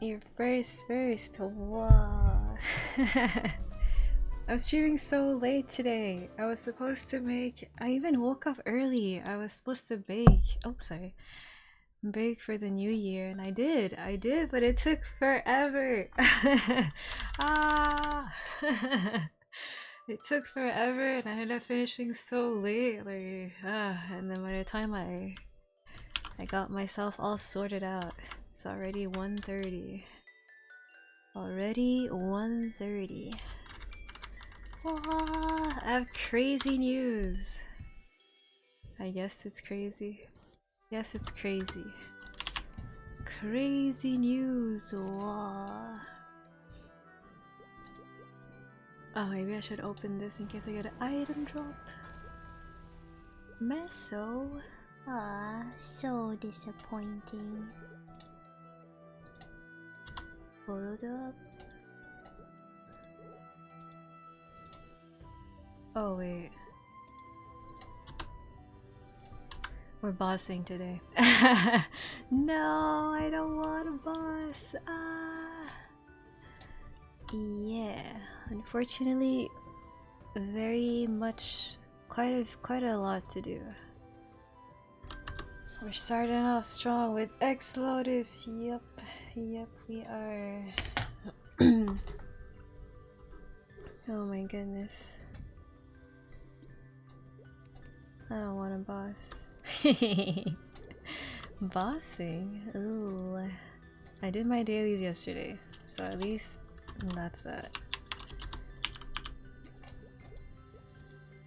Your first, wow. I was streaming so late today. I was supposed to make. I even woke up early. I was supposed to bake. Oh, sorry. Bake for the new year, and I did, but it took forever. Ah, it took forever, and I ended up finishing so late. And then by the time I got myself all sorted out, it's already 1:30. Already 1:30. Ah, I have crazy news. I guess it's crazy. Yes, it's crazy. Crazy news. Wow. Oh, maybe I should open this in case I get an item drop. Meso. Ah, so disappointing. Hold up. Oh, wait. We're bossing today. No, I don't want to boss. Ah. Yeah, unfortunately, very much, quite a lot to do. We're starting off strong with X Lotus. Yep, we are. Oh my goodness. I don't want to boss. Bossing? Ooh. I did my dailies yesterday, so at least that's that.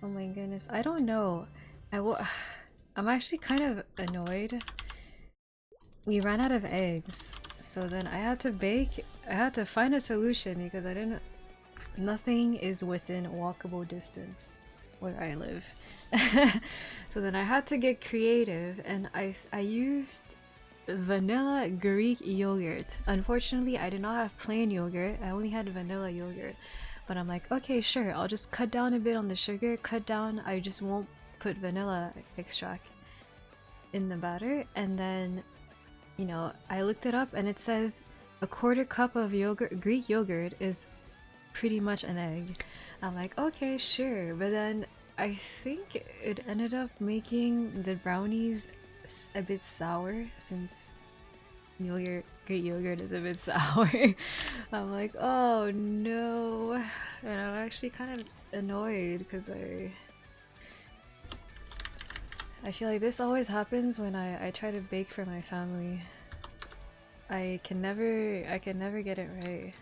Oh my goodness, I don't know. I'm actually kind of annoyed. We ran out of eggs, so then I had to bake. I had to find a solution because nothing is within walkable distance where I live. So then I had to get creative, and I used vanilla Greek yogurt. Unfortunately, I did not have plain yogurt. I only had vanilla yogurt. But I'm like, okay, sure, I'll just cut down a bit on the sugar, I just won't put vanilla extract in the batter. And then, you know, I looked it up and it says a 1/4 cup of yogurt, Greek yogurt, is pretty much an egg. I'm like, okay, sure. But then I think it ended up making the brownies a bit sour, since Greek yogurt is a bit sour. I'm like, oh no. And I'm actually kind of annoyed because I feel like this always happens when I try to bake for my family. I can never get it right.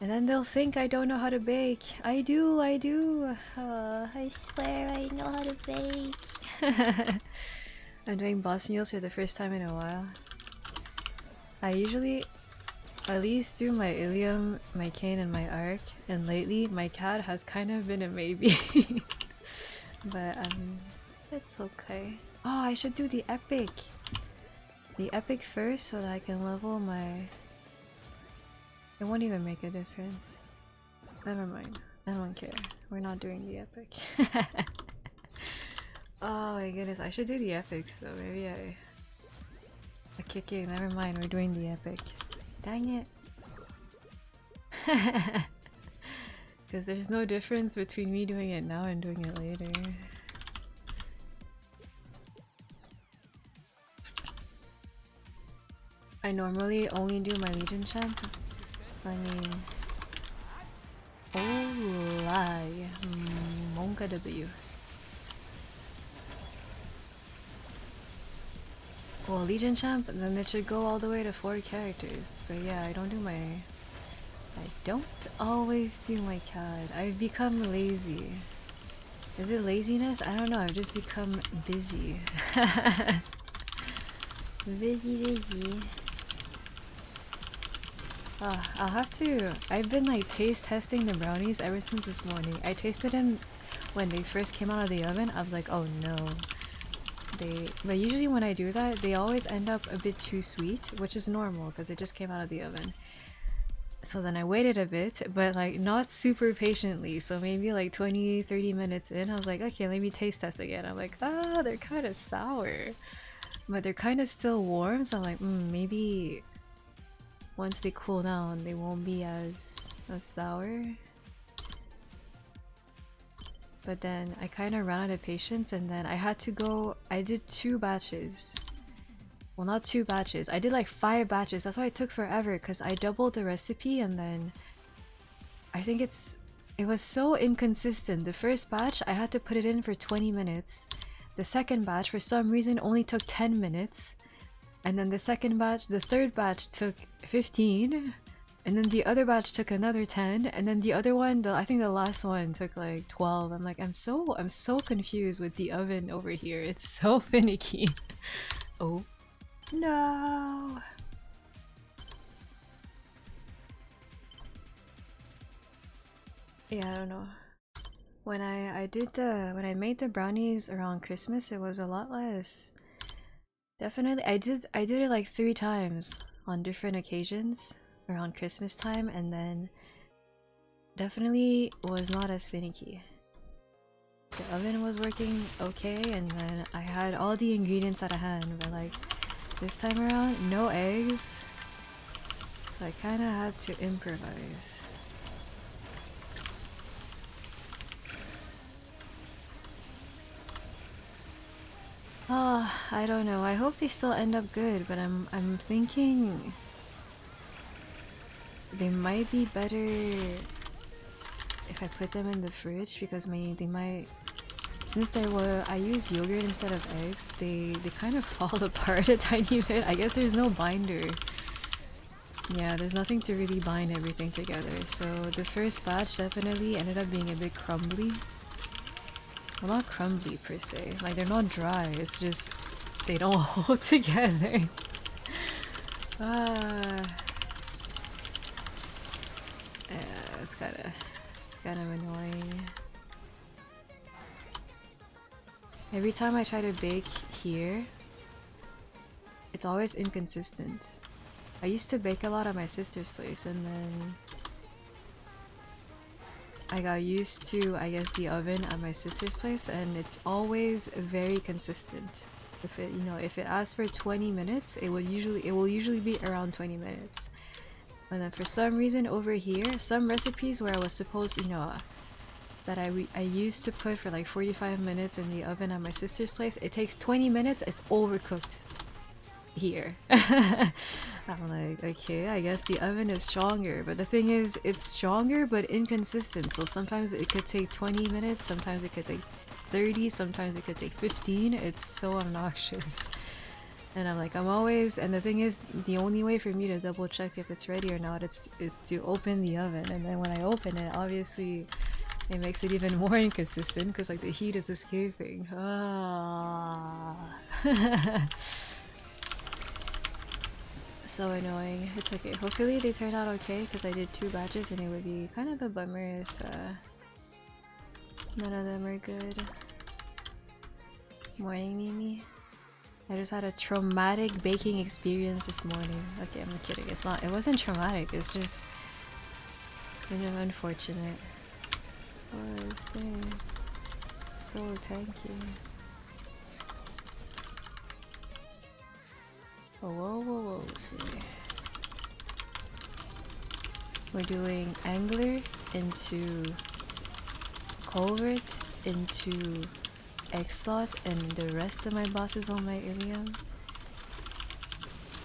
And then they'll think I don't know how to bake. I do. I swear I know how to bake. I'm doing boss meals for the first time in a while. I usually at least do my Illium, my Cane, and my Arc, and lately my cat has kind of been a maybe. But it's okay. Oh, I should do the epic! The epic first so that I can level my... It won't even make a difference. Never mind. I don't care. We're not doing the epic. Oh my goodness, I should do the epics though. Maybe I kick it. Never mind, we're doing the epic. Dang it. Because there's no difference between me doing it now and doing it later. I normally only do my Legion champ. I mean... Oh, lie. Monka W. Well, Legion champ, then it should go all the way to 4 characters. But yeah, I don't always do my CAD. I've become lazy. Is it laziness? I don't know, I've just become busy. Busy. I've been like taste testing the brownies ever since this morning. I tasted them when they first came out of the oven. I was like, oh no. But usually when I do that, they always end up a bit too sweet, which is normal because they just came out of the oven. So then I waited a bit, but like not super patiently. So maybe like 20-30 minutes in, I was like, okay, let me taste test again. I'm like, ah, they're kind of sour. but they're kind of still warm, so I'm like, maybe once they cool down, they won't be as sour. But then I kind of ran out of patience, and then I had to go. I did 2 batches. Well, not 2 batches. I did like 5 batches. That's why it took forever, because I doubled the recipe, and then I think it was so inconsistent. The first batch, I had to put it in for 20 minutes. The second batch, for some reason, only took 10 minutes. And then the third batch took 15. And then the other batch took another 10. And then the other one, I think the last one took like 12. I'm like, I'm so confused with the oven over here. It's so finicky. Oh. No. Yeah, I don't know. When I made the brownies around Christmas, it was a lot less. Definitely, I did it like 3 times on different occasions around Christmas time, and then definitely was not as finicky. The oven was working okay, and then I had all the ingredients at hand, but like this time around, no eggs, so I kind of had to improvise. I don't know. I hope they still end up good, but I'm thinking they might be better if I put them in the fridge, because they might, since I use yogurt instead of eggs, they kind of fall apart a tiny bit. I guess there's no binder. Yeah, there's nothing to really bind everything together. So the first batch definitely ended up being a bit crumbly. Well, not crumbly per se. Like, they're not dry. It's just they don't hold together. Yeah, it's kind of annoying. Every time I try to bake here, it's always inconsistent. I used to bake a lot at my sister's place, and then I got used to, I guess, the oven at my sister's place, and it's always very consistent. If it, if it asks for 20 minutes, it will usually be around 20 minutes. And then for some reason over here, some recipes where I was supposed, that I used to put for like 45 minutes in the oven at my sister's place, it takes 20 minutes, it's overcooked here. I'm like, okay, I guess the oven is stronger, but the thing is, it's stronger but inconsistent, so sometimes it could take 20 minutes, sometimes it could take 30, sometimes it could take 15. It's so obnoxious. And I'm like, and the thing is, the only way for me to double check if it's ready or not is to open the oven, and then when I open it, obviously it makes it even more inconsistent because like the heat is escaping. So annoying. It's okay. Hopefully they turn out okay, because I did 2 batches and it would be kind of a bummer if none of them are good. Morning, Mimi. I just had a traumatic baking experience this morning. Okay, I'm kidding. It wasn't traumatic. It's just kind of unfortunate. What was I saying? So tanky. Whoa. See. We're doing angler into culvert into X-slot, and the rest of my bosses on my Illium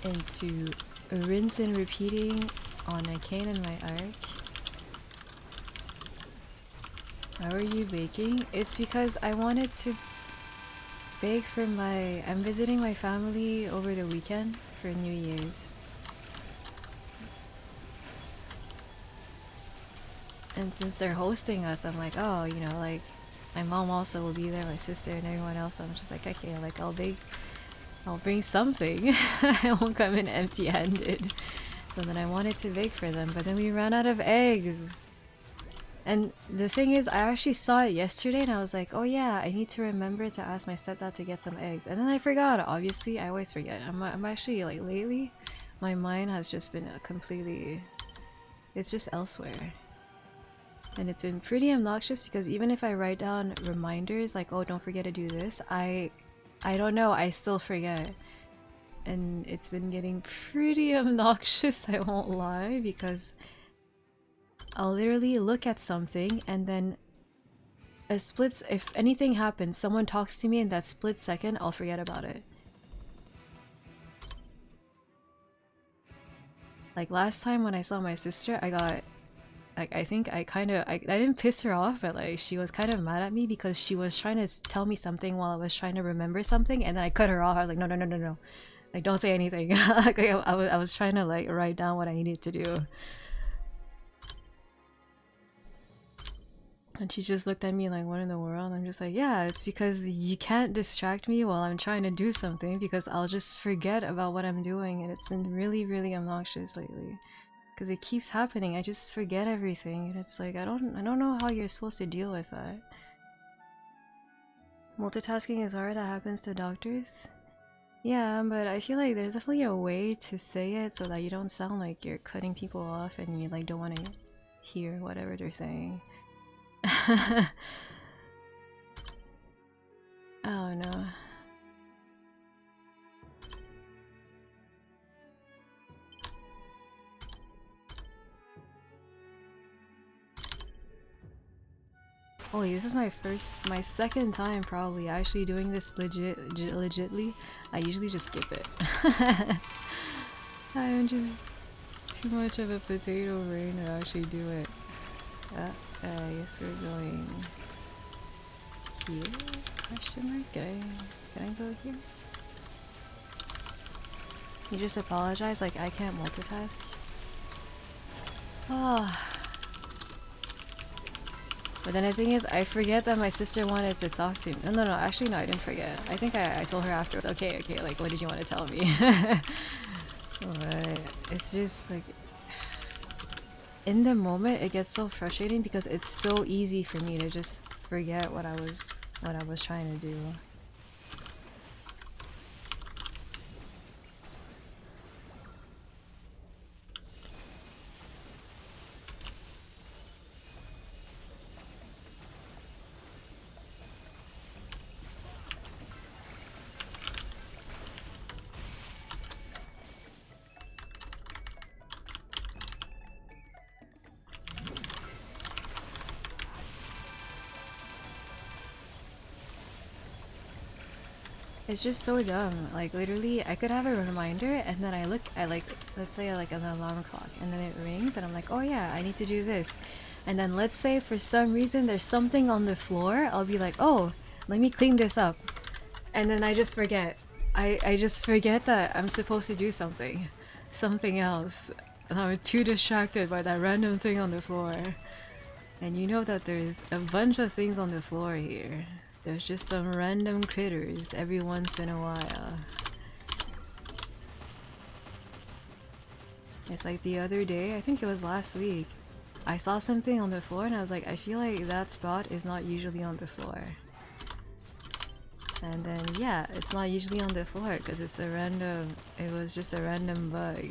into rinse and repeating on Arcane and my Arc. How are you baking? It's because I wanted to bake for I'm visiting my family over the weekend for New Year's. And since they're hosting us, I'm like, oh, like, my mom also will be there, my sister and everyone else. I'm just like, okay, like, I'll bring something. I won't come in empty-handed. So then I wanted to bake for them, but then we ran out of eggs. And the thing is, I actually saw it yesterday and I was like, oh yeah, I need to remember to ask my stepdad to get some eggs. And then I forgot. Obviously, I always forget. I'm actually, like, lately, my mind has just been it's just elsewhere. And it's been pretty obnoxious because even if I write down reminders like, oh, don't forget to do this, I don't know, I still forget. and it's been getting pretty obnoxious, I won't lie, because I'll literally look at something and then if anything happens, someone talks to me in that split second, I'll forget about it. Like last time when I saw my sister, I got like I think I didn't piss her off, but like she was kind of mad at me because she was trying to tell me something while I was trying to remember something, and then I cut her off. I was like, no, like don't say anything. Like I was trying to like write down what I needed to do. And she just looked at me like, what in the world? I'm just like, yeah, it's because you can't distract me while I'm trying to do something, because I'll just forget about what I'm doing, and it's been really, really obnoxious lately. Because it keeps happening, I just forget everything, and it's like, I don't know how you're supposed to deal with that. Multitasking is hard, that happens to doctors. Yeah, but I feel like there's definitely a way to say it so that you don't sound like you're cutting people off and you like don't want to hear whatever they're saying. Oh no. Holy, this is my second time probably actually doing this legitly. I usually just skip it. I'm just too much of a potato brain to actually do it. I guess we're going here? Question mark? Can I go here? You just apologize like I can't multitask? Oh. But then the thing is, I forget that my sister wanted to talk to me. No, actually no, I didn't forget. I think I told her afterwards, okay, like what did you want to tell me? But it's just like, in the moment it gets so frustrating because it's so easy for me to just forget what I was trying to do. It's just so dumb. Like literally, I could have a reminder, and then I look at like, let's say like an alarm clock, and then it rings, and I'm like, oh yeah, I need to do this. And then let's say for some reason there's something on the floor, I'll be like, oh, let me clean this up. And then I just forget. I just forget that I'm supposed to do something else. And I'm too distracted by that random thing on the floor. And you know that there's a bunch of things on the floor here. There's just some random critters every once in a while. It's like the other day, I think it was last week, I saw something on the floor and I was like, I feel like that spot is not usually on the floor. And then yeah, it's not usually on the floor because it was just a random bug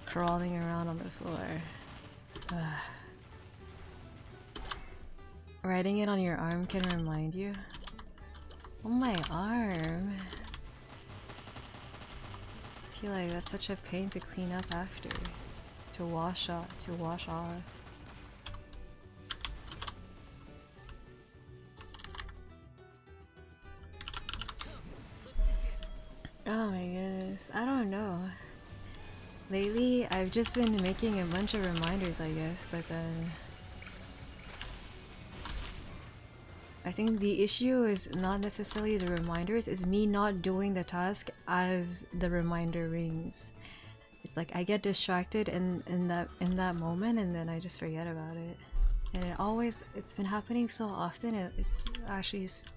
crawling around on the floor. Writing it on your arm can remind you. Oh, my arm. I feel like that's such a pain to clean up after. To wash off. Oh my goodness. I don't know. Lately, I've just been making a bunch of reminders, I guess, but then I think the issue is not necessarily the reminders, it's me not doing the task as the reminder rings. It's like I get distracted in that moment and then I just forget about it. And it's been happening so often, it's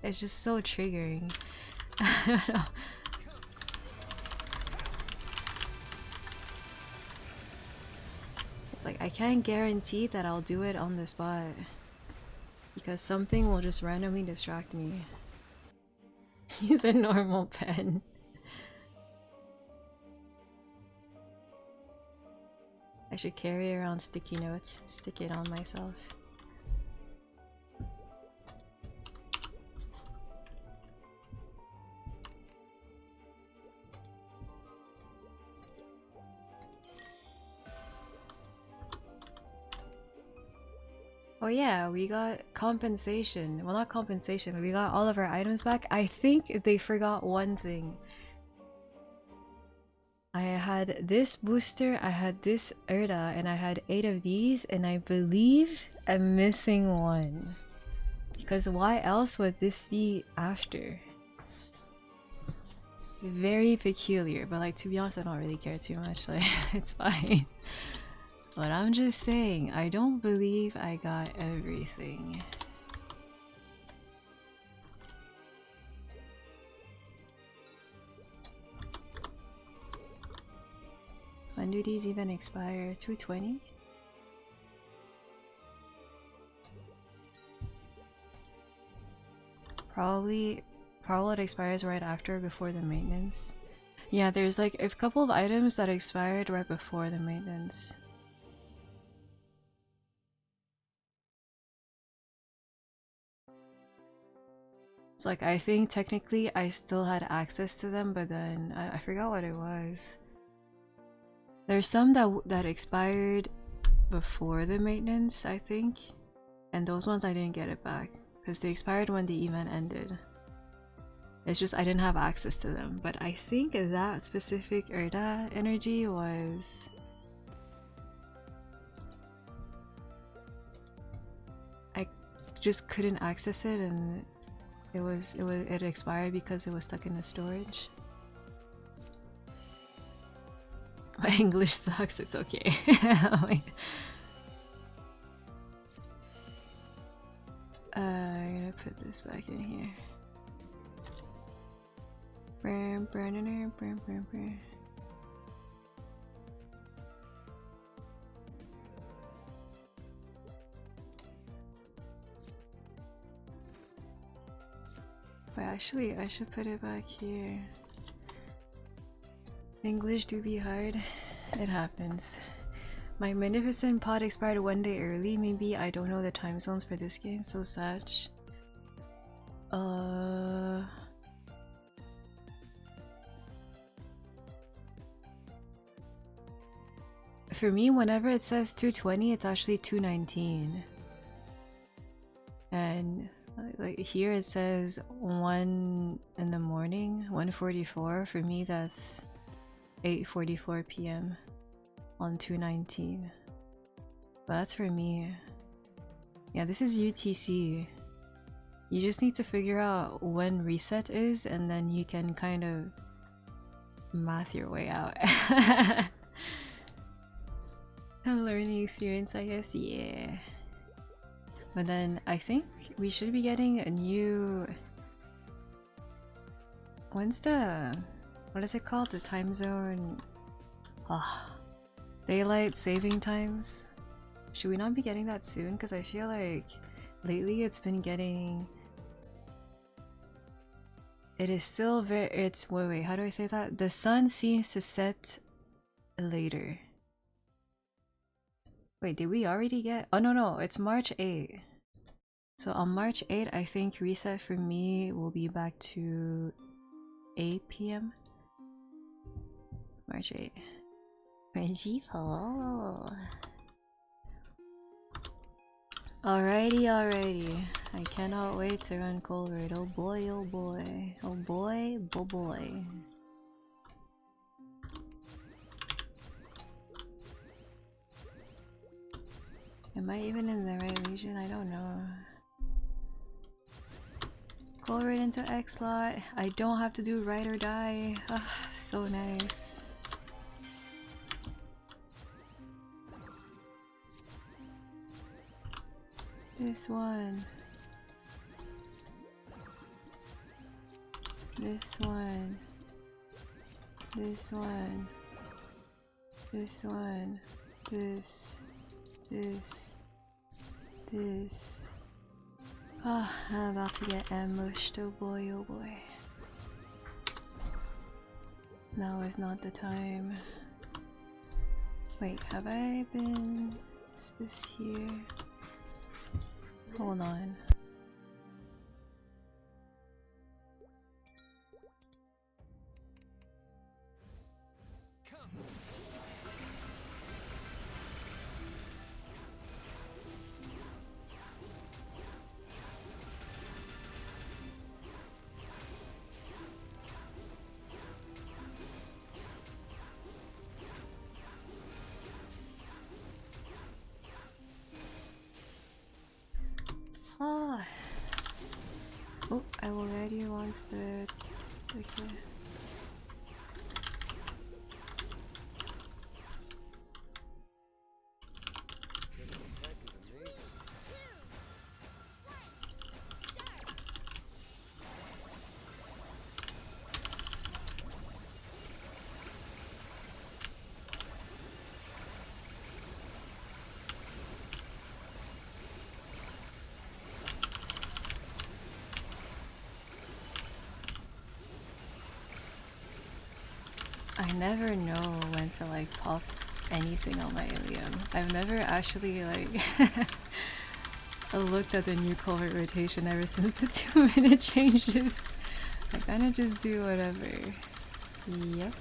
just so triggering. I don't know. It's like I can't guarantee that I'll do it on the spot. Because something will just randomly distract me. Use a normal pen. I should carry around sticky notes, stick it on myself. yeah, we got compensation. Well, not compensation, but we got all of our items back. I think they forgot one thing. I had this booster, I had this Erda, and I had 8 of these, and I believe I'm missing one. Because why else would this be after? Very peculiar, but like, to be honest, I don't really care too much. Like, it's fine. But I'm just saying, I don't believe I got everything. When do these even expire? 220? Probably it expires right after, before the maintenance. Yeah, there's like a couple of items that expired right before the maintenance. It's like, I think technically I still had access to them, but then I forgot what it was. There's some that expired before the maintenance, I think. And those ones I didn't get it back, because they expired when the event ended. It's just I didn't have access to them. But I think that specific Erda energy was... I just couldn't access it, and it expired because it was stuck in the storage. My English sucks, it's okay. Wait. I'm gonna put this back in here. Wait, actually, I should put it back here. English do be hard. It happens. My Magnificent Pod expired 1 day early. Maybe I don't know the time zones for this game, so such. For me, whenever it says 220, it's actually 219. And like here it says 1 in the morning, 1:44. For me, that's 8:44 p.m. on 219. But that's for me. Yeah, this is UTC. You just need to figure out when reset is, and then you can kind of math your way out. A learning experience, I guess, yeah. But then I think we should be getting a new... When's the... what is it called? The time zone... daylight saving times? Should we not be getting that soon? Because I feel like lately it's been getting... It is still very... It's... Wait, how do I say that? The sun seems to set later. Wait, did we already get... Oh, no, it's March 8. So on March 8, I think reset for me will be back to 8 p.m. March 8. Alrighty. I cannot wait to run Colruyt. Oh boy, oh boy. Oh boy, oh boy. Am I even in the right region? I don't know. Colruyt into X slot. I don't have to do ride or die. Ah, so nice. This one. This one. This one. This one. This. Ah, I'm about to get ambushed. Oh boy, oh boy. Now is not the time. Wait, have I been... Is this here? Hold on. I never know when to like pop anything on my Illium. I've never actually like looked at the new culvert rotation ever since the 2-minute changes. I kinda just do whatever. Yep.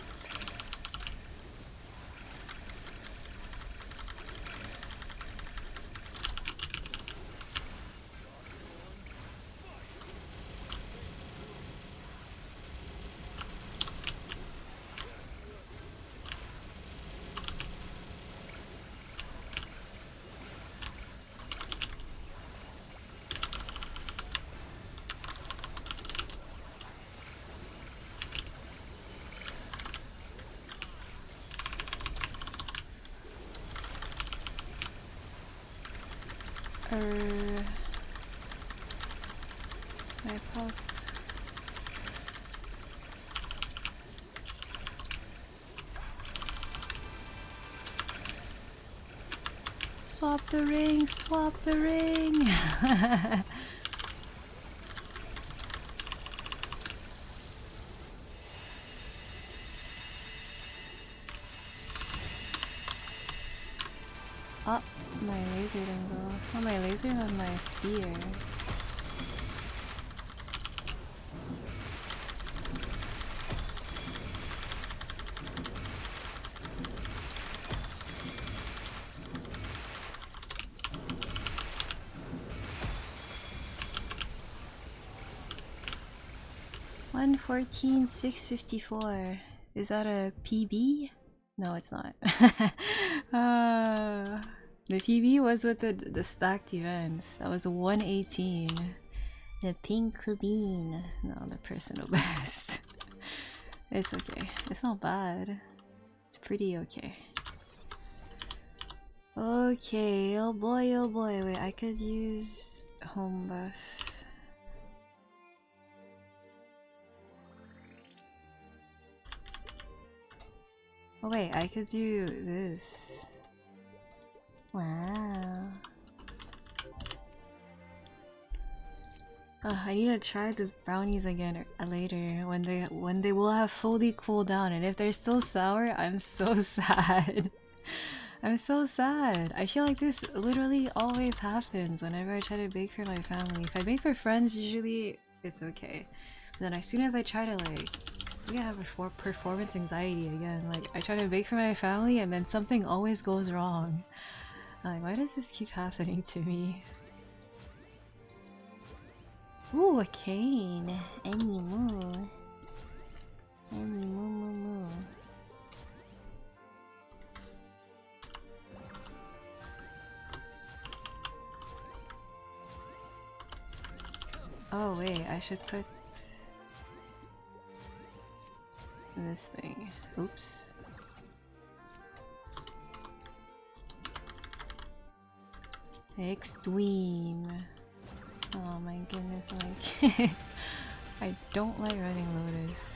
My pop. Swap the ring, swap the ring. Oh, my laser didn't go. Oh, my laser on my spear. $114,654. Is that a PB? No, it's not. The PB was with the stacked events. That was 118. The pink bean. No, the personal best. It's okay. It's not bad. It's pretty okay. Okay, oh boy, oh boy. Wait, I could use home buff. Oh wait, I could do this. Wow. I need to try the brownies again later when they will have fully cooled down, and if they're still sour, I'm so sad. I'm so sad. I feel like this literally always happens whenever I try to bake for my family. If I bake for friends, usually it's okay. But then as soon as I try to like, I have a performance anxiety again. Like I try to bake for my family and then something always goes wrong. I'm like, why does this keep happening to me? Ooh, a cane. Any moo. Any moo moo moo. Oh wait, I should put this thing. Oops. Extreme. Oh my goodness, like I don't like running Lotus.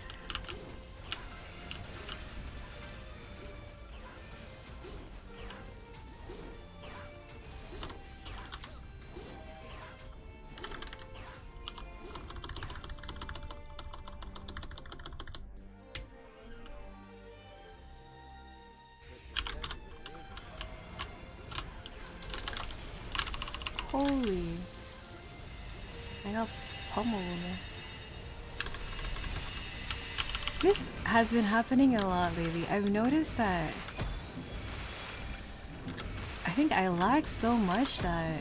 Holy, I got pummeled. This has been happening a lot lately. I've noticed that I think I lag so much that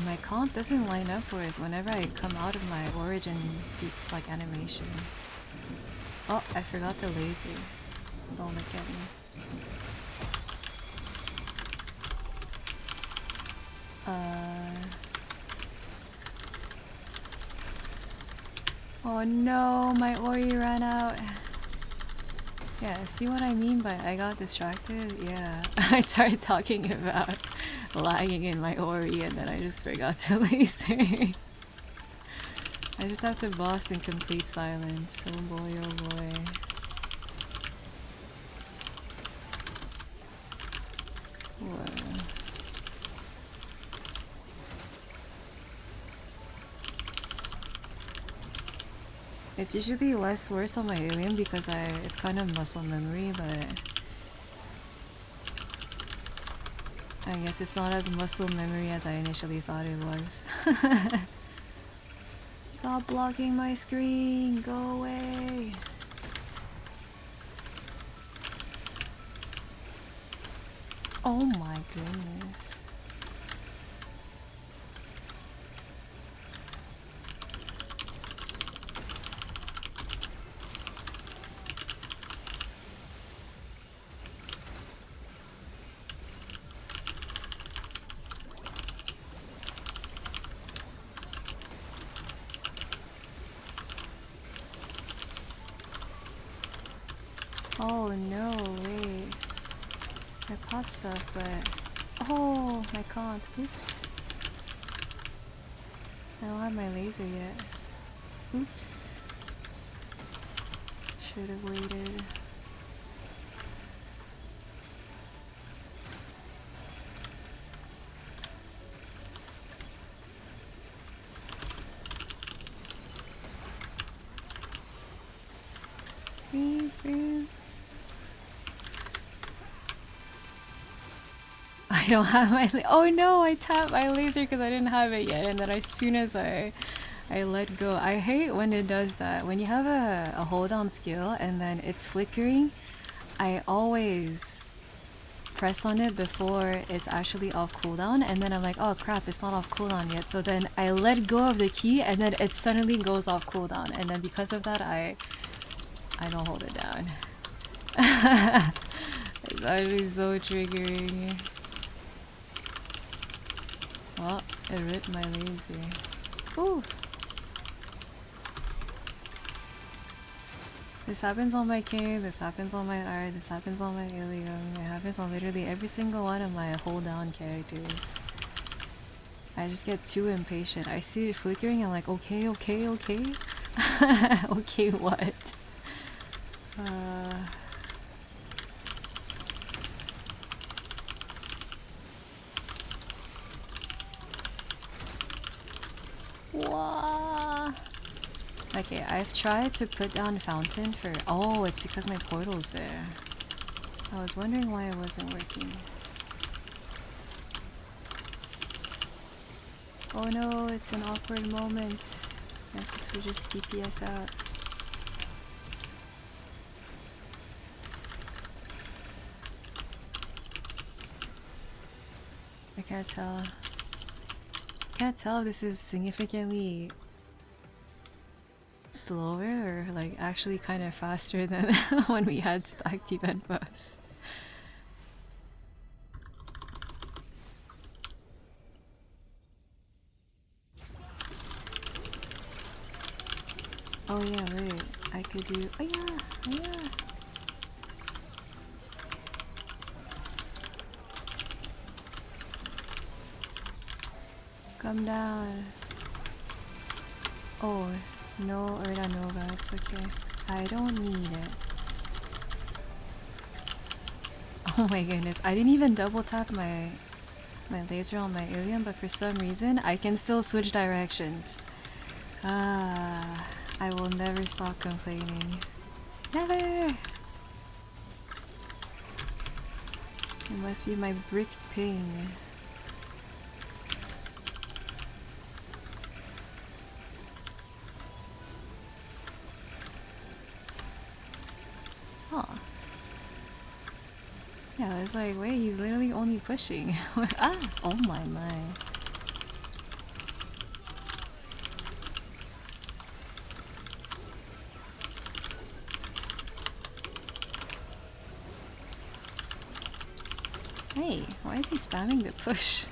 my comp doesn't line up with whenever I come out of my origin like animation. Oh, I forgot the laser. Don't look at me. Oh no, my Ori ran out. Yeah, see what I mean by I got distracted? Yeah, I started talking about lagging in my Ori and then I just forgot to laser. I just have to boss in complete silence. Oh boy, oh boy. Whoa. It's usually less worse on my Illium because it's kind of muscle memory, but I guess it's not as muscle memory as I initially thought it was. Stop blocking my screen! Go away! Oh my goodness. Oh no, wait. I popped stuff, but... Oh, I can't. Oops. I don't have my laser yet. Oops. Should have waited. I don't have my oh no, I tapped my laser because I didn't have it yet, and then as soon as I let go. I hate when it does that. When you have a hold on skill and then it's flickering, I always press on it before it's actually off cooldown, and then I'm like, oh crap, it's not off cooldown yet. So then I let go of the key and then it suddenly goes off cooldown, and then because of that I don't hold it down. It's actually so triggering. Oh, it ripped my laser. Ooh. This happens on my King, this happens on my art, this happens on my Illium, it happens on literally every single one of my hold down characters. I just get too impatient. I see it flickering, I'm like, okay, okay, okay. Okay, what? Wah. Okay, I've tried to put down fountain for... Oh, it's because my portal's there. I was wondering why it wasn't working. Oh no, it's an awkward moment. I have to switch his DPS out. I can't tell. Can't tell if this is significantly slower or like actually kind of faster than when we had stacked event buffs. Oh yeah, wait. I could do... Oh yeah! Oh yeah! Come down. Oh, no Urda Nova, it's okay. I don't need it. Oh my goodness, I didn't even double tap my laser on my Illium, but for some reason I can still switch directions. Ah, I will never stop complaining. Never! It must be my brick ping. Huh. Yeah, I was like, wait, he's literally only pushing. Ah! Oh my my. Hey, why is he spamming the push?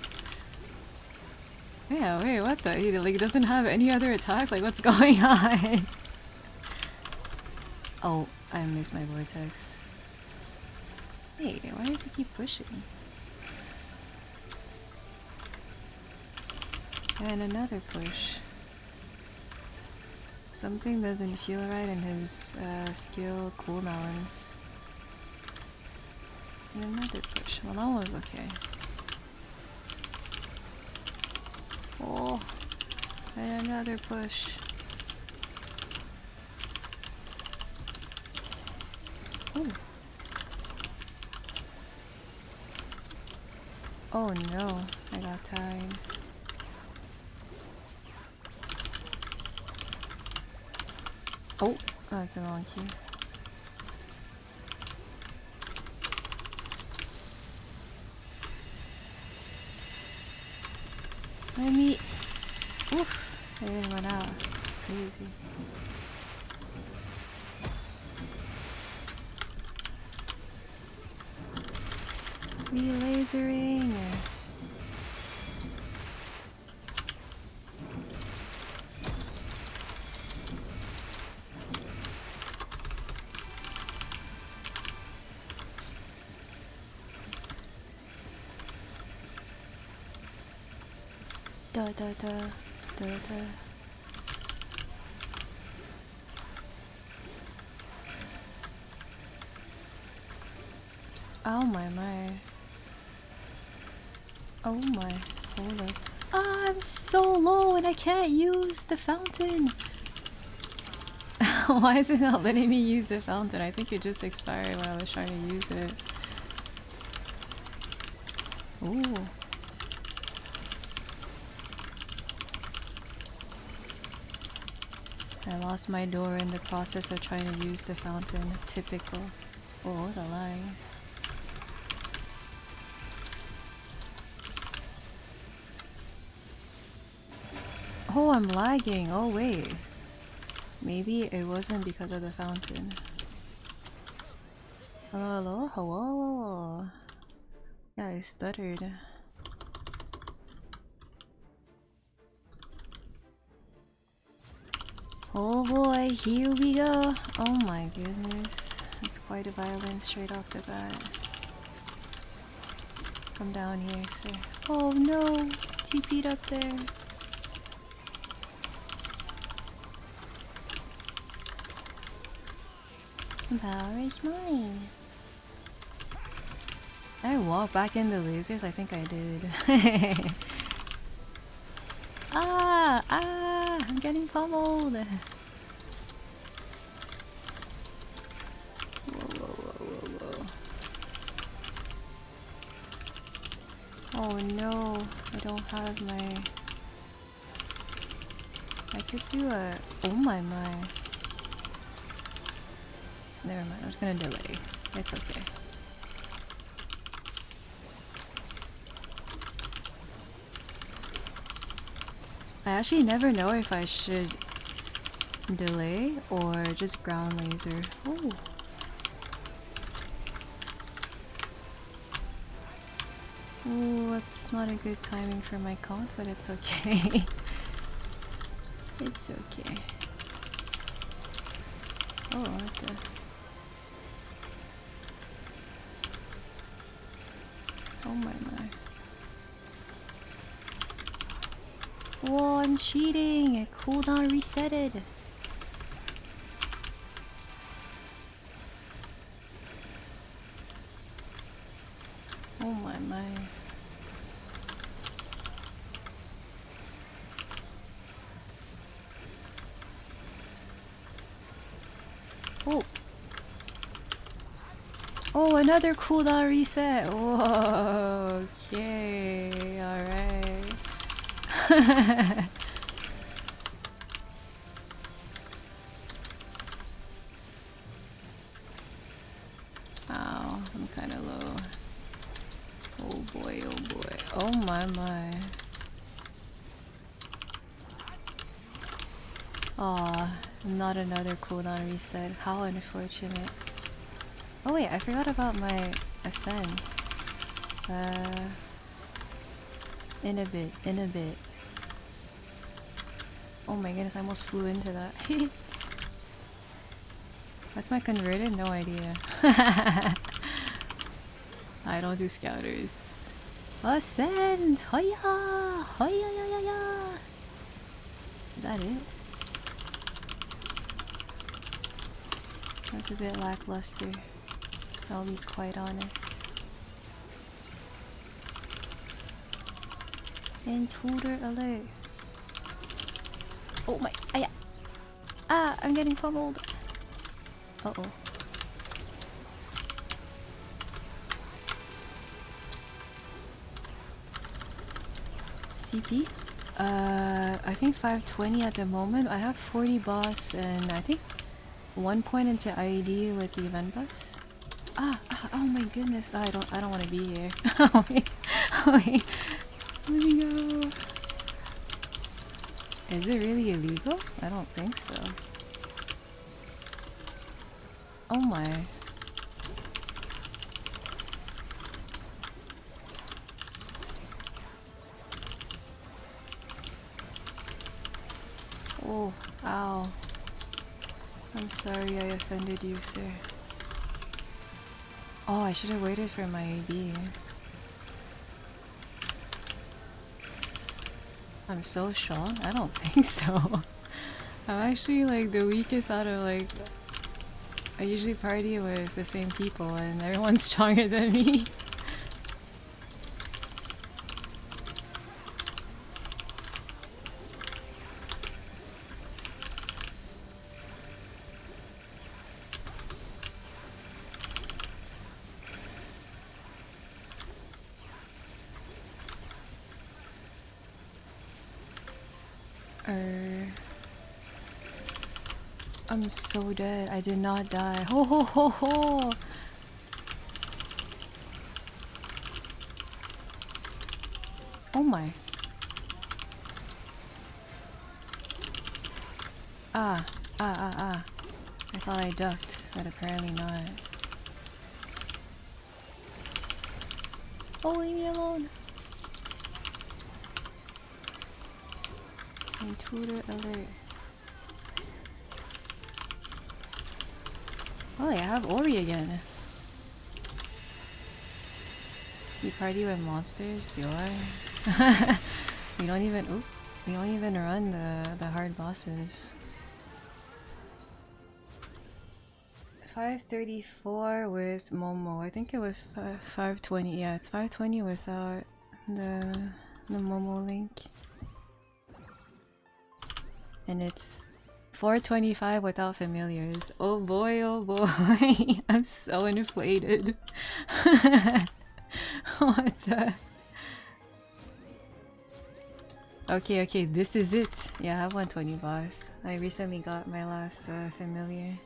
Yeah, wait, what the? He like doesn't have any other attack? Like, what's going on? Oh, I missed my vortex. Hey, why does it keep pushing? And another push. Something doesn't feel right in his skill cooldowns. And another push. Well, that one was okay. Oh, and another push. Ooh. Oh no, I got tied. Oh, that's the wrong key. Let me... Oof, I didn't run out. Crazy. Lasering. Da da da da da. Oh my. Oh my, hold up. Ah, I'm so low and I can't use the fountain! Why is it not letting me use the fountain? I think it just expired when I was trying to use it. Ooh. I lost my door in the process of trying to use the fountain. Typical. Oh, what was I lying? Oh, I'm lagging. Oh, wait. Maybe it wasn't because of the fountain. Hello, hello, hello. Yeah, I stuttered. Oh boy, here we go. Oh my goodness. That's quite a violence straight off the bat. Come down here, sir. Oh no! TP'd up there. The power is mine. Did I walk back in the lasers? I think I did. Ah! I'm getting pummeled! Whoa, whoa, whoa, whoa, whoa. Oh no, I don't have my... I could do a... Oh my. Never mind, I'm just gonna delay. It's okay. I actually never know if I should delay or just ground laser. Oh. Oh, that's not a good timing for my count, but it's okay. It's okay. Oh, what the... Oh my. Whoa, I'm cheating! Cooldown resetted! Oh my. Oh! Oh, another cooldown reset! Whoa, okay, alright. Ow, I'm kinda low. Oh boy, oh boy. Oh my. Aw, not another cooldown reset. How unfortunate. Oh wait, I forgot about my ascent. In a bit. Oh my goodness, I almost flew into that. What's my converted? No idea. I don't do scouters. Ascend! Hoya! Hoya ya ya ya! Is that it? That's a bit lackluster. I'll be quite honest. Intruder alert. Oh my, ah, I'm getting pummeled. Uh-oh. CP? I think 520 at the moment. I have 40 boss and I think 1 point into IED with the event buffs. Oh my goodness. I don't want to be here. Oh wait. Wait. Let me go. Is it really illegal? I don't think so. Oh my. Oh, ow. I'm sorry I offended you, sir. Oh, I should have waited for my AB. I'm so strong? I don't think so. I'm actually like the weakest out of like... I usually party with the same people and everyone's stronger than me. I'm so dead. I did not die. Ho ho ho ho! Oh my. Ah. I thought I ducked, but apparently not. Oh, leave me alone! Intruder alert. Oh, I have Ori again. You party with monsters, do I? We don't even run the hard bosses. 534 with Momo. I think it was 520. Yeah, it's 520 without the Momo link. And it's 425 without familiars. Oh boy, oh boy. I'm so inflated. What the? Okay, this is it. Yeah, I have 120 boss. I recently got my last familiar.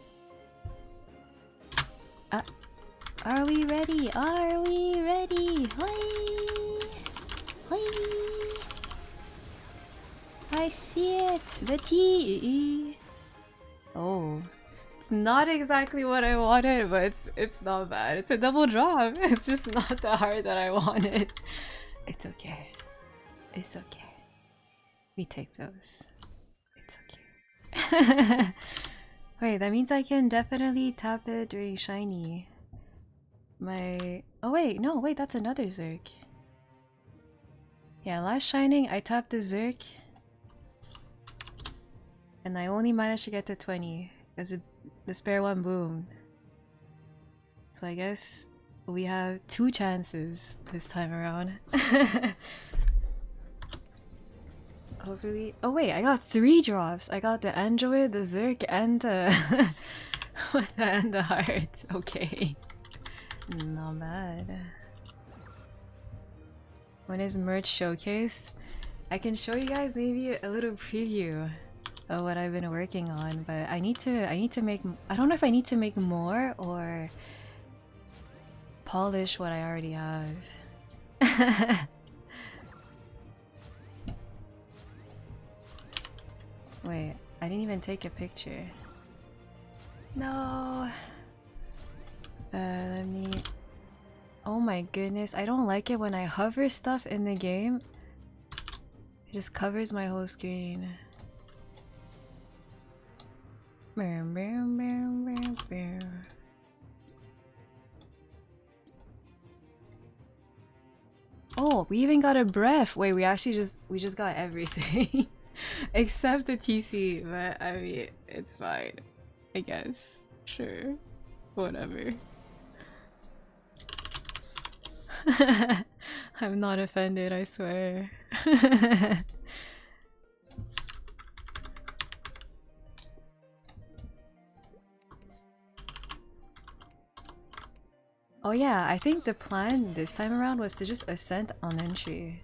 Are we ready? Are we ready? Hoi! Hoi! I see it! The T! Oh. It's not exactly what I wanted, but it's not bad. It's a double drop. It's just not the heart that I wanted. It's okay. It's okay. We take those. It's okay. Wait, that means I can definitely tap it during shiny. Oh wait, no, wait, that's another Zerk. Yeah, last shining I tapped the Zerk. And I only managed to get to 20 because the spare one boomed. So I guess we have 2 chances this time around. Hopefully. Oh wait, I got 3 drops. I got the Android, the Zerk, and the and the heart. Okay, not bad. When is merch showcase? I can show you guys maybe a little preview of what I've been working on, but I need to make. I don't know if I need to make more or polish what I already have. Wait, I didn't even take a picture. No. Let me... Oh my goodness, I don't like it when I hover stuff in the game. It just covers my whole screen. Oh, we even got a breath. Wait, we just got everything. Except the TC, but I mean, it's fine. I guess. Sure. Whatever. I'm not offended, I swear. Oh yeah, I think the plan this time around was to just ascend on entry.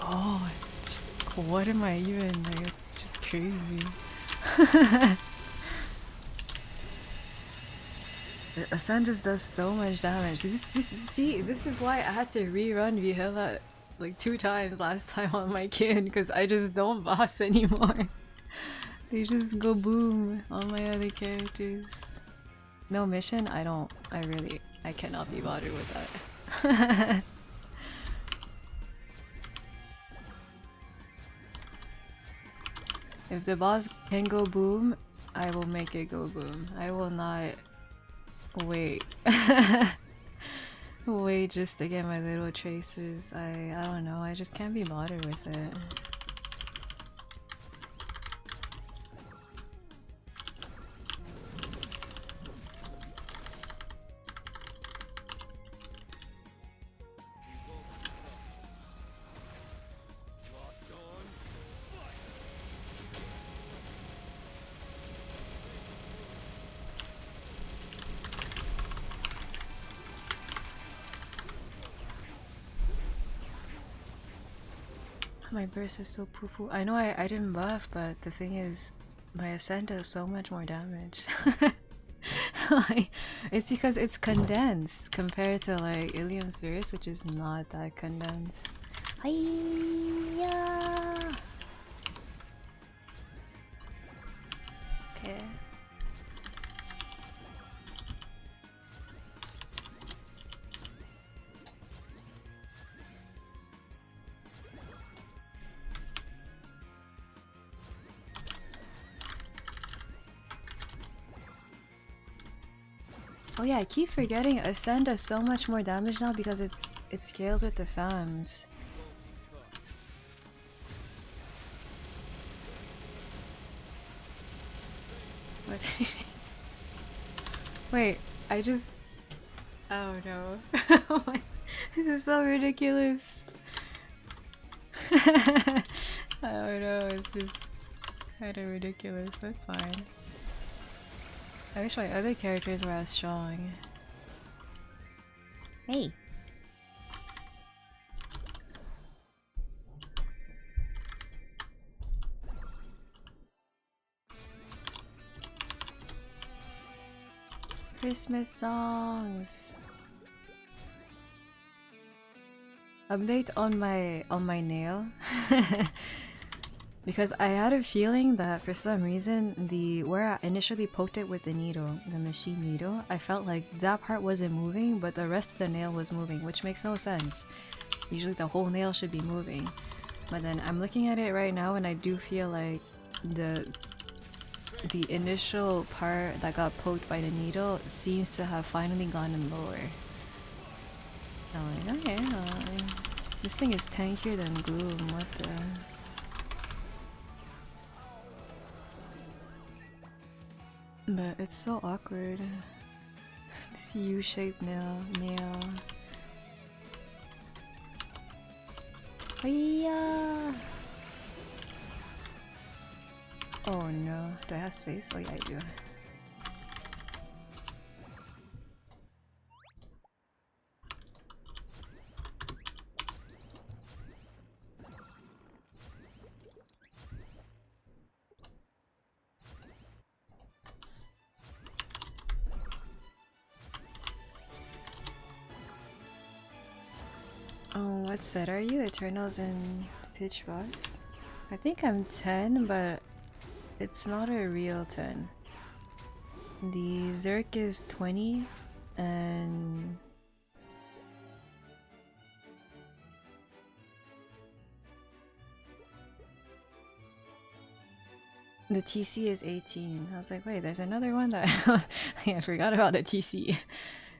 Oh, it's just, what am I even, like, it's just crazy. The Ascend just does so much damage. See, this is why I had to rerun Vihela like 2 times last time on my kin, because I just don't boss anymore. They just go boom on my other characters. No mission? I cannot be bothered with that. If the boss can go boom, I will make it go boom. I will not wait. Wait just to get my little traces. I don't know, I just can't be bothered with it. My burst is so poo-poo. I know I didn't buff, but the thing is, my Ascend does so much more damage. Like, it's because it's condensed compared to like Illium's Verse, which is not that condensed. Hiya! Okay. Oh yeah, I keep forgetting Ascend does so much more damage now because it scales with the FAMs. What? Wait, I just... Oh no. Oh my... This is so ridiculous. I don't know, it's just kinda ridiculous, that's fine. I wish my other characters were as strong. Hey. Christmas songs. Update on my nail. Because I had a feeling that for some reason where I initially poked it with the needle, the machine needle, I felt like that part wasn't moving, but the rest of the nail was moving, which makes no sense. Usually the whole nail should be moving. But then I'm looking at it right now and I do feel like the initial part that got poked by the needle seems to have finally gone lower. I'm like, okay, this thing is tankier than Gloom, what the... But it's so awkward. This U-shaped nail. Hiya! Oh no. Do I have space? Oh yeah, I do. Oh, what set are you? Eternals and pitch boss. I think I'm 10, but it's not a real 10. The Zerk is 20, and the TC is 18. I was like, wait, there's another one that I forgot about the TC.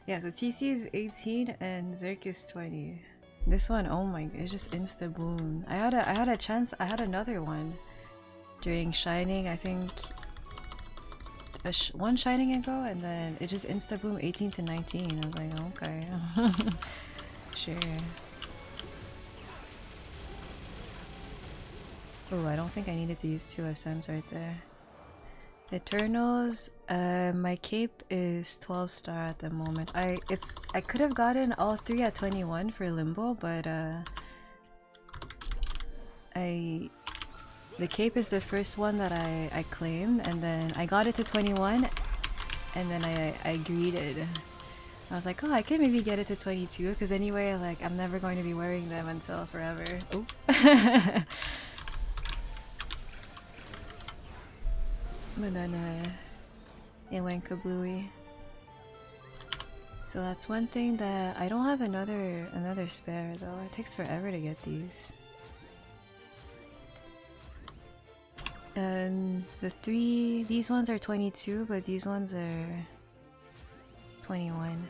Yeah, so TC is 18 and Zerk is 20. This one, oh my, it's just insta boom. I had a chance. I had another one during Shining. I think one Shining ago, and then it just insta boom 18 to 19. I was like, okay, sure. Oh, I don't think I needed to use 2 Ascents right there. Eternals, my cape is 12 star at the moment. I could have gotten all 3 at 21 for Limbo, but the cape is the first one that I claimed, and then I got it to 21, and then I greeted. I was like, oh, I can maybe get it to 22, because anyway, like, I'm never going to be wearing them until forever. Oh. But then it went kablooey. So that's one thing that I don't have another spare though. It takes forever to get these. And these ones are 22, but these ones are 21.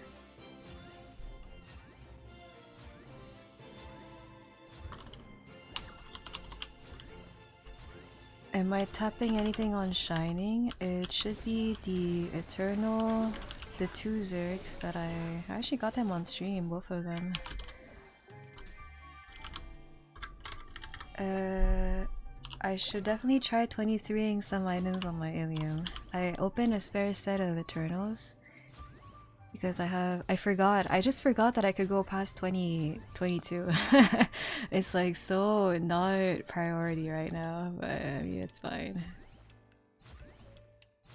Am I tapping anything on Shining? It should be the Eternal, the 2 Zergs that I actually got them on stream, both of them. I should definitely try 23ing some items on my Illium. I opened a spare set of Eternals because I just forgot that I could go past 22. It's like so not priority right now, but I mean, it's fine.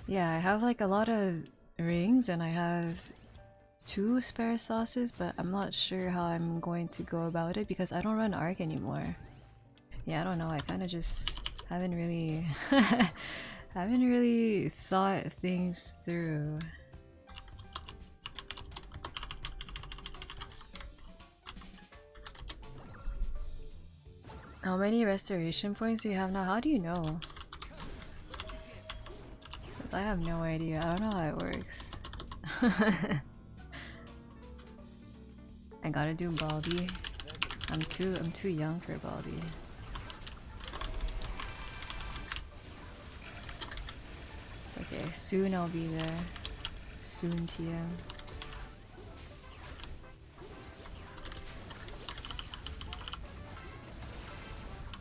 Yeah, I have like a lot of rings and I have 2 spare sauces, but I'm not sure how I'm going to go about it because I don't run Arc anymore. Yeah, I don't know, I kind of just haven't really haven't really thought things through. How many restoration points do you have now? How do you know? Because I have no idea. I don't know how it works. I gotta do Baldi. I'm too young for Baldi. It's okay. Soon I'll be there. Soon, TM.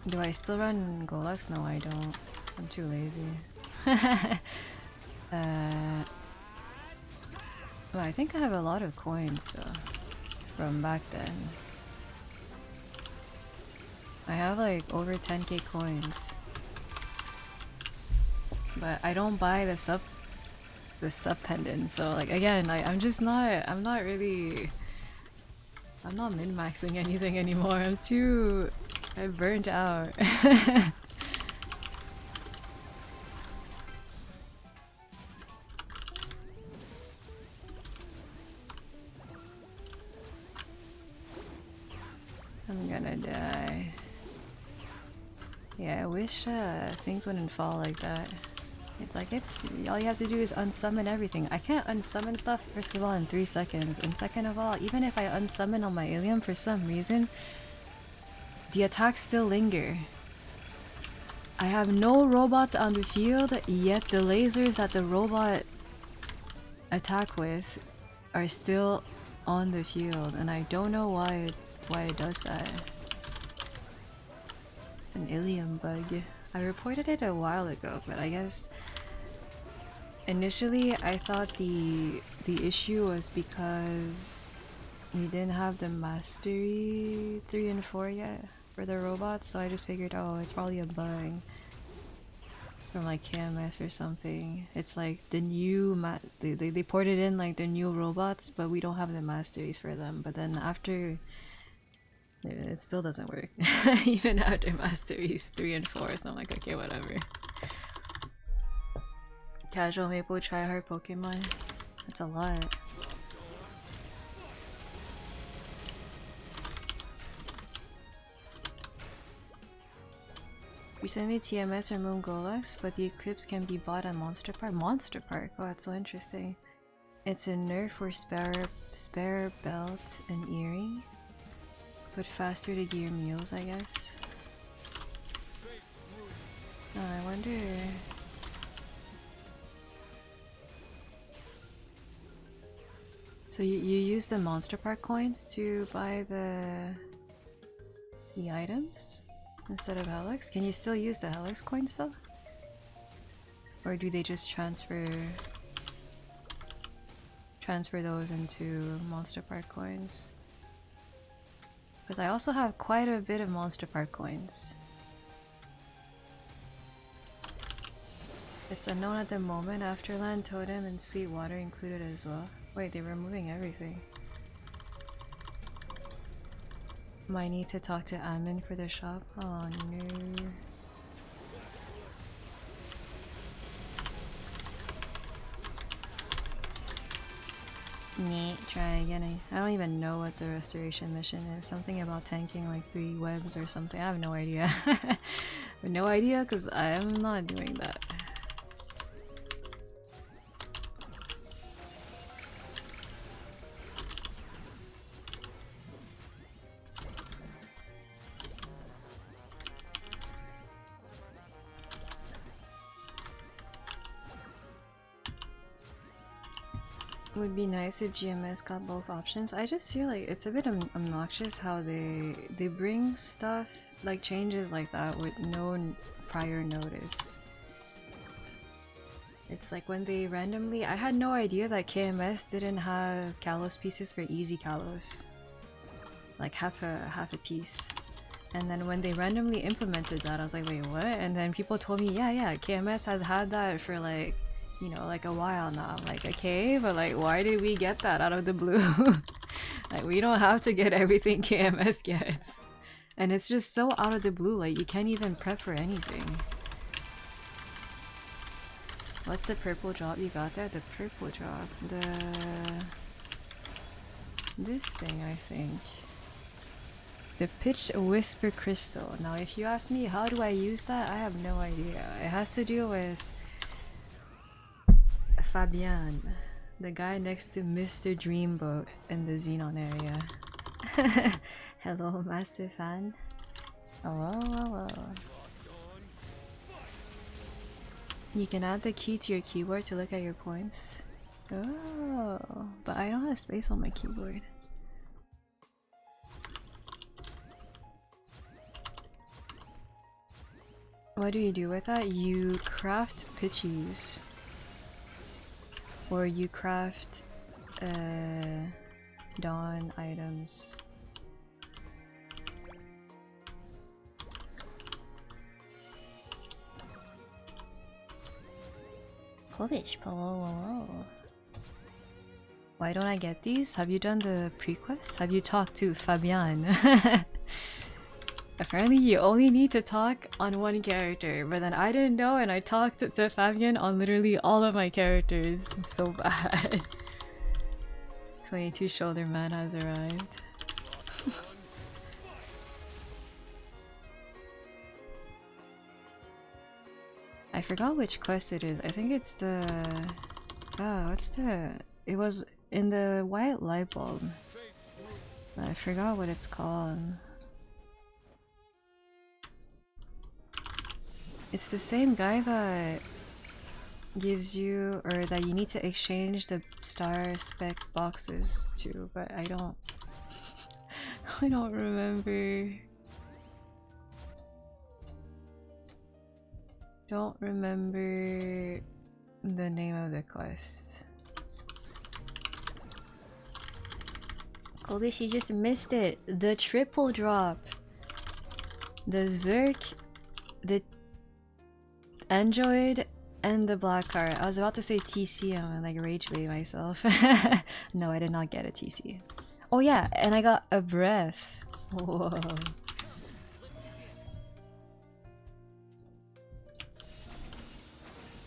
Do I still run Golux? No, I don't. I'm too lazy. Well, I think I have a lot of coins though, from back then. I have like over 10k coins. But I don't buy the sub pendant, so like again, I'm not min-maxing anything anymore. I'm burnt out. I'm gonna die. Yeah, I wish things wouldn't fall like that. It's like all you have to do is unsummon everything. I can't unsummon stuff first of all in 3 seconds, and second of all, even if I unsummon on my Illium for some reason, the attacks still linger. I have no robots on the field, yet the lasers that the robot attack with are still on the field, and I don't know why it does that. It's an Illium bug. I reported it a while ago, but I guess initially I thought the issue was because we didn't have the Mastery 3 and 4 yet for the robots, so I just figured, oh, it's probably a bug from like KMS or something. It's like the new they ported in like the new robots, but we don't have the masteries for them. But then after It still doesn't work. Even after Masteries 3 and 4, so I'm like, okay, whatever. Casual Maple tryhard Pokemon. That's a lot. Recently TMS removed Golex, but the equips can be bought at Monster Park. Monster Park? Oh, that's so interesting. It's a nerf for spare belt and earring. But faster to gear mules, I guess. Oh, I wonder... So you use the Monster Park coins to buy the items instead of Helix? Can you still use the Helix coins though? Or do they just transfer those into Monster Park coins? Because I also have quite a bit of Monster Park coins. It's unknown at the moment. Afterland, Totem, and Sweetwater included as well. Wait, they're removing everything. Might need to talk to admin for the shop. Oh no. Nah, try again. I don't even know what the restoration mission is. Something about tanking like 3 webs or something. I have no idea. I have no idea because I am not doing that. It would be nice if GMS got both options. I just feel like it's a bit obnoxious how they bring stuff like changes like that with no prior notice. It's like when they randomly, I had no idea that KMS didn't have Kalos pieces for easy Kalos, like half a piece. And then when they randomly implemented that, I was like, wait, what? And then people told me, yeah, KMS has had that for like, you know, like a while now. I'm like, okay, but like, why did we get that out of the blue? Like, we don't have to get everything KMS gets. And it's just so out of the blue, like, you can't even prep for anything. What's the purple drop you got there? The purple drop. This thing, I think. The Pitched Whisper Crystal. Now, if you ask me, how do I use that? I have no idea. It has to do with Fabian, the guy next to Mr. Dreamboat in the Xenon area. Hello, Master Fan. Hello. You can add the key to your keyboard to look at your points. Oh, but I don't have space on my keyboard. What do you do with that? You craft pitchies. Or you craft dawn items. Polish. Why don't I get these? Have you done the pre-quest? Have you talked to Fabian? Apparently you only need to talk on one character, but then I didn't know and I talked to Fabian on literally all of my characters. So bad. 22 shoulder man has arrived. I forgot which quest it is. I think it's the... Oh, what's the... It was in the white light bulb. I forgot what it's called. It's the same guy that gives you, or that you need to exchange the star spec boxes to, but I don't remember. Don't remember the name of the quest. Kobe, she just missed it. The triple drop. The Zerk, the Android, and the black card. I was about to say TC, I'm gonna like rage bait myself. No, I did not get a TC. Oh yeah, and I got a breath. Whoa.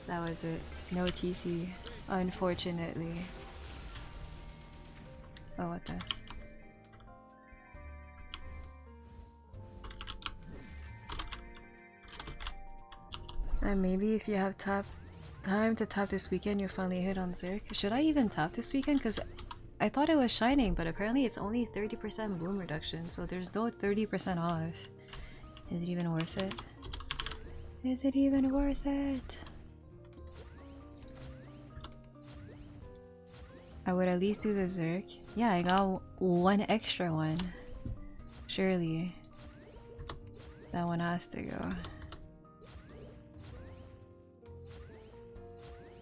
That was it. No TC, unfortunately. Oh, what the? And maybe if you have time to tap this weekend, you'll finally hit on Zerk. Should I even tap this weekend? Because I thought it was shining, but apparently it's only 30% bloom reduction, so there's no 30% off. Is it even worth it? Is it even worth it? I would at least do the Zerk. Yeah, I got one extra one. Surely. That one has to go.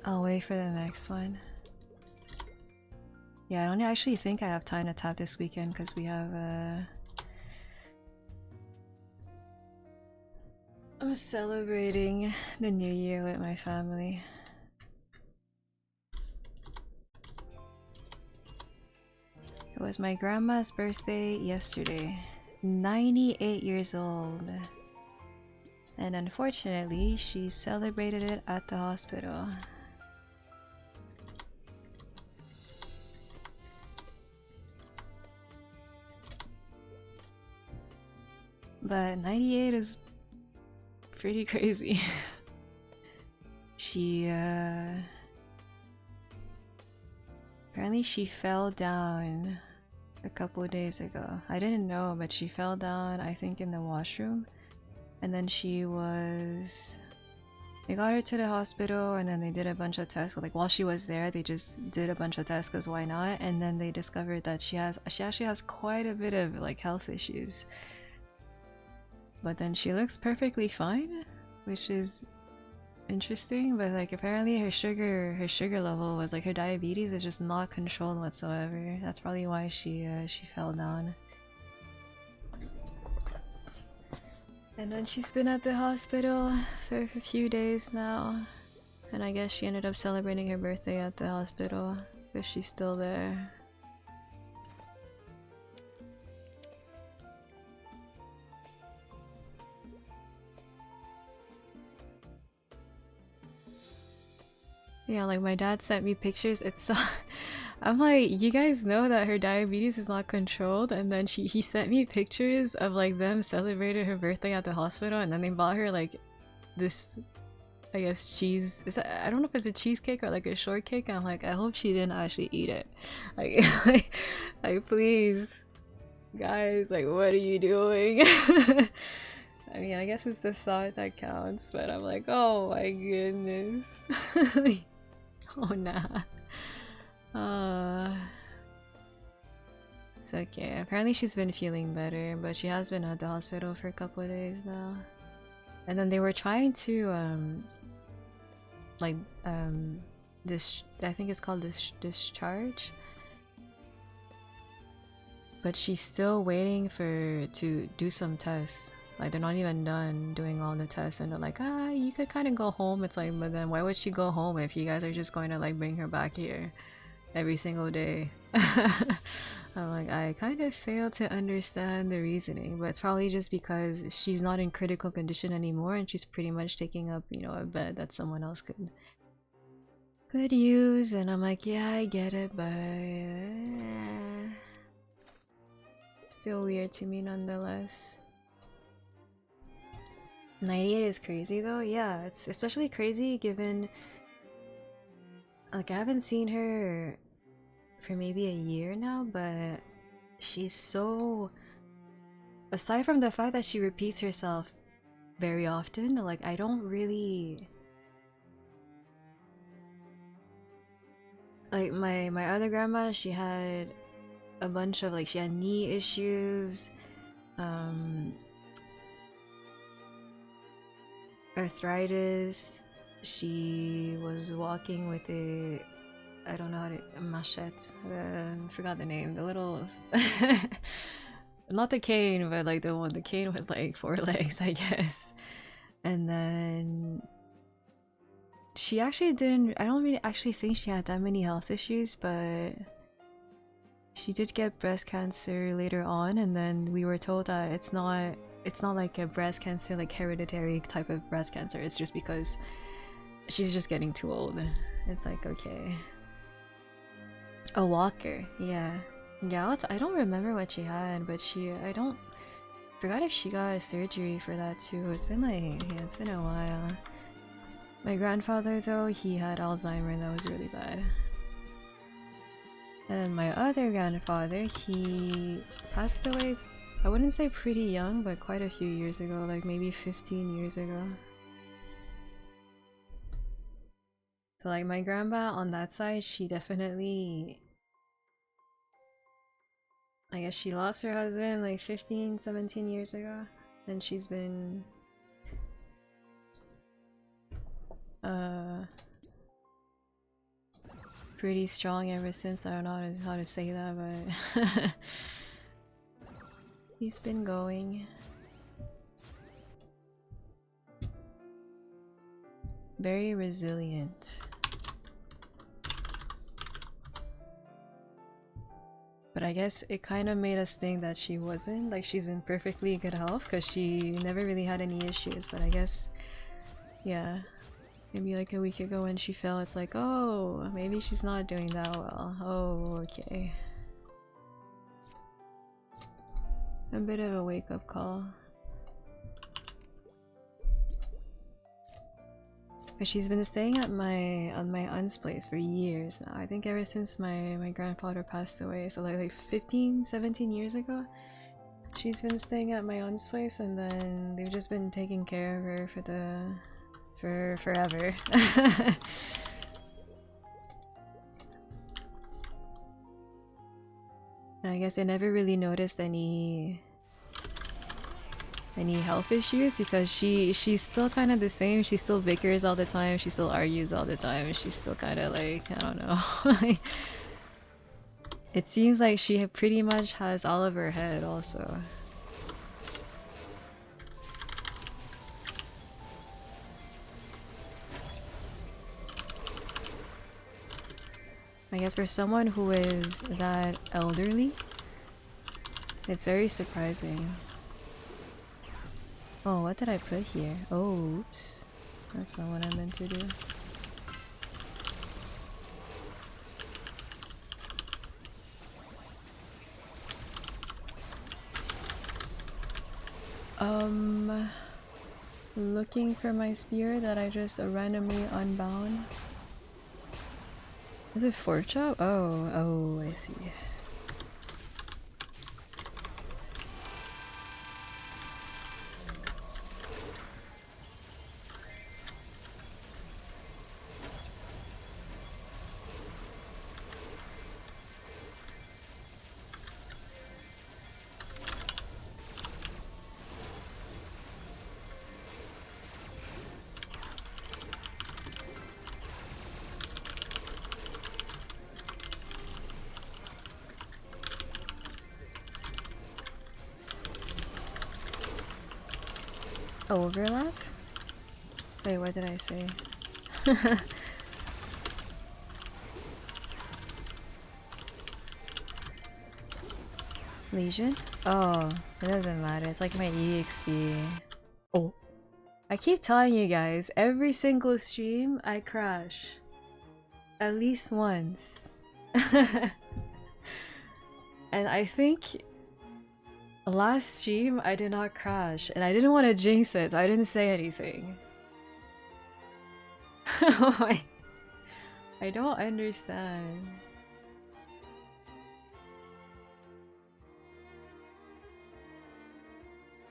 I'll wait for the next one. Yeah, I don't actually think I have time to tap this weekend because we have I'm celebrating the new year with my family. It was my grandma's birthday yesterday. 98 years old. And unfortunately, she celebrated it at the hospital. But 98 is pretty crazy. She apparently she fell down a couple days ago. I didn't know, but she fell down, I think, in the washroom. And then they got her to the hospital, and then they did a bunch of tests. Like, while she was there, they just did a bunch of tests because why not? And then they discovered that she actually has quite a bit of like health issues. But then she looks perfectly fine, which is interesting. But like, apparently her sugar level was like, her diabetes is just not controlled whatsoever. That's probably why she fell down. And then she's been at the hospital for a few days now. And I guess she ended up celebrating her birthday at the hospital because she's still there. Yeah, like my dad sent me pictures. It's so I'm like, you guys know that her diabetes is not controlled, and then he sent me pictures of like them celebrating her birthday at the hospital, and then they bought her like this, I guess, cheese. I don't know if it's a cheesecake or like a shortcake. I'm like, I hope she didn't actually eat it. Like please, guys, like, what are you doing? I mean, I guess it's the thought that counts, but I'm like, oh my goodness. Oh nah. It's okay. Apparently she's been feeling better, but she has been at the hospital for a couple of days now. And then they were trying to this, I think it's called this discharge. But she's still waiting to do some tests. Like, they're not even done doing all the tests, and they're like, you could kind of go home. It's like, but then why would she go home if you guys are just going to like bring her back here every single day? I'm like, I kind of fail to understand the reasoning, but it's probably just because she's not in critical condition anymore, and she's pretty much taking up, you know, a bed that someone else could use. And I'm like, yeah, I get it, but still weird to me nonetheless. 98 is crazy though. Yeah, it's especially crazy given, like, I haven't seen her for maybe a year now, but she's so, aside from the fact that she repeats herself very often, like, I don't really like my other grandma. She had a bunch of, like, she had knee issues, arthritis. She was walking with a, I don't know how to, a machete, forgot the name, the little not the cane, but like the cane with like 4 legs, I guess. And then she actually didn't, I don't really actually think she had that many health issues, but She did get breast cancer later on, and then we were told that it's not like a breast cancer, like hereditary type of breast cancer. It's just because she's just getting too old. It's like, okay. A walker, yeah. Gout? I don't remember what she had, but I don't forgot if she got surgery for that too. It's been like, yeah, it's been a while. My grandfather though, he had Alzheimer and that was really bad. And then my other grandfather, he passed away, I wouldn't say pretty young, but quite a few years ago, like maybe 15 years ago. So like my grandma on that side, she definitely, I guess she lost her husband like 15, 17 years ago. And she's been pretty strong ever since. I don't know how to say that, but he's been going. Very resilient. But I guess it kind of made us think that she wasn't. Like she's in perfectly good health because she never really had any issues. But I guess, yeah. Maybe like a week ago when she fell, it's like, oh, maybe she's not doing that well. Oh, okay. A bit of a wake-up call. But she's been staying at my aunt's place for years now. I think ever since my grandfather passed away. So like 15, 17 years ago. She's been staying at my aunt's place, and then they've just been taking care of her for forever. And I guess I never really noticed any health issues because she's still kind of the same. She still bickers all the time. She still argues all the time. She's still kind of like, I don't know. It seems like she pretty much has all of her head also. I guess for someone who is that elderly, it's very surprising. Oh, what did I put here? Oh, oops. That's not what I meant to do. Looking for my spear that I just randomly unbound. Is it fork chop? Oh, I see. Overlap? Wait, what did I say? Legion? Oh, it doesn't matter. It's like my EXP. Oh. I keep telling you guys, every single stream I crash. At least once. And I think last stream I did not crash, and I didn't want to jinx it, so I didn't say anything. I don't understand.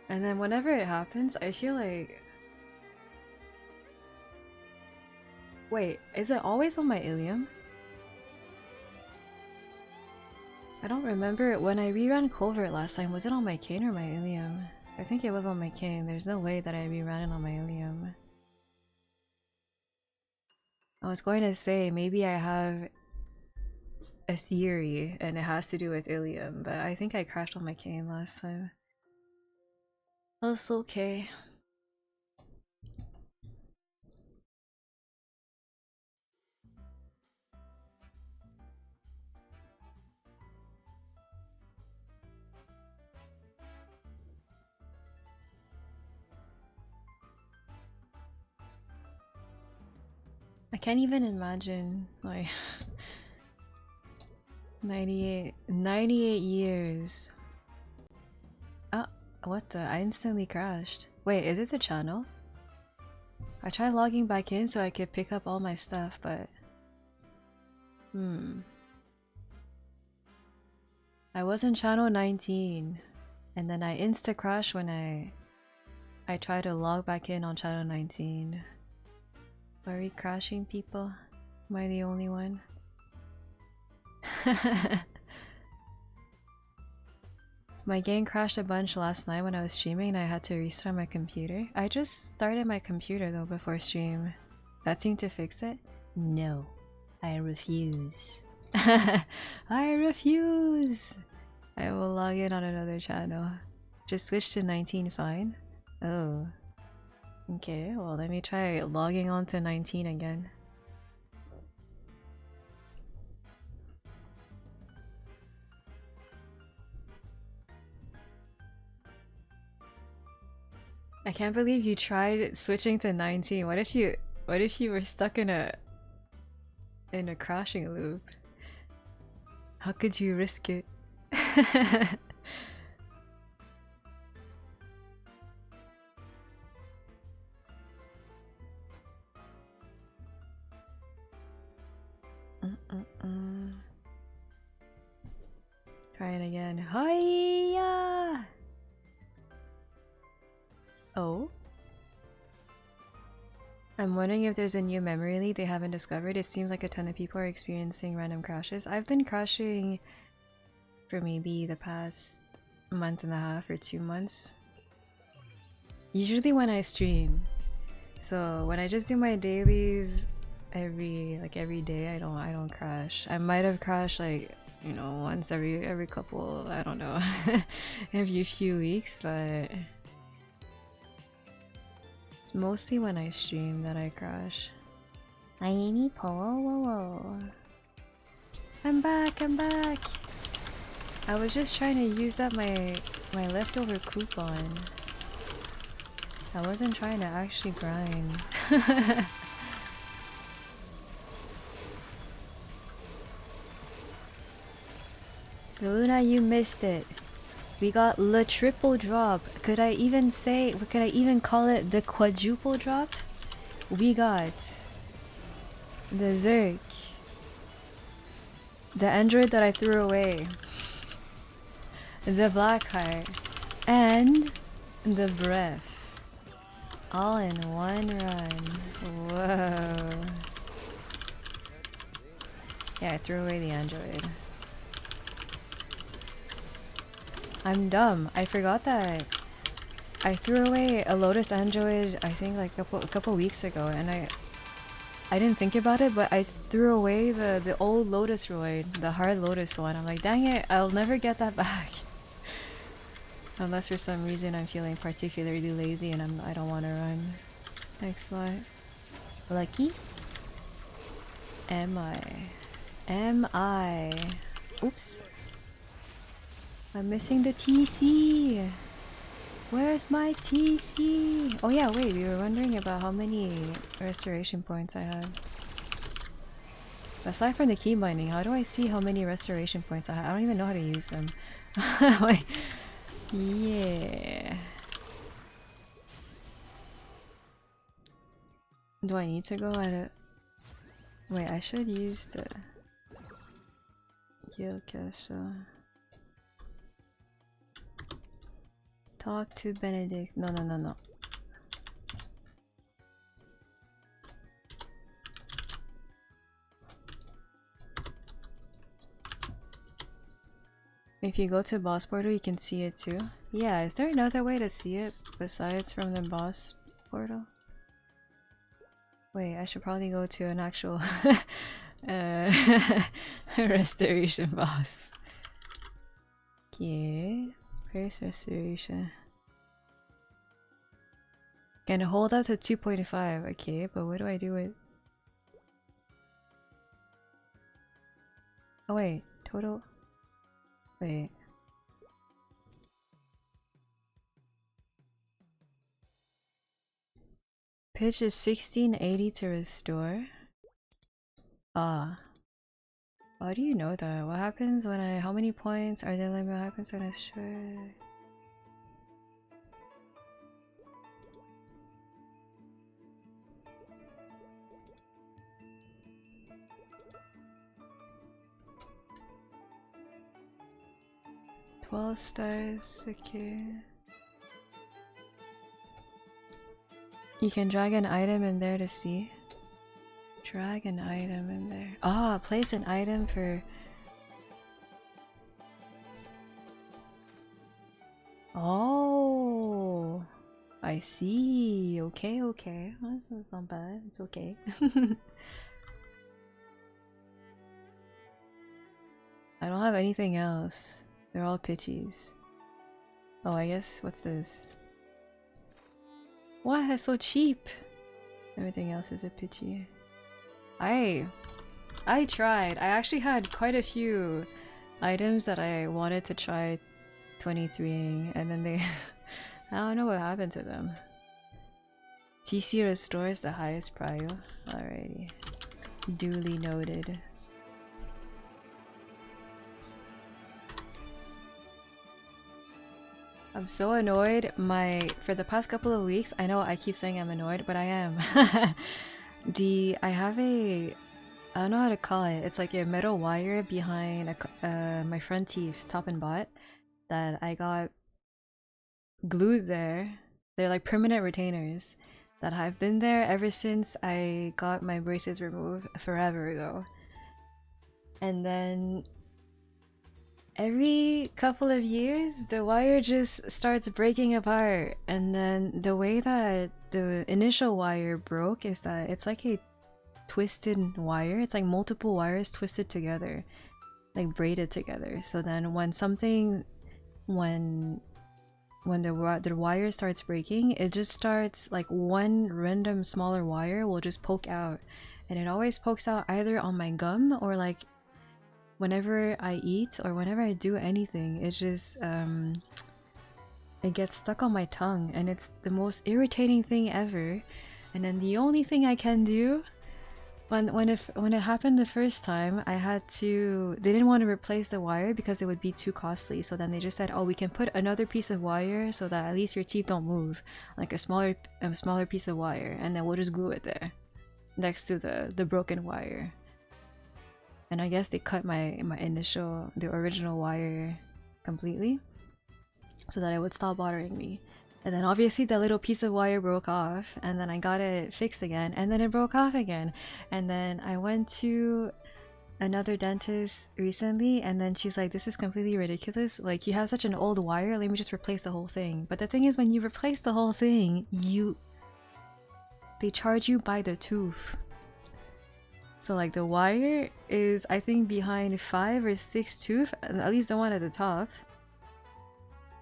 And then whenever it happens, I feel like... Wait, is it always on my Illium? I don't remember when I reran Culvert last time. Was it on my cane or my Illium? I think it was on my cane. There's no way that I reran it on my Illium. I was going to say maybe I have a theory and it has to do with Illium, but I think I crashed on my cane last time. That's okay. can't even imagine, like, 98 years. Oh, what the? I instantly crashed. Wait, is it the channel? I tried logging back in so I could pick up all my stuff, but... I was in channel 19, and then I insta-crashed when I tried to log back in on channel 19. Are we crashing, people? Am I the only one? My game crashed a bunch last night when I was streaming and I had to restart my computer. I just started my computer though before stream. That seemed to fix it? No. I refuse. I refuse! I will log in on another channel. Just switch to 19, fine? Oh. Okay, well let me try logging on to 19 again. I can't believe you tried switching to 19. What if you were stuck in a crashing loop? How could you risk it? Try it again. Hiya! Oh? I'm wondering if there's a new memory leak they haven't discovered. It seems like a ton of people are experiencing random crashes. I've been crashing for maybe the past month and a half or 2 months. Usually when I stream. So when I just do my dailies every day, I don't crash. I might have crashed like, you know, once every couple, I don't know, every few weeks, but it's mostly when I stream that I crash. I'm back, I'm back! I was just trying to use up my leftover coupon. I wasn't trying to actually grind. So Luna, you missed it. We got the triple drop. Could I even call it the quadruple drop? We got the Zerk, the android that I threw away, the black heart, and the breath. All in one run. Whoa. Yeah, I threw away the android. I'm dumb. I forgot that I threw away a Lotus Android, I think like a couple weeks ago, and I didn't think about it, but I threw away the old Lotus Roid, the hard Lotus one. I'm like, dang it, I'll never get that back. Unless for some reason I'm feeling particularly lazy and I don't want to run. Excellent. Lucky? Am I? Oops. I'm missing the TC. Where's my TC? Oh yeah, wait, we were wondering about how many restoration points I had. Aside from the key binding, how do I see how many restoration points I have? I don't even know how to use them. Like, yeah. Do I need to go at it? Wait, I should use the Guild Castle. Talk to Benedict. No. If you go to boss portal, you can see it too. Yeah, is there another way to see it besides from the boss portal? Wait, I should probably go to an actual restoration boss. Okay, first restoration. Can hold up to 2.5. Okay, but what do I do with? Oh wait, total. Wait. Pitch is 1680 to restore. Ah. How do you know that? What happens when I... How many points are there limit? What happens when I strike? $12 stars, okay. You can drag an item in there to see. Drag an item in there. Ah, place an item for... Oh, I see. Okay, okay. That's not bad. It's okay. I don't have anything else. They're all pitchies. Oh, I guess, what's this? What? That's so cheap. Everything else is a pitchy. I tried. I actually had quite a few items that I wanted to try 23ing, and then they... I don't know what happened to them. TC restores the highest prio. Alrighty. Duly noted. I'm so annoyed. For the past couple of weeks, I know I keep saying I'm annoyed, but I am. I have a... I don't know how to call it. It's like a metal wire behind my front teeth, top and bot, that I got glued there. They're like permanent retainers that have been there ever since I got my braces removed forever ago. And then every couple of years, the wire just starts breaking apart. And then the way that the initial wire broke is that it's like a twisted wire. It's like multiple wires twisted together, like braided together. So then when the wire starts breaking, it just starts like one random smaller wire will just poke out, and it always pokes out either on my gum or like whenever I eat or whenever I do anything. It's just it gets stuck on my tongue, and it's the most irritating thing ever. And then the only thing I can do when it happened the first time, they didn't want to replace the wire because it would be too costly. So then they just said, oh, we can put another piece of wire so that at least your teeth don't move, like a smaller piece of wire, and then we'll just glue it there next to the broken wire. And I guess they cut the original wire completely so that it would stop bothering me. And then obviously the little piece of wire broke off, and then I got it fixed again, and then it broke off again. And then I went to another dentist recently, and then she's like, this is completely ridiculous. Like, you have such an old wire, let me just replace the whole thing. But the thing is, when you replace the whole thing, they charge you by the tooth. So like the wire is, I think, behind 5 or 6 tooth, at least the one at the top.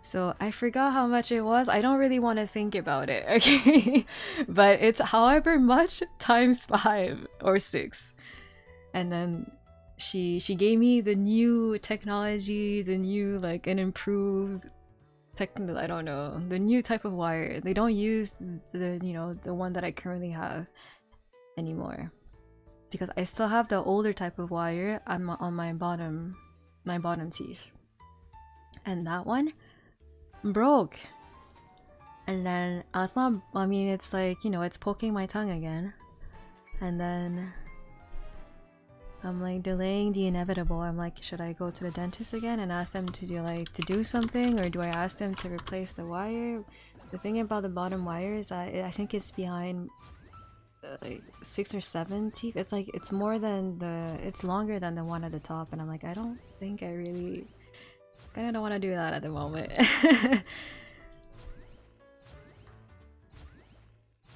So I forgot how much it was. I don't really want to think about it, okay? But it's however much times 5 or 6. And then she gave me the new technology, the new like an improved I don't know, the new type of wire. They don't use the one that I currently have anymore, because I still have the older type of wire on my bottom teeth, and that one broke. And then it's like, it's poking my tongue again, and then I'm like delaying the inevitable. I'm like, should I go to the dentist again and ask them to do something, or do I ask them to replace the wire? The thing about the bottom wire is that I think it's behind like 6 or 7 teeth. It's like it's longer than the one at the top, and I'm like, I don't think I really kind of don't want to do that at the moment.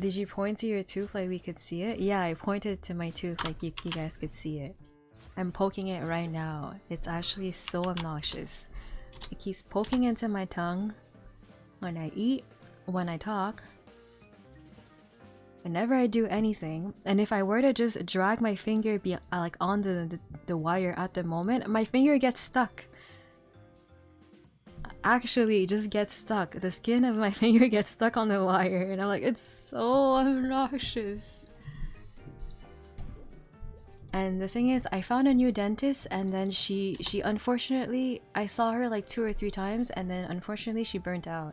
Did you point to your tooth like we could see it? Yeah, I pointed to my tooth like you guys could see it. I'm poking it right now. It's actually so obnoxious. It keeps poking into my tongue when I eat, when I talk, whenever I do anything. And if I were to just drag my finger on the wire at the moment, my finger gets stuck. Actually, just gets stuck. The skin of my finger gets stuck on the wire, and I'm like, it's so obnoxious. And the thing is, I found a new dentist, and then she unfortunately, I saw her like 2 or 3 times, and then unfortunately she burnt out.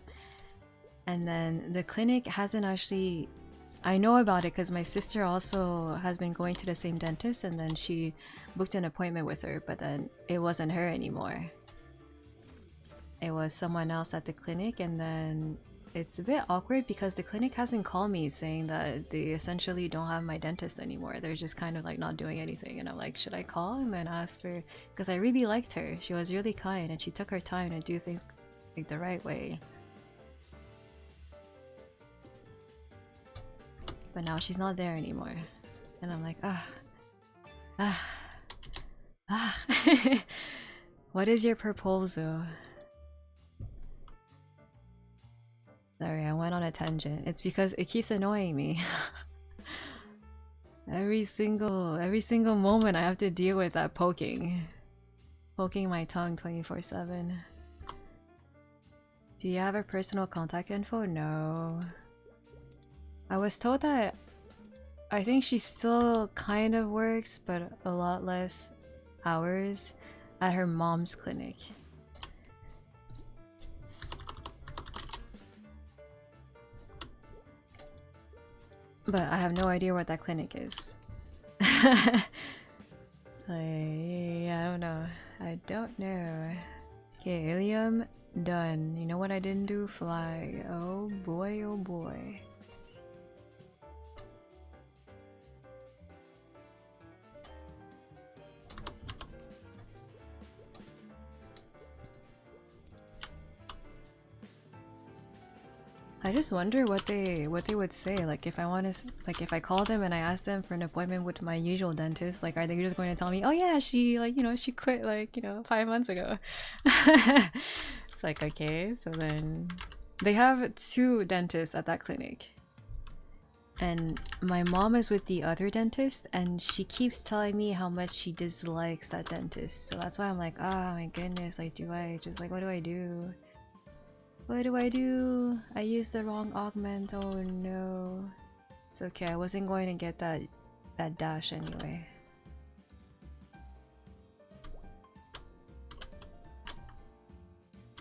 And then the clinic hasn't actually, I know about it because my sister also has been going to the same dentist, and then she booked an appointment with her, but then it wasn't her anymore. It was someone else at the clinic, and then it's a bit awkward because the clinic hasn't called me saying that they essentially don't have my dentist anymore. They're just kind of like not doing anything, and I'm like, should I call him and ask her? Because I really liked her. She was really kind, and she took her time to do things like the right way. But now she's not there anymore, and I'm like, what is your proposal? Sorry, I went on a tangent. It's because it keeps annoying me. every single moment I have to deal with that poking my tongue 24/7. Do you have her personal contact info? No. I was told that I think she still kind of works, but a lot less hours at her mom's clinic. But I have no idea what that clinic is. I don't know. I don't know. Okay, Illium, done. You know what I didn't do? Fly. Oh boy, oh boy. I just wonder what they would say, like if I want to, like if I call them and I ask them for an appointment with my usual dentist, like are they just going to tell me, oh yeah, she like, you know, she quit like, you know, 5 months ago. It's like, okay, so then they have 2 dentists at that clinic, and my mom is with the other dentist, and she keeps telling me how much she dislikes that dentist. So that's why I'm like, oh my goodness, like do I just like, what do I do? What do I do? I used the wrong augment. Oh no. It's okay, I wasn't going to get that dash anyway.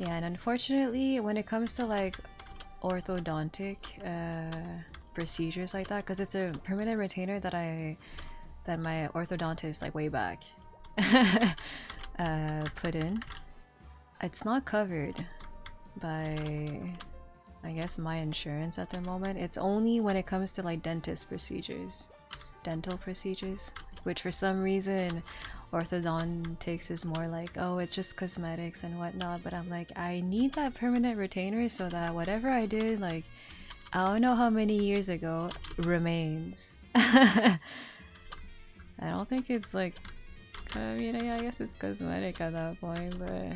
Yeah, and unfortunately, when it comes to like orthodontic procedures like that, because it's a permanent retainer that my orthodontist like way back put in, it's not covered by, I guess, my insurance at the moment. It's only when it comes to like dental procedures, which for some reason orthodontics is more like, oh, it's just cosmetics and whatnot. But I'm like, I need that permanent retainer so that whatever I did, like, I don't know how many years ago, remains. I don't think it's like, I mean, I guess it's cosmetic at that point, but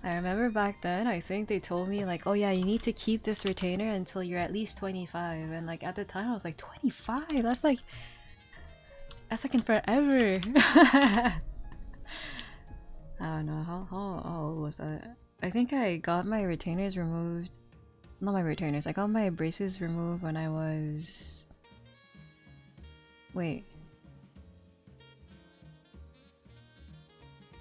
I remember back then, I think they told me like, oh yeah, you need to keep this retainer until you're at least 25, and like at the time I was like, 25? That's like in forever. I don't know, how old was that? I think I got my retainers removed, not my retainers, I got my braces removed when I was, wait,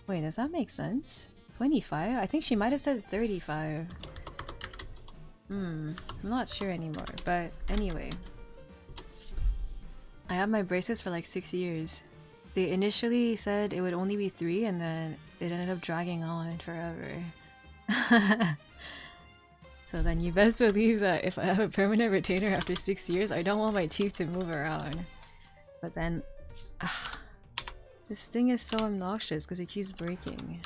does that make sense? 25? I think she might have said 35. I'm not sure anymore, but anyway. I had my braces for like 6 years. They initially said it would only be 3, and then it ended up dragging on forever. So then you best believe that if I have a permanent retainer after 6 years, I don't want my teeth to move around. But then, this thing is so obnoxious because it keeps breaking.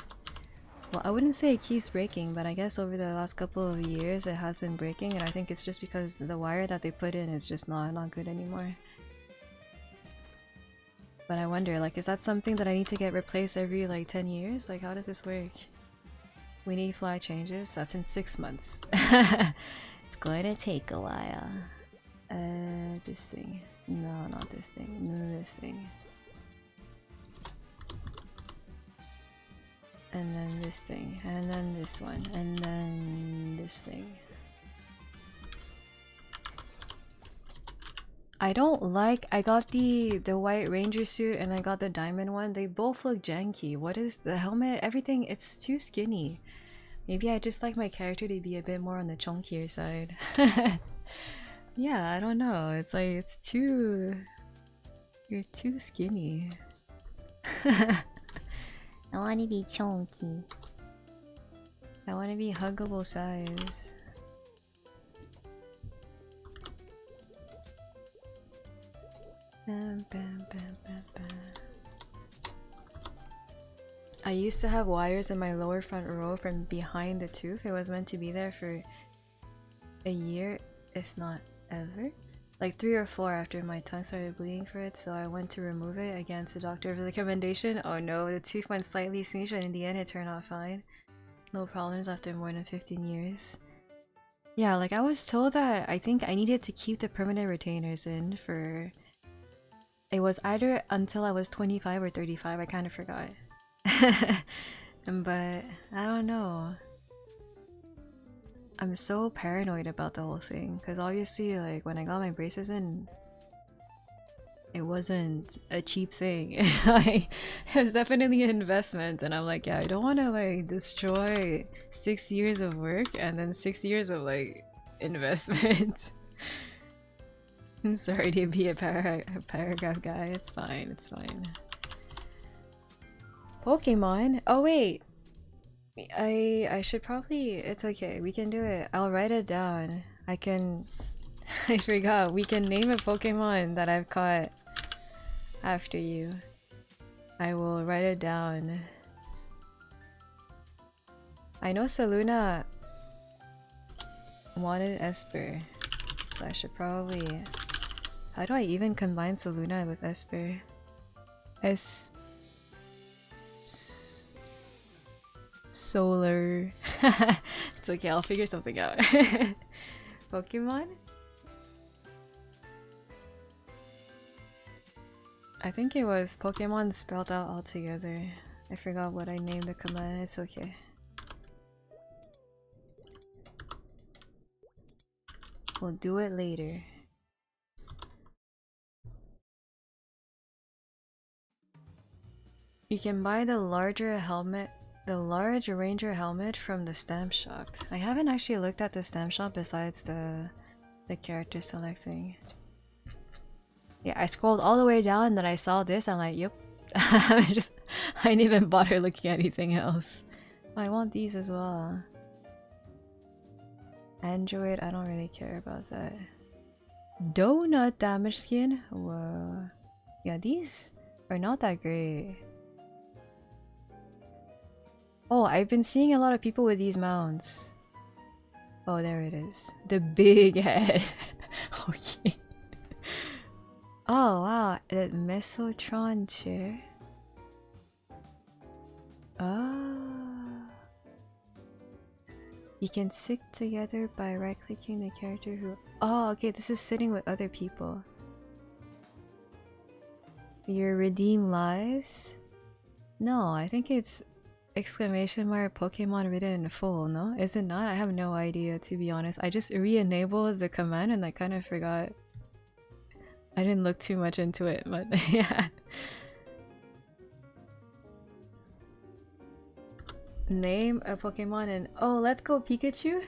Well, I wouldn't say it keeps breaking, but I guess over the last couple of years it has been breaking, and I think it's just because the wire that they put in is just not good anymore. But I wonder, like, is that something that I need to get replaced every like 10 years? Like, how does this work? We need fly changes? That's in 6 months. It's going to take a while. This thing. No, not this thing. No, this thing. And then this thing, and then this one, and then this thing. I don't like. I got the white ranger suit and I got the diamond one. They both look janky. What is the helmet? Everything. It's too skinny. Maybe I just like my character to be a bit more on the chunkier side. Yeah, I don't know. It's like it's too. You're too skinny. I want to be chunky. I want to be huggable size. Bam, bam, bam, bam, bam. I used to have wires in my lower front row from behind the tooth. It was meant to be there for a year, if not ever. Like 3 or 4 after my tongue started bleeding for it, so I went to remove it against the doctor's recommendation. Oh no, the tooth went slightly singed, and in the end it turned out fine. No problems after more than 15 years. Yeah, like I was told that I think I needed to keep the permanent retainers in for... It was either until I was 25 or 35, I kind of forgot. But I don't know. I'm so paranoid about the whole thing because obviously, like, when I got my braces in, it wasn't a cheap thing. Like, it was definitely an investment, and I'm like, yeah, I don't want to like destroy 6 years of work and then 6 years of like investment. I'm sorry to be a paragraph guy. It's fine. It's fine. Pokemon. Oh wait. I should probably... It's okay, we can do it. I'll write it down. I can... I forgot. We can name a Pokemon that I've caught after you. I will write it down. I know Saluna wanted Esper, so I should probably... How do I even combine Saluna with Esper? Solar. It's okay, I'll figure something out. Pokemon? I think it was Pokemon spelled out altogether. I forgot what I named the command. It's okay. We'll do it later. You can buy the larger helmet, the large ranger helmet from the stamp shop. I haven't actually looked at the stamp shop besides the character select thing. Yeah, I scrolled all the way down and then I saw this. I'm like, yep. I didn't even bother looking at anything else. Oh, I want these as well. Android, I don't really care about that. Donut damage skin? Whoa. Yeah, these are not that great. Oh, I've been seeing a lot of people with these mounts. Oh, there it is. The big head. Okay. Oh, wow. That Mesotron chair. Ah. You can stick together by right-clicking the character who... Oh, okay. This is sitting with other people. Your redeem lies? No, I think it's... exclamation mark Pokemon written in full, no? Is it not? I have no idea, to be honest. I just re-enabled the command and I kind of forgot. I didn't look too much into it, but yeah. Name a Pokemon and... Oh, let's go Pikachu?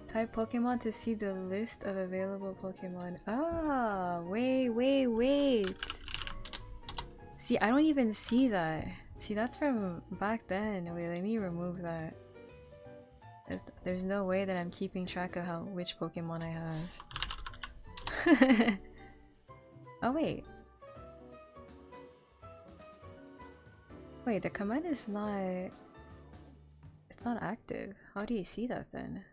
Type Pokemon to see the list of available Pokemon. Ah, wait. See, I don't even see that. See, that's from back then. Wait, let me remove that. There's no way that I'm keeping track of which Pokemon I have. Oh, wait. Wait, the command is not... It's not active. How do you see that then?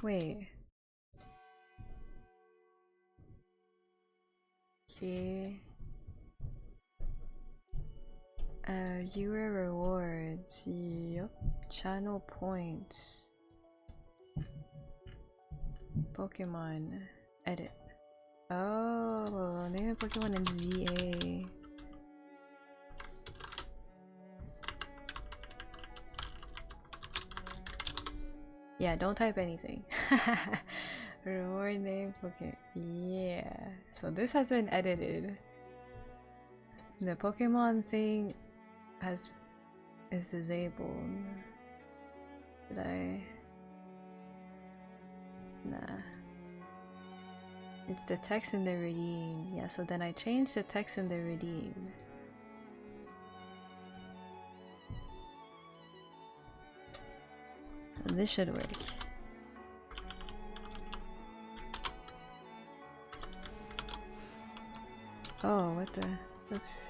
Wait. Okay. Viewer rewards. Yup. Channel points. Pokemon. Edit. Oh, name a Pokemon in ZA. Yeah, don't type anything. Reward name Pokemon. Yeah. So this has been edited. The Pokemon thing is disabled. Did I? Nah. It's the text in the redeem. Yeah, so then I changed the text in the redeem. And this should work. Oh, what the? Oops.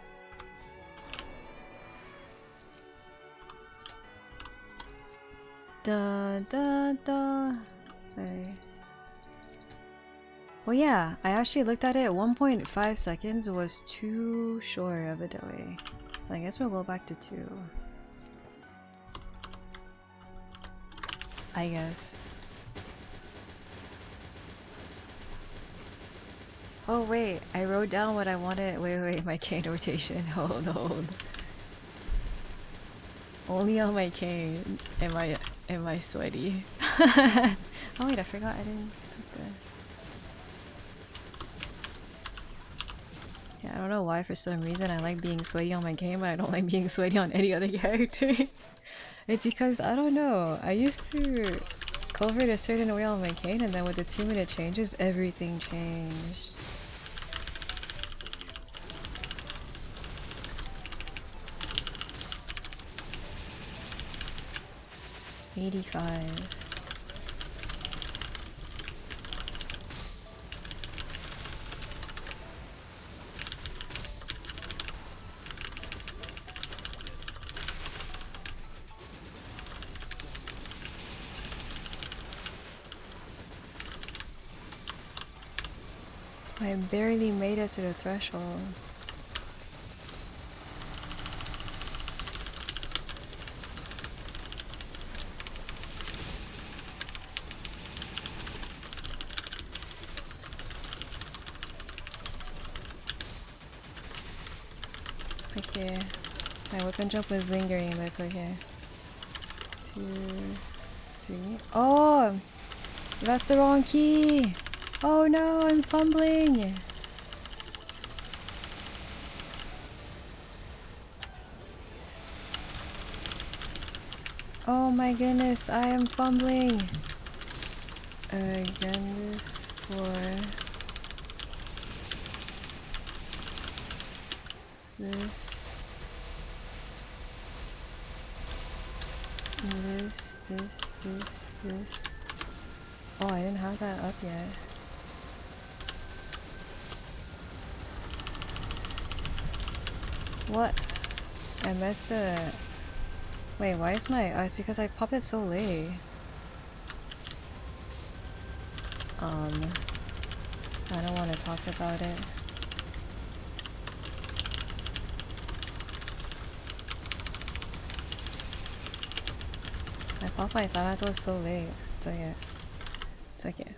Da da da. There. Well, yeah, I actually looked at it. 1.5 seconds was too short of a delay. So I guess we'll go back to 2. I guess. Oh wait, I wrote down what I wanted. Wait, my cane rotation. Hold. Only on my cane am I sweaty. Oh wait, I forgot I didn't put the... Yeah, I don't know why for some reason I like being sweaty on my cane, but I don't like being sweaty on any other character. It's because, I don't know, I used to cover it a certain way on my cane, and then with the 2-minute changes, everything changed. $85. I barely made it to the threshold. Okay. My weapon jump was lingering, but it's okay. 2, 3. Oh! That's the wrong key! Oh no, I'm fumbling! Oh my goodness, I am fumbling! Again, this for this. This. Oh, I didn't have that up yet. What? I messed the... Wait, why is my... Oh, it's because I popped it so late. I don't want to talk about it. I popped my Thanatos so late. It's okay. It's okay.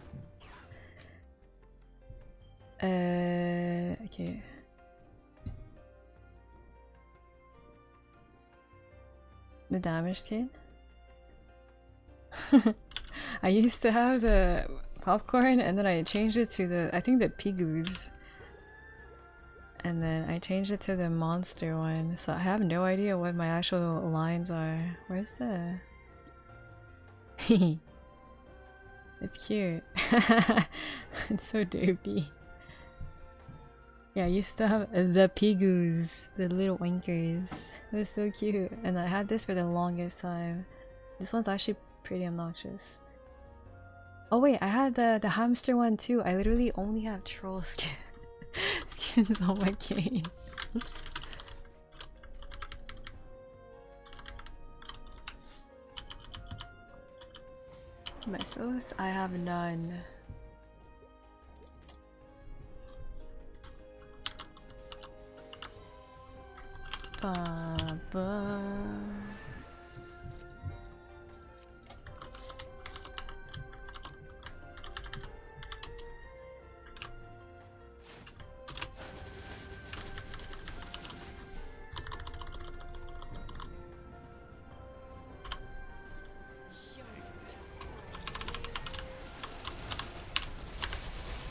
Okay. The damage skin? I used to have the popcorn and then I changed it to the, I think the Pigoos. And then I changed it to the monster one. So I have no idea what my actual lines are. Where's the... It's cute. It's so derpy. Yeah, I used to have the Pigoos, the little winkers. It was so cute. And I had this for the longest time. This one's actually pretty obnoxious. Oh wait, I had the hamster one too. I literally only have troll skins on my cane. Oops. Mesos? I have none. Ba-ba.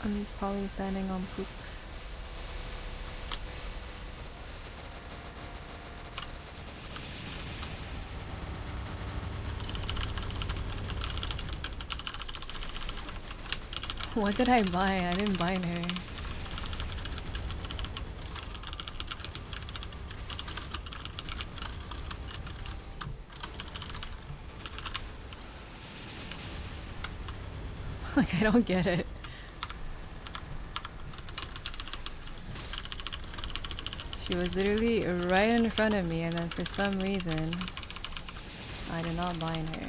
I'm probably standing on poop. What did I buy? I didn't buy her. Like, I don't get it. She was literally right in front of me, and then for some reason, I did not bind her.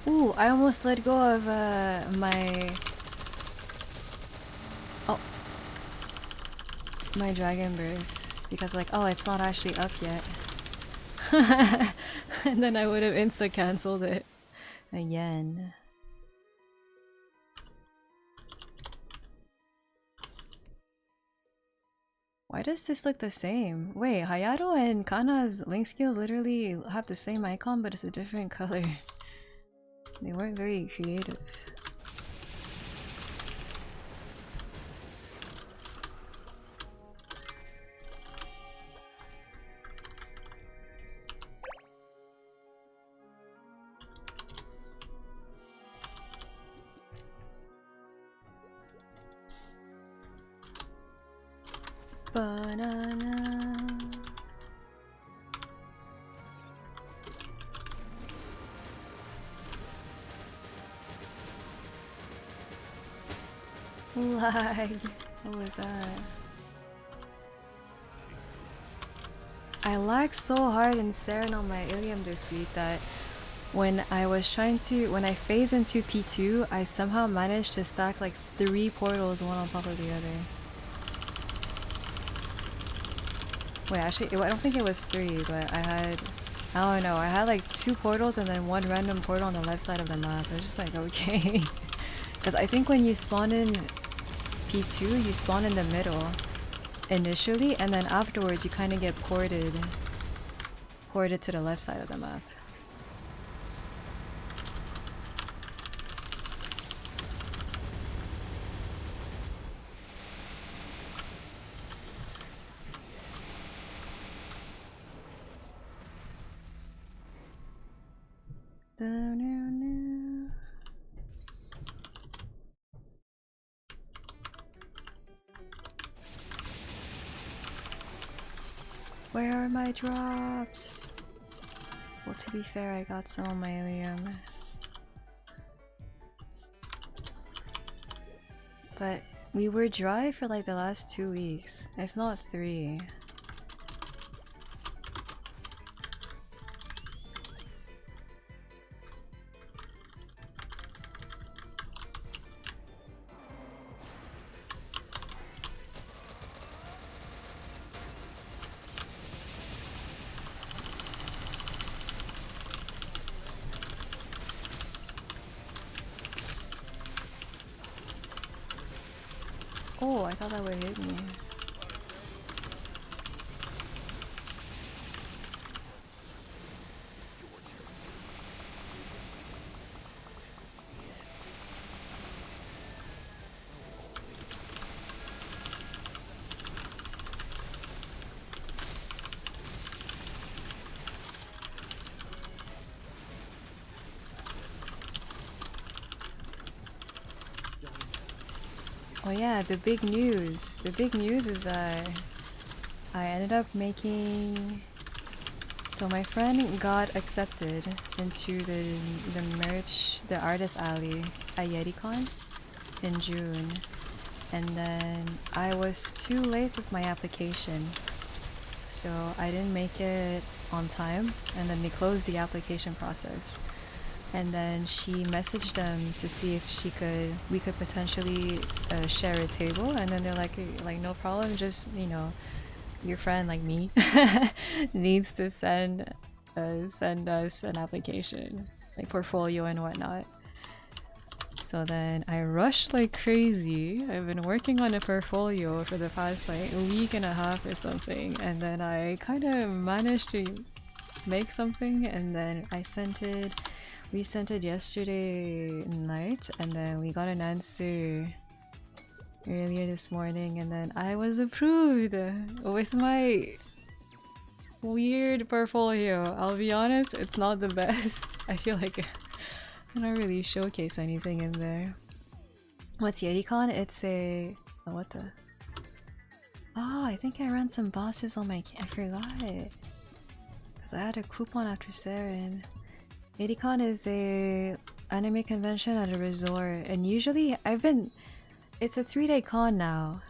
Ooh, I almost let go of my dragon burst because like, oh, it's not actually up yet. And then I would have insta cancelled it again. Why does this look the same? Wait, Hayato and Kana's link skills literally have the same icon, but it's a different color. They weren't very creative. Banana. Lag. What was that? I lagged so hard in Seren on my Illium this week that when I phased into P2, I somehow managed to stack like 3 portals one on top of the other. Wait, actually, I don't think it was 3, but I don't know, I had like 2 portals and then 1 random portal on the left side of the map. I was just like, okay. Because I think when you spawn in P2, you spawn in the middle initially, and then afterwards you kind of get ported to the left side of the map. Where are my drops? Well, to be fair, I got some on my Illium. But we were dry for like the last 2 weeks, if not 3. Oh, I thought that would hit me. Oh yeah, the big news. The big news is that I ended up making... So my friend got accepted into the merch, the artist alley at YetiCon in June. And then I was too late with my application. So I didn't make it on time, and then they closed the application process. And then she messaged them to see if we could potentially share a table, and then they're like no problem, just, you know, your friend like me needs to send us an application. like portfolio and whatnot. So then I rushed like crazy. I've been working on a portfolio for the past like a week and a half or something, and then I kind of managed to make something, and then we sent it yesterday night, and then we got an answer earlier this morning, and then I was approved with my weird portfolio. I'll be honest, it's not the best. I feel like I don't really showcase anything in there. What's YetiCon? It's a... oh, what the... oh, I think I ran some bosses on my... I forgot. Because I had a coupon after Saren. YetiCon is a anime convention at a resort. And usually it's a 3-day con now.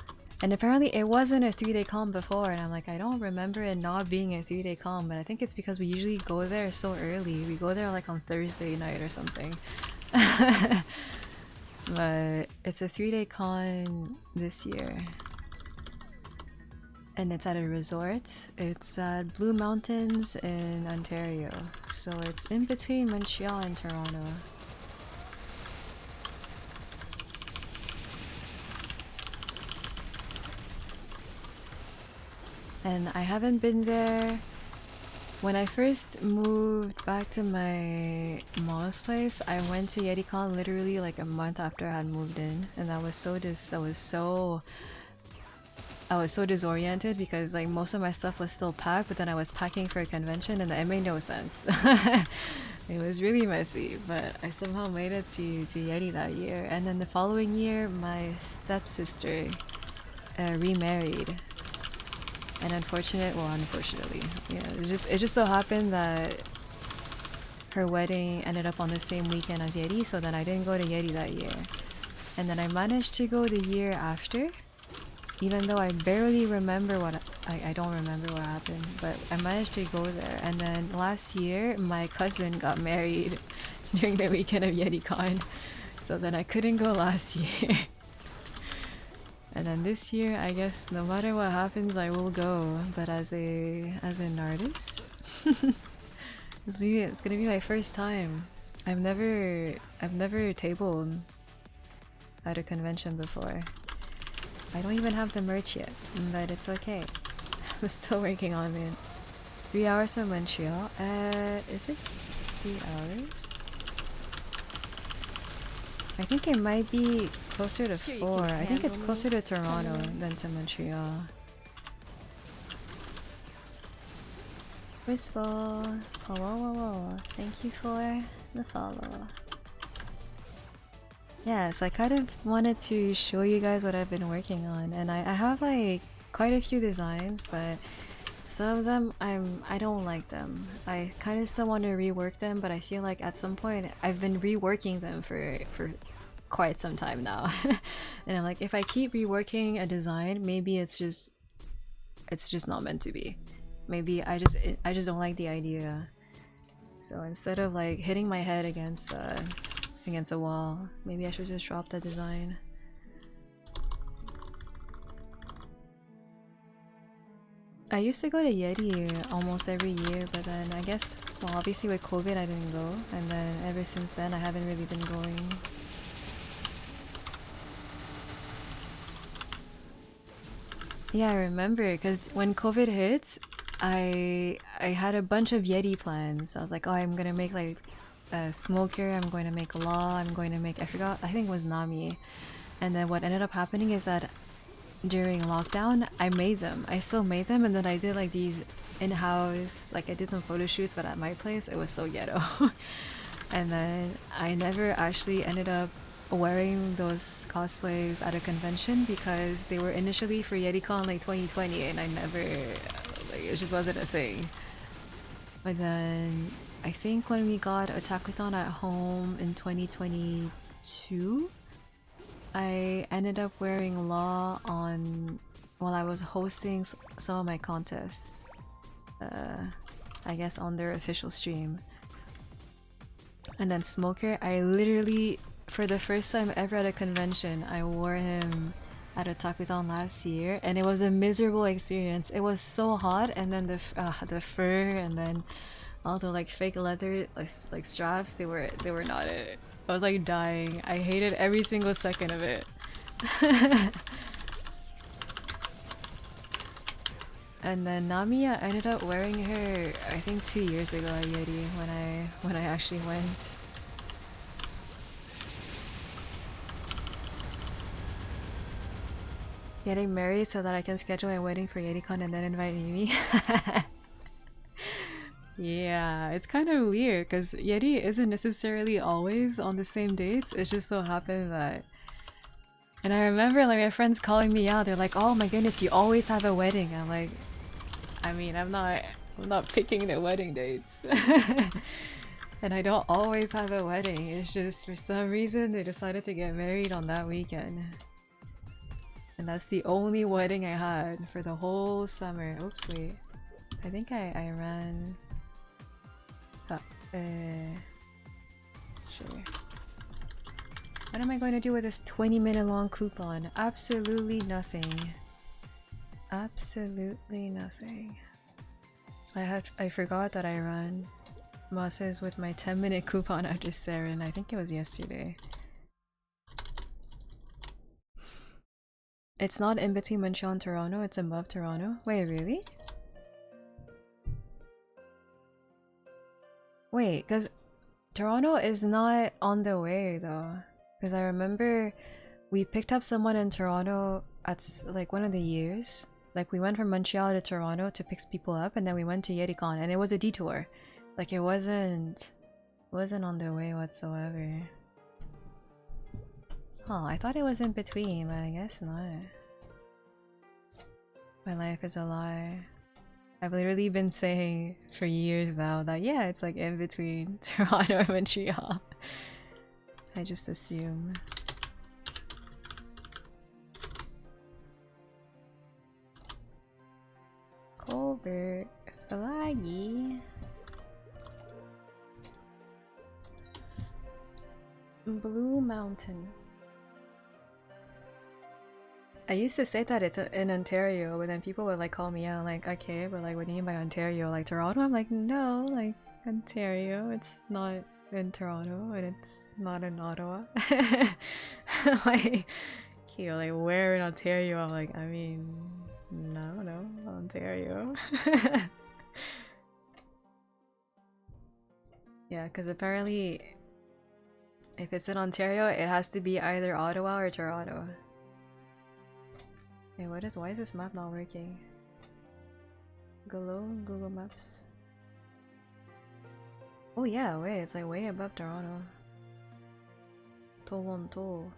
And apparently it wasn't a 3-day con before, and I'm like, I don't remember it not being a 3-day con, but I think it's because we usually go there so early. We go there like on Thursday night or something. But it's a 3-day con this year. And it's at a resort. It's at Blue Mountains in Ontario. So it's in between Montreal and Toronto. And I haven't been there. When I first moved back to my mom's place, I went to YetiCon literally like a month after I had moved in, and I was so disoriented because like most of my stuff was still packed, but then I was packing for a convention, and it made no sense. It was really messy, but I somehow made it to Yeti that year. And then the following year, my stepsister remarried. And unfortunately, yeah, it just so happened that her wedding ended up on the same weekend as Yeti, so then I didn't go to Yeti that year. And then I managed to go the year after, even though I barely remember I don't remember what happened, but I managed to go there. And then last year, my cousin got married during the weekend of YetiCon, so then I couldn't go last year. And then this year, I guess no matter what happens, I will go. But as an artist, it's gonna be my first time. I've never tabled at a convention before. I don't even have the merch yet, but it's okay. I'm still working on it. 3 hours from Montreal. Is it 3 hours? I think it might be closer to 4. I think it's closer to Toronto than to Montreal. Whistle. Hello. Thank you for the follow. Yes, I kind of wanted to show you guys what I've been working on, and I have like quite a few designs, but some of them I don't like them. I kind of still want to rework them, but I feel like at some point I've been reworking them for quite some time now. And I'm like, if I keep reworking a design, maybe it's just not meant to be. Maybe I just don't like the idea. So instead of like hitting my head against a wall, maybe I should just drop the design. I used to go to Yeti almost every year, but then I guess, well, obviously with COVID I didn't go, and then ever since then I haven't really been going. Yeah, I remember, because when COVID hit, I had a bunch of Yeti plans. I was like, oh, I'm gonna make like a smoker, I'm going to make Law, I'm going to make, I think it was Nami. And then what ended up happening is that during lockdown, I still made them, and then I did like these in-house, like I did some photo shoots, but at my place, it was so ghetto. And then I never actually ended up wearing those cosplays at a convention because they were initially for YetiCon like 2020, and I never, like, it just wasn't a thing. But then I think when we got Otakuthon at home in 2022, I ended up wearing Law on while I was hosting some of my contests. I guess on their official stream. And then Smoker, I literally, for the first time ever at a convention, I wore him at Otakuthon last year, and it was a miserable experience. It was so hot, and then the fur, and then all the like fake leather like straps, they were not it. I was like dying. I hated every single second of it. And then Namiya ended up wearing her, I think 2 years ago at Yeti when I actually went. Getting married so that I can schedule my wedding for YetiCon and then invite Mimi. Yeah, it's kind of weird because Yeti isn't necessarily always on the same dates. It just so happened that. And I remember like my friends calling me out. They're like, "Oh my goodness, you always have a wedding." I'm like, I mean, I'm not picking the wedding dates. And I don't always have a wedding. It's just for some reason they decided to get married on that weekend. And that's the only wedding I had for the whole summer. Oops, wait. I think I ran... sure. What am I going to do with this 20-minute long coupon? Absolutely nothing. Absolutely nothing. I forgot that I ran Masses with my 10-minute coupon after Saren. I think it was yesterday. It's not in between Montreal and Toronto, it's above Toronto. Wait, really? Wait, because Toronto is not on the way though. Because I remember we picked up someone in Toronto at like one of the years. Like we went from Montreal to Toronto to pick people up and then we went to YetiCon and it was a detour. Like it wasn't on the way whatsoever. Huh, I thought it was in between, but I guess not. My life is a lie. I've literally been saying for years now that yeah, it's like in between Toronto and Montreal. I just assume. Colbert, Flaggy. Blue Mountain. I used to say that it's in Ontario, but then people would like call me out like, okay, but like what do you mean by Ontario? Like Toronto? I'm like, no, like Ontario. It's not in Toronto and it's not in Ottawa. Like, you know, like where in Ontario? I'm like, I mean, no, Ontario. Yeah, because apparently if it's in Ontario, it has to be either Ottawa or Toronto. Hey, why is this map not working? Google Maps. Oh yeah, wait, it's like way above Toronto. Toronto.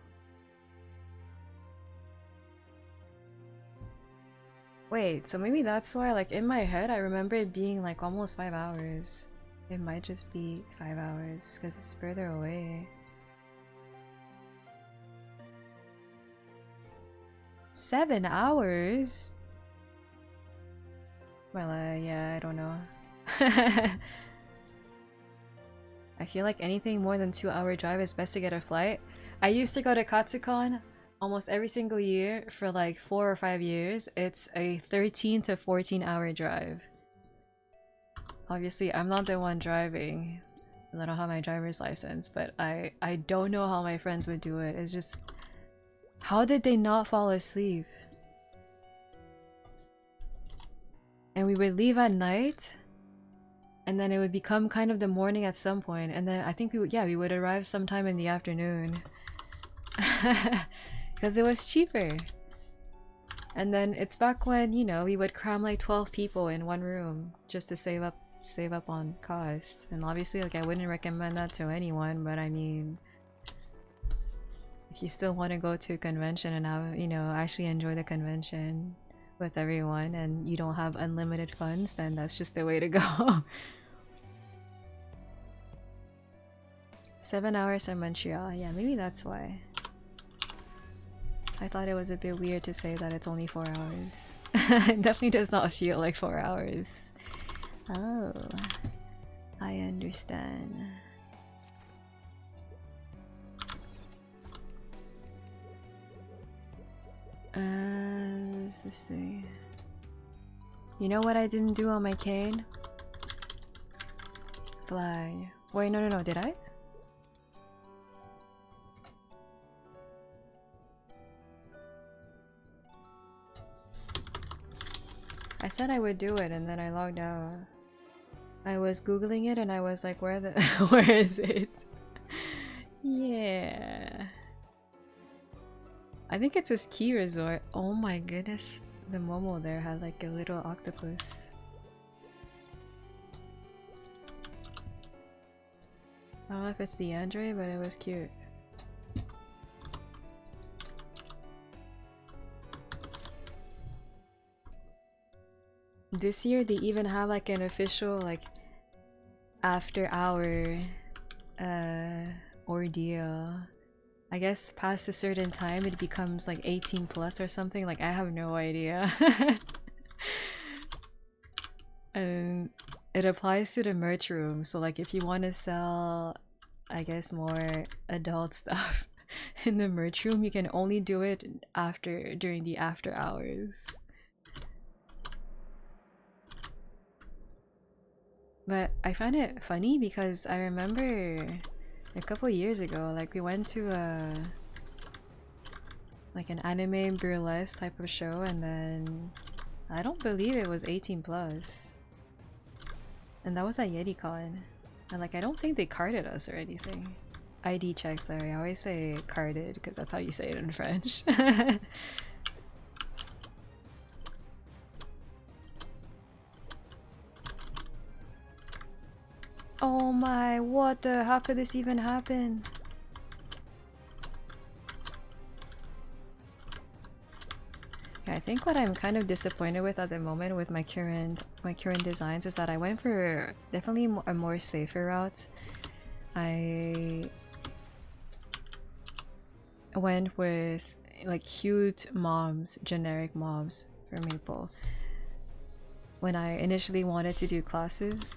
Wait, so maybe that's why, like in my head, I remember it being like almost 5 hours. It might just be 5 hours because it's further away. 7 hours? Well, yeah, I don't know. I feel like anything more than 2-hour drive is best to get a flight. I used to go to Katsucon almost every single year for like 4 or 5 years. It's a 13 to 14-hour drive. Obviously, I'm not the one driving. I don't have my driver's license, but I don't know how my friends would do it. It's just... How did they not fall asleep? And we would leave at night, and then it would become kind of the morning at some point, and then I think we would arrive sometime in the afternoon. Because it was cheaper. And then it's back when, you know, we would cram like 12 people in one room just to save up on cost. And obviously, like, I wouldn't recommend that to anyone, but I mean, if you still want to go to a convention and have, you know, actually enjoy the convention with everyone and you don't have unlimited funds, then that's just the way to go. 7 hours from Montreal. Yeah, maybe that's why. I thought it was a bit weird to say that it's only 4 hours. It definitely does not feel like 4 hours. Oh, I understand. What's this thing? You know what I didn't do on my cane? flag. Wait, no, did I? I said I would do it and then I logged out. I was googling it and I was like, where the where is it? Yeah. I think it's a ski resort. Oh my goodness. The Momo there had like a little octopus. I don't know if it's the Andre, but it was cute. This year they even have like an official like after hour ordeal. I guess past a certain time it becomes like 18 plus or something. Like I have no idea. And it applies to the merch room. So like if you want to sell, I guess, more adult stuff in the merch room, you can only do it during the after hours. But I find it funny because I remember a couple years ago, like we went to like an anime burlesque type of show, and then I don't believe it was 18 plus. And that was at YetiCon. And like I don't think they carded us or anything. ID check, sorry. I always say carded because that's how you say it in French. Oh my, what the? How could this even happen? Yeah, I think what I'm kind of disappointed with at the moment with my current designs is that I went for definitely a more safer route. I went with like huge mobs, generic mobs for Maple. When I initially wanted to do classes.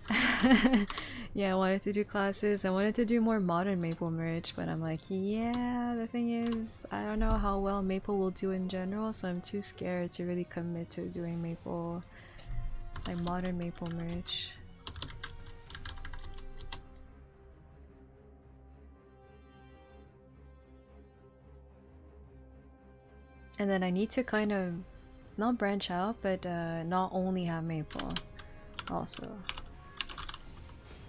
Yeah, I wanted to do classes. I wanted to do more modern Maple merch, but I'm like, yeah, the thing is, I don't know how well Maple will do in general, so I'm too scared to really commit to doing Maple, like modern Maple merch. And then I need to kind of not branch out, but not only have Maple also.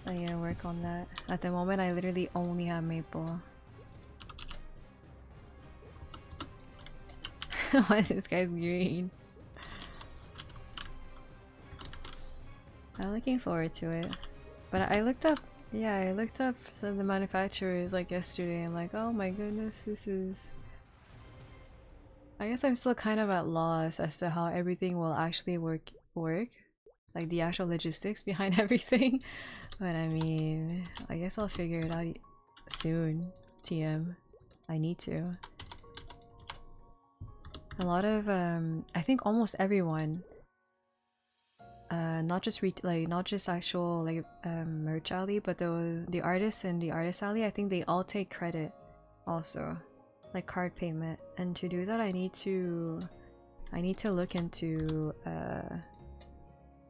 I need to work on that. At the moment I literally only have Maple. Why this guy's green? I'm looking forward to it. But I looked up, yeah, I looked up some of the manufacturers like yesterday. I'm like, oh my goodness, this is... I guess I'm still kind of at loss as to how everything will actually work. Like the actual logistics behind everything. But I mean, I guess I'll figure it out soon. TM. I need to. A lot of, I think almost everyone, not just not just actual like merch alley, but the artists in the artist alley, I think they all take credit also. Like card payment, and to do that I need to look into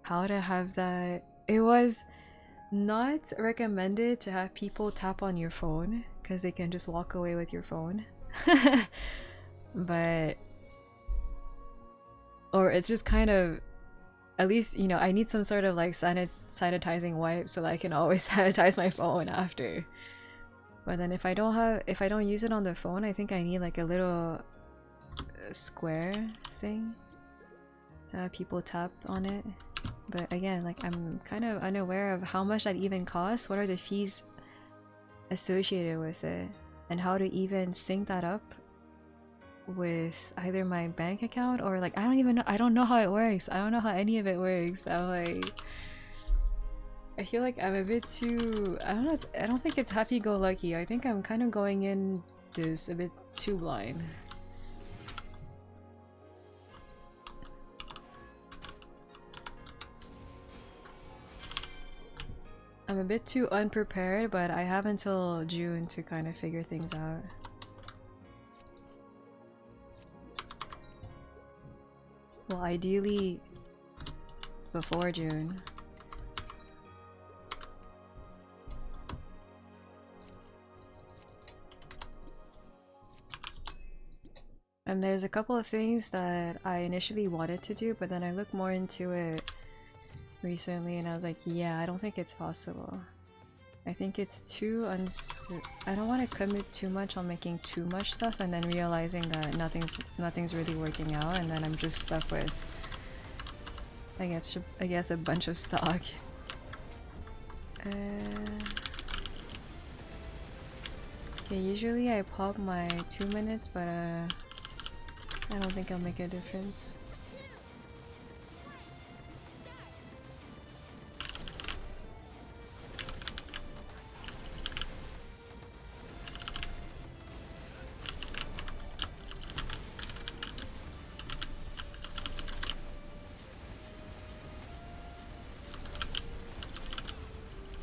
how to have that. It was not recommended to have people tap on your phone because they can just walk away with your phone. But or it's just kind of, at least, you know, I need some sort of like sanitizing wipe so that I can always sanitize my phone after. But then if I don't use it on the phone, I think I need like a little square thing to have people tap on it. But again, like I'm kind of unaware of how much that even costs, what are the fees associated with it, and how to even sync that up with either my bank account or like I don't know how it works. I don't know how any of it works. I'm like, I feel like I'm a bit too, I don't know, I don't think it's happy-go-lucky. I think I'm kind of going in this a bit too blind. I'm a bit too unprepared, but I have until June to kind of figure things out. Well, ideally before June. And there's a couple of things that I initially wanted to do, but then I looked more into it recently and I was like, yeah, I don't think it's possible. I think it's too I don't want to commit too much on making too much stuff and then realizing that nothing's really working out, and then I'm just stuck with I guess a bunch of stock. Yeah, usually I pop my 2 minutes, but I don't think I'll make a difference.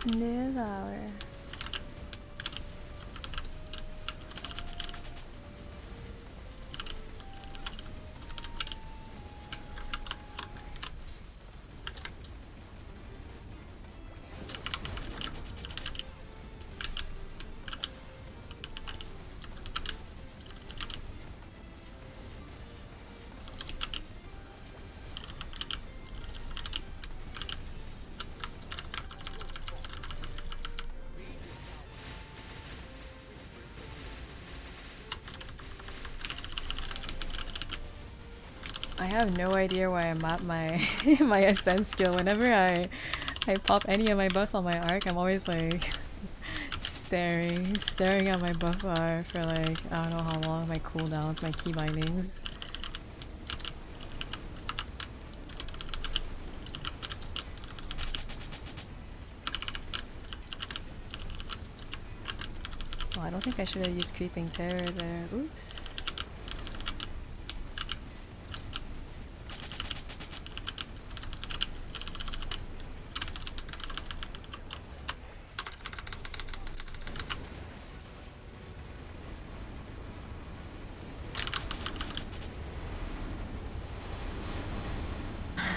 Devour. I have no idea why I'm at my my ascent skill. Whenever I pop any of my buffs on my arc, I'm always like staring at my buff bar for like I don't know how long, my cooldowns, my key bindings. Oh, I don't think I should have used Creeping Terror there. Oops.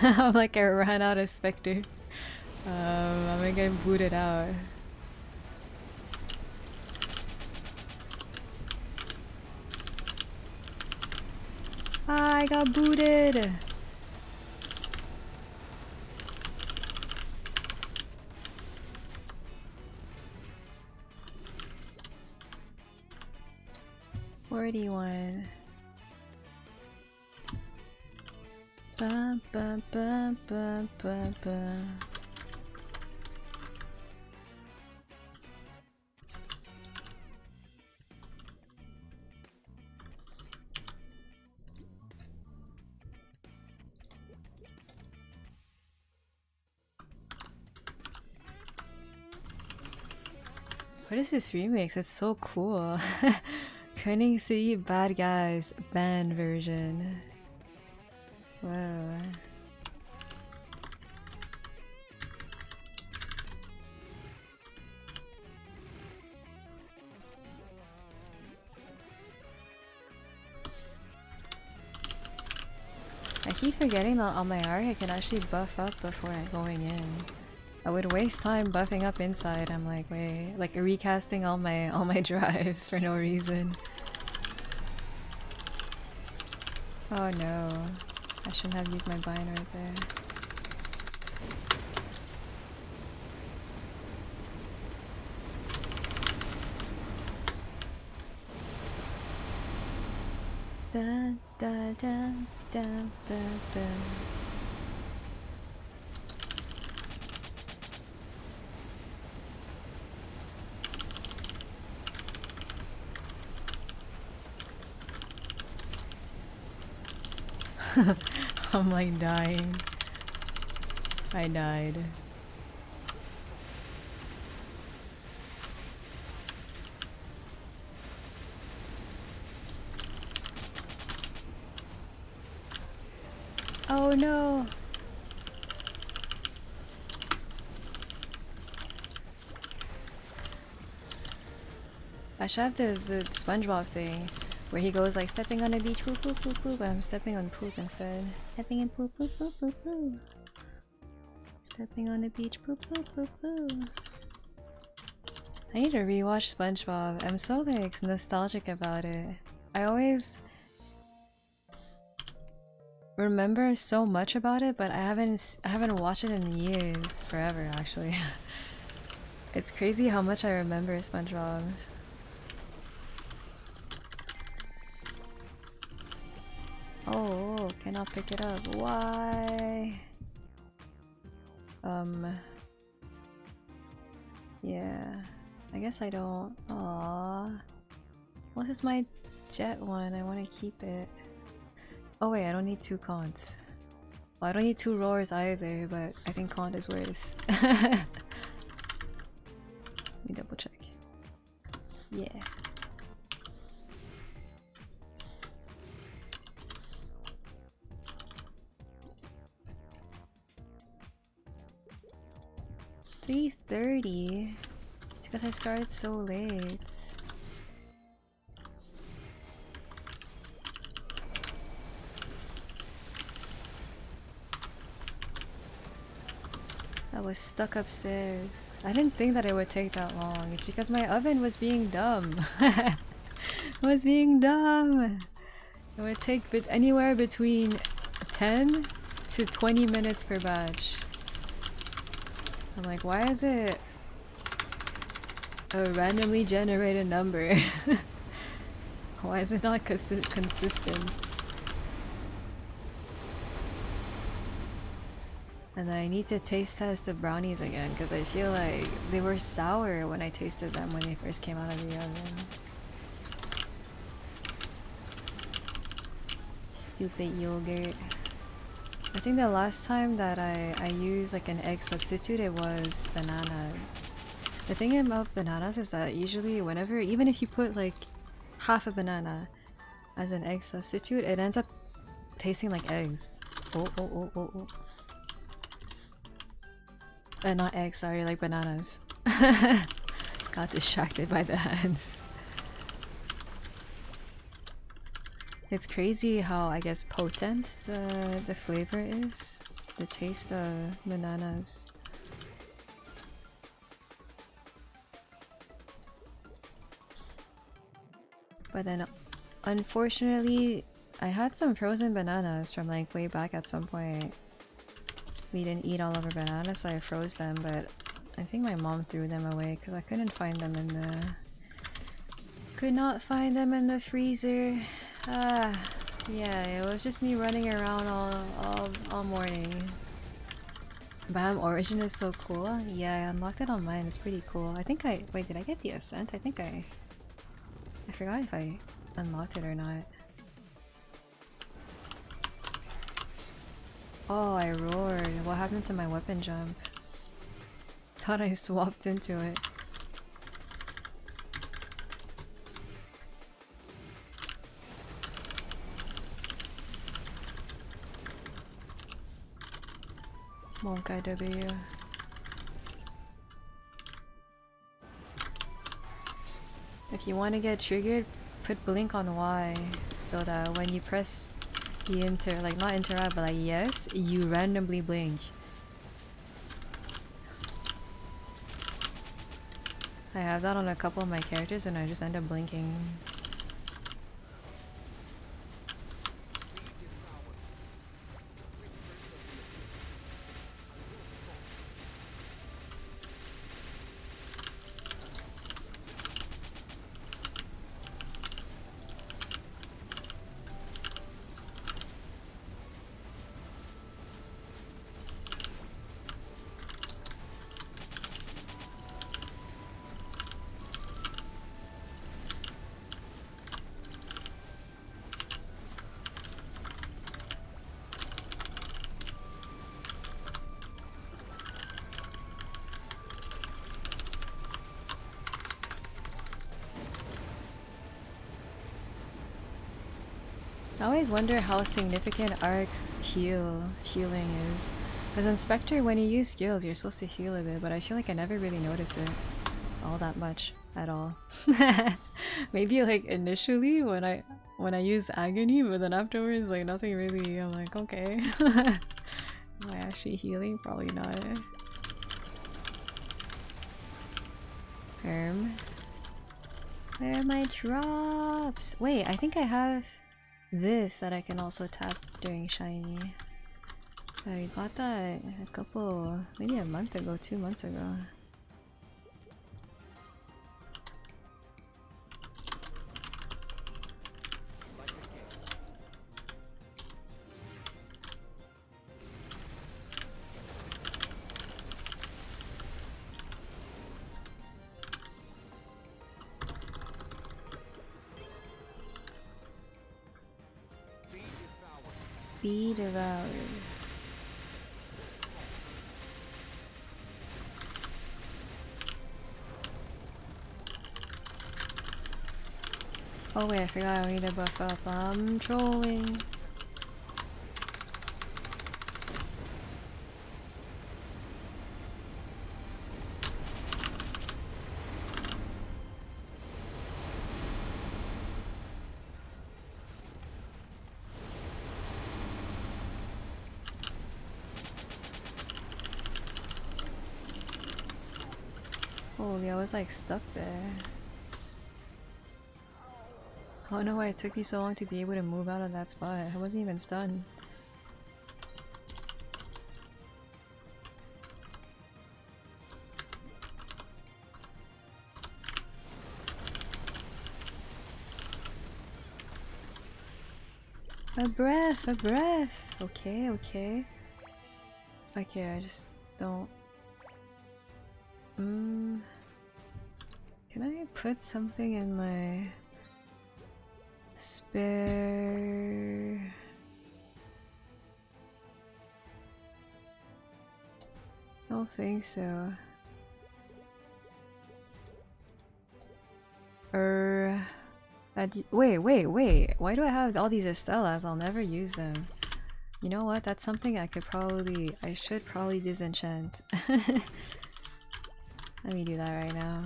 I'm like, I ran out of Spectre. I'm gonna get booted out. Ah, I got booted! Where do you want? Ba ba ba ba ba ba. What is this remix? It's so cool. Cunning City Bad Guys band version. Whoa. I keep forgetting that on my arc I can actually buff up before going in. I would waste time buffing up inside. I'm like, wait, like recasting all my drives for no reason. Oh no. I shouldn't have used my bind right there. Da da da da da da. I'm like dying. I died. Oh no! I should have the SpongeBob thing where he goes like stepping on a beach, poop poop poop poop. I'm stepping on poop instead. Stepping in poop poop poop poop poop. Stepping on the beach, poop poop poop poop. I need to rewatch SpongeBob. I'm so like nostalgic about it. I always remember so much about it, but I haven't watched it in years, forever actually. It's crazy how much I remember SpongeBob's. Oh, cannot pick it up. Why? Yeah. I guess I don't. Aww. What is my jet one? I want to keep it. Oh wait, I don't need 2 cons. Well, I don't need 2 roars either, but I think con is worse. Let me double check. Yeah. $3:30? It's because I started so late. I was stuck upstairs. I didn't think that it would take that long. It's because my oven was being dumb. It was being dumb. It would take anywhere between 10 to 20 minutes per batch. I'm like, why is it a randomly generated number? Why is it not consistent? And I need to taste test the brownies again because I feel like they were sour when I tasted them when they first came out of the oven. Stupid yogurt. I think the last time that I used like an egg substitute, it was bananas. The thing about bananas is that usually whenever, even if you put like half a banana as an egg substitute, it ends up tasting like eggs. Oh. Not eggs, sorry, like bananas. Got distracted by the hands. It's crazy how, I guess, potent the flavor is. The taste of bananas. But then, unfortunately, I had some frozen bananas from like way back at some point. We didn't eat all of our bananas, so I froze them, but I think my mom threw them away because I couldn't find them in the... Could not find them in the freezer. Yeah, it was just me running around all morning. Bam, Origin is so cool. Yeah, I unlocked it on mine. It's pretty cool. I think I... Wait, did I get the Ascent? I think I forgot if I unlocked it or not. Oh, I roared. What happened to my weapon jump? Thought I swapped into it. Monkai W. If you want to get triggered, put blink on Y so that when you press the like not interrupt, but like yes, you randomly blink. I have that on a couple of my characters and I just end up blinking. I always wonder how significant Ark's healing is. Because in Spectre, when you use skills, you're supposed to heal a bit, but I feel like I never really notice it all that much at all. Maybe like initially when I use Agony, but then afterwards like nothing really. I'm like, okay. Am I actually healing? Probably not. Where are my drops? Wait, I think I have... this that I can also tap during shiny. I bought that a couple, maybe a month ago, 2 months ago. Be devoured. Oh wait, I forgot I need to buff up. I'm trolling. Holy, I was like stuck there. I don't know why it took me so long to be able to move out of that spot. I wasn't even stunned. A breath, a breath! Okay, okay. Okay, I just don't... Can I put something in my... spare... I don't think so. Wait. Why do I have all these Estelas? I'll never use them. You know what? That's something I should probably disenchant. Let me do that right now.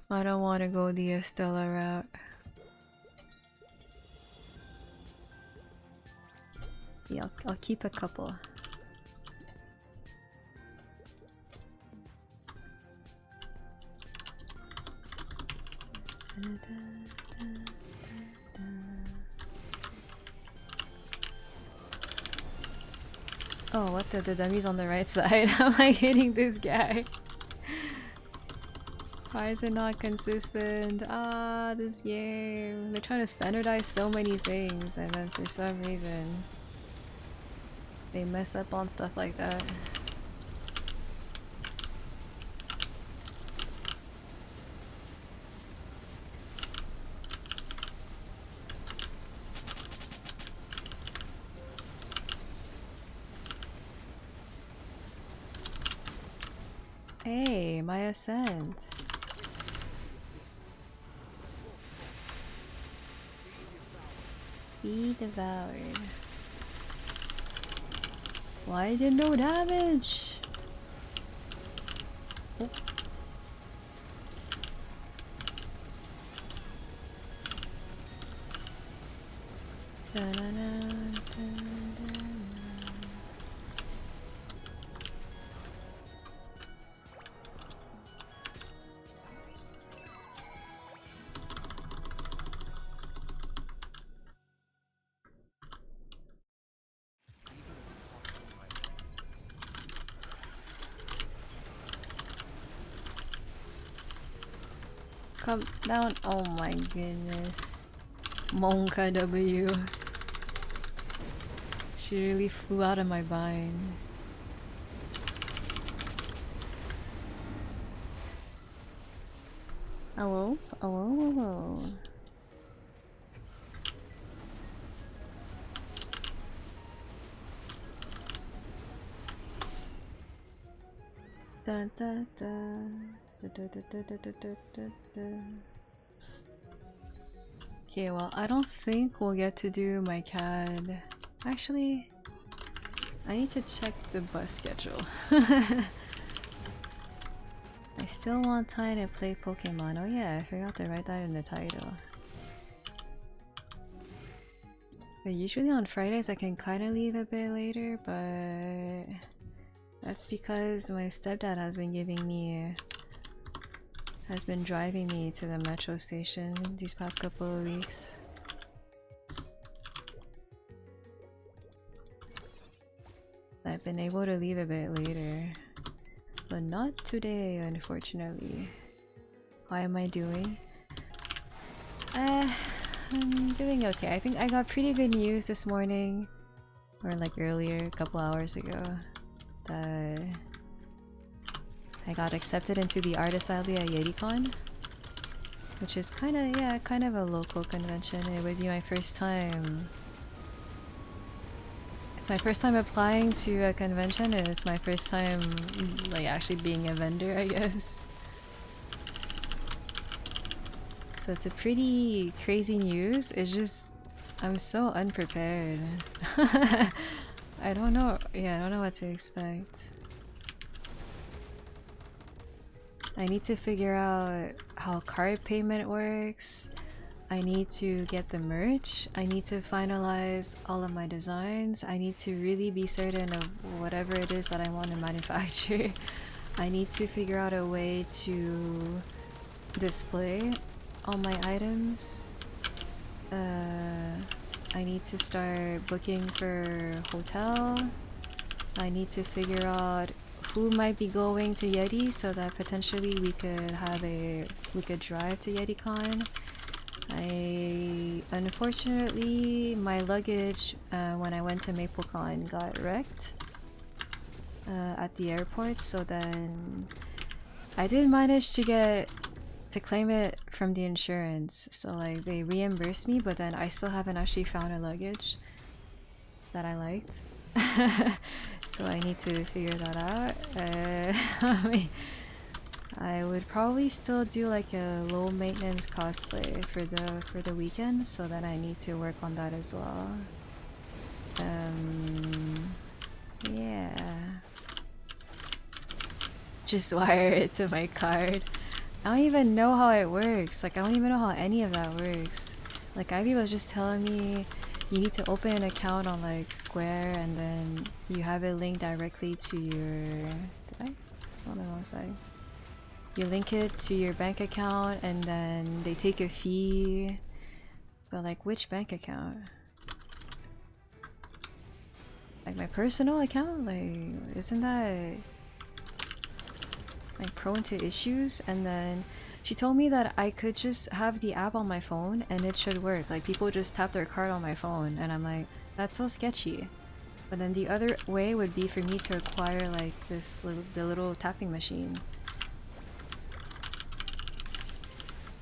I don't want to go the Estella route. Yeah, I'll keep a couple. Oh, what the dummy's on the right side? How am I hitting this guy? Why is it not consistent? Ah, this game. They're trying to standardize so many things and then for some reason they mess up on stuff like that. Hey, my ascent. Be devoured. Why did no damage? Oh. Come down. Oh my goodness. Monka W. She really flew out of my vine. Hello? Hello? Da, da, da. Okay, well, I don't think we'll get to do my CAD. Actually, I need to check the bus schedule. I still want time to play Pokemon. Oh yeah, I forgot to write that in the title. But usually on Fridays I can kind of leave a bit later, but that's because my stepdad has been giving me has been driving me to the metro station these past couple of weeks. I've been able to leave a bit later, but not today, unfortunately. How am I doing? I'm doing okay. I think I got pretty good news this morning, or like earlier, a couple hours ago, that I got accepted into the Artist Alley at YetiCon, which is kind of a local convention. It would be my first time. It's my first time applying to a convention, and it's my first time like actually being a vendor, I guess. So it's a pretty crazy news. It's just I'm so unprepared. I don't know. Yeah, I don't know what to expect. I need to figure out how card payment works. I need to get the merch. I need to finalize all of my designs. I need to really be certain of whatever it is that I want to manufacture. I need to figure out a way to display all my items. I need to start booking for hotel. I need to figure out who might be going to Yeti so that potentially we could drive to YetiCon. Unfortunately, my luggage when I went to MapleCon got wrecked at the airport, so then I did manage to claim it from the insurance. So like they reimbursed me, but then I still haven't actually found a luggage that I liked. So I need to figure that out. I would probably still do like a low maintenance cosplay for the weekend, so then I need to work on that as well. Yeah. Just wire it to my card. I don't even know how it works. Like I don't even know how any of that works. Like Ivy was just telling me you need to open an account on like Square and then you have it linked directly to your... Did I? On the wrong side. You link it to your bank account and then they take a fee. But like which bank account? Like my personal account? Like isn't that like prone to issues? And then she told me that I could just have the app on my phone and it should work. Like people just tap their card on my phone and I'm like, that's so sketchy. But then the other way would be for me to acquire like the little tapping machine.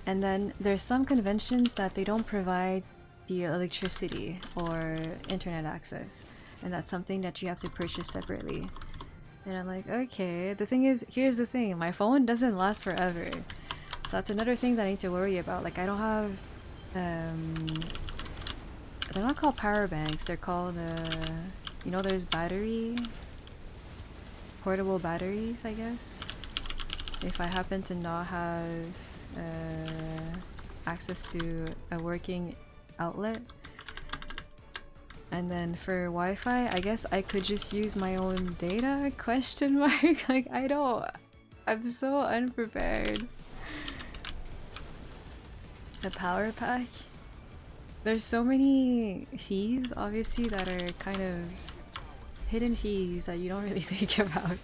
And then there's some conventions that they don't provide the electricity or internet access, and that's something that you have to purchase separately. And I'm like, okay. The thing is, here's the thing, my phone doesn't last forever. That's another thing that I need to worry about. Like I don't have they're not called power banks, they're called you know, there's portable batteries, I guess. If I happen to not have access to a working outlet. And then for Wi-Fi, I guess I could just use my own data, question mark? Like I'm so unprepared. The power pack? There's so many fees, obviously, that are kind of hidden fees that you don't really think about.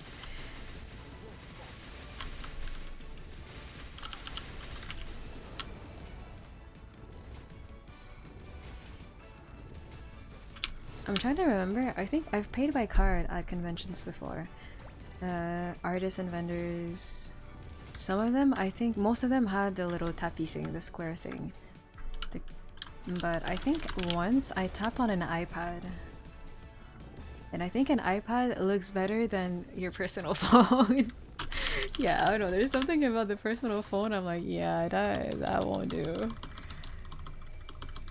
I'm trying to remember. I think I've paid by card at conventions before. Artists and vendors. Some of them, I think most of them had the little tappy thing, the square thing. But I think once I tapped on an iPad. And I think an iPad looks better than your personal phone. Yeah, I don't know. There's something about the personal phone. I'm like, yeah, that won't do.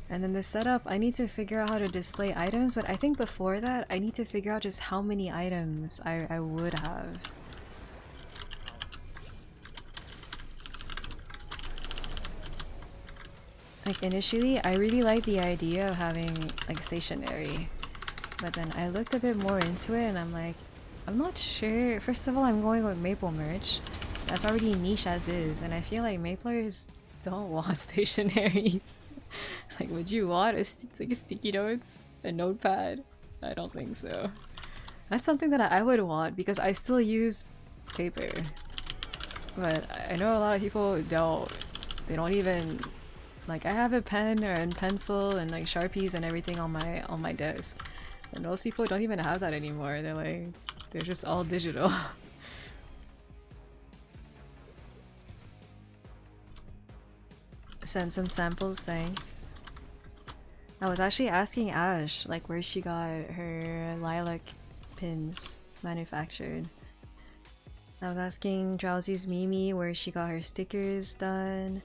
And then the setup, I need to figure out how to display items, but I think before that, I need to figure out just how many items I would have. Like initially, I really liked the idea of having like stationery, but then I looked a bit more into it and I'm like, I'm not sure. First of all, I'm going with Maple merch, That's already niche as is, and I feel like Mayplayers don't want stationaries. Like, would you want like a sticky notes, a notepad? I don't think so. That's something that I would want because I still use paper, but I know a lot of people don't. They don't even like. I have a pen or a pencil and like Sharpies and everything on my desk, and most people don't even have that anymore. They're just all digital. Send some samples, thanks. I was actually asking Ash like where she got her lilac pins manufactured. I was asking Drowsy's Mimi where she got her stickers done,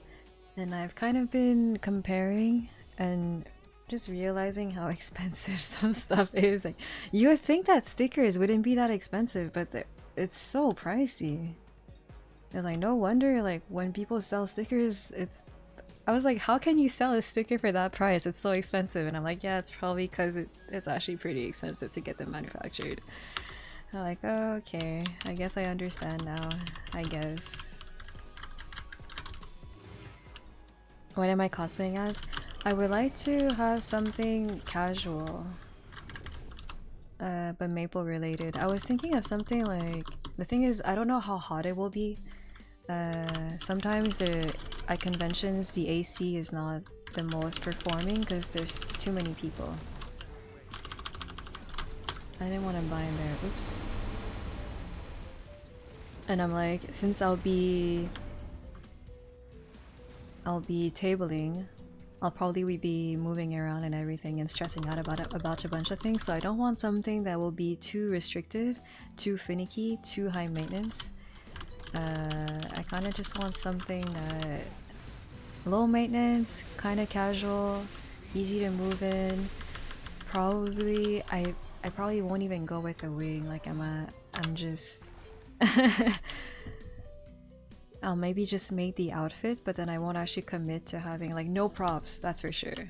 and I've kind of been comparing and just realizing how expensive some stuff is. Like, you would think that stickers wouldn't be that expensive, but it's so pricey. It's like no wonder like when people sell stickers, I was like, how can you sell a sticker for that price? It's so expensive. And I'm like, yeah, it's probably because it's actually pretty expensive to get them manufactured. I'm like, oh, okay, I guess I understand now. I guess. What am I cosplaying as? I would like to have something casual, but maple related. I was thinking of something like, the thing is, I don't know how hot it will be. Sometimes at conventions the AC is not the most performing because there's too many people. I didn't want to bind there. Oops. And I'm like, since I'll be tabling, I'll probably be moving around and everything and stressing out about a bunch of things. So I don't want something that will be too restrictive, too finicky, too high maintenance. I kind of just want something that low maintenance, kind of casual, easy to move in. Probably I probably won't even go with a wing. Like I'm just I'll maybe just make the outfit, but then I won't actually commit to having like no props, that's for sure.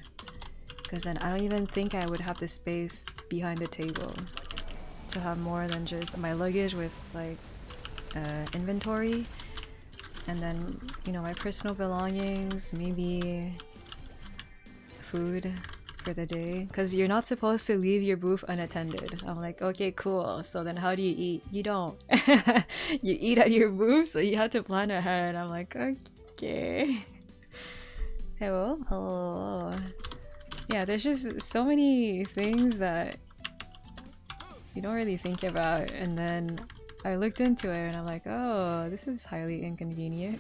Because then I don't even think I would have the space behind the table to have more than just my luggage with like inventory, and then, you know, my personal belongings, maybe food for the day, because you're not supposed to leave your booth unattended. I'm like, okay, cool, so then how do you eat? You don't. You eat at your booth, so you have to plan ahead. I'm like, okay. Hello? Hello. Yeah, there's just so many things that you don't really think about, and then I looked into it and I'm like, oh, this is highly inconvenient.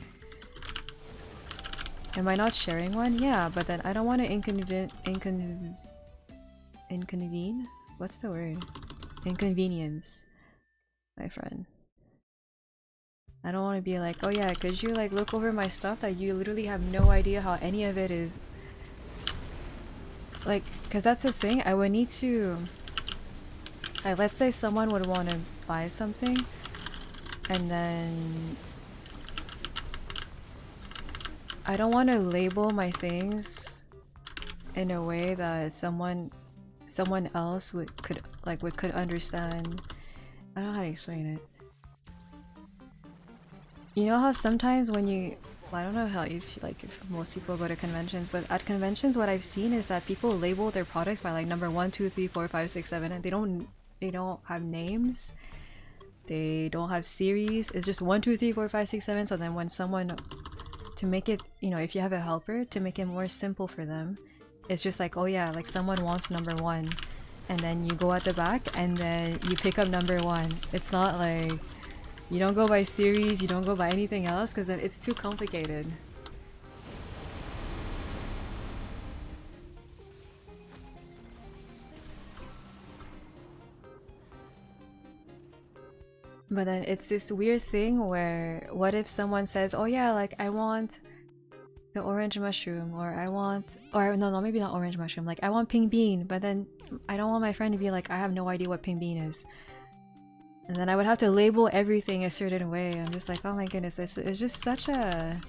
Am I not sharing one? Yeah, but then I don't want to inconvene? What's the word? Inconvenience my friend. I don't want to be like, oh yeah, could you like look over my stuff that you literally have no idea how any of it is. Like, because that's the thing, I would need to, like, let's say someone would want to buy something, and then I don't want to label my things in a way that someone else could understand. I don't know how to explain it. You know how sometimes when you, well, I don't know how if most people go to conventions, but at conventions what I've seen is that people label their products by like number 1, 2, 3, 4, 5, 6, 7, and they don't have names. They don't have series. It's just 1, 2, 3, 4, 5, 6, 7. So then when someone, to make it, you know, if you have a helper, to make it more simple for them, it's just like, oh yeah, like someone wants number 1, and then you go at the back and then you pick up number 1. It's not like, you don't go by series, you don't go by anything else, because then it's too complicated. But then it's this weird thing where, what if someone says, oh yeah, like I want the orange mushroom, or I want, or no, maybe not orange mushroom, like I want pink bean, but then I don't want my friend to be like, I have no idea what pink bean is. And then I would have to label everything a certain way. I'm just like, oh my goodness, this is just such a...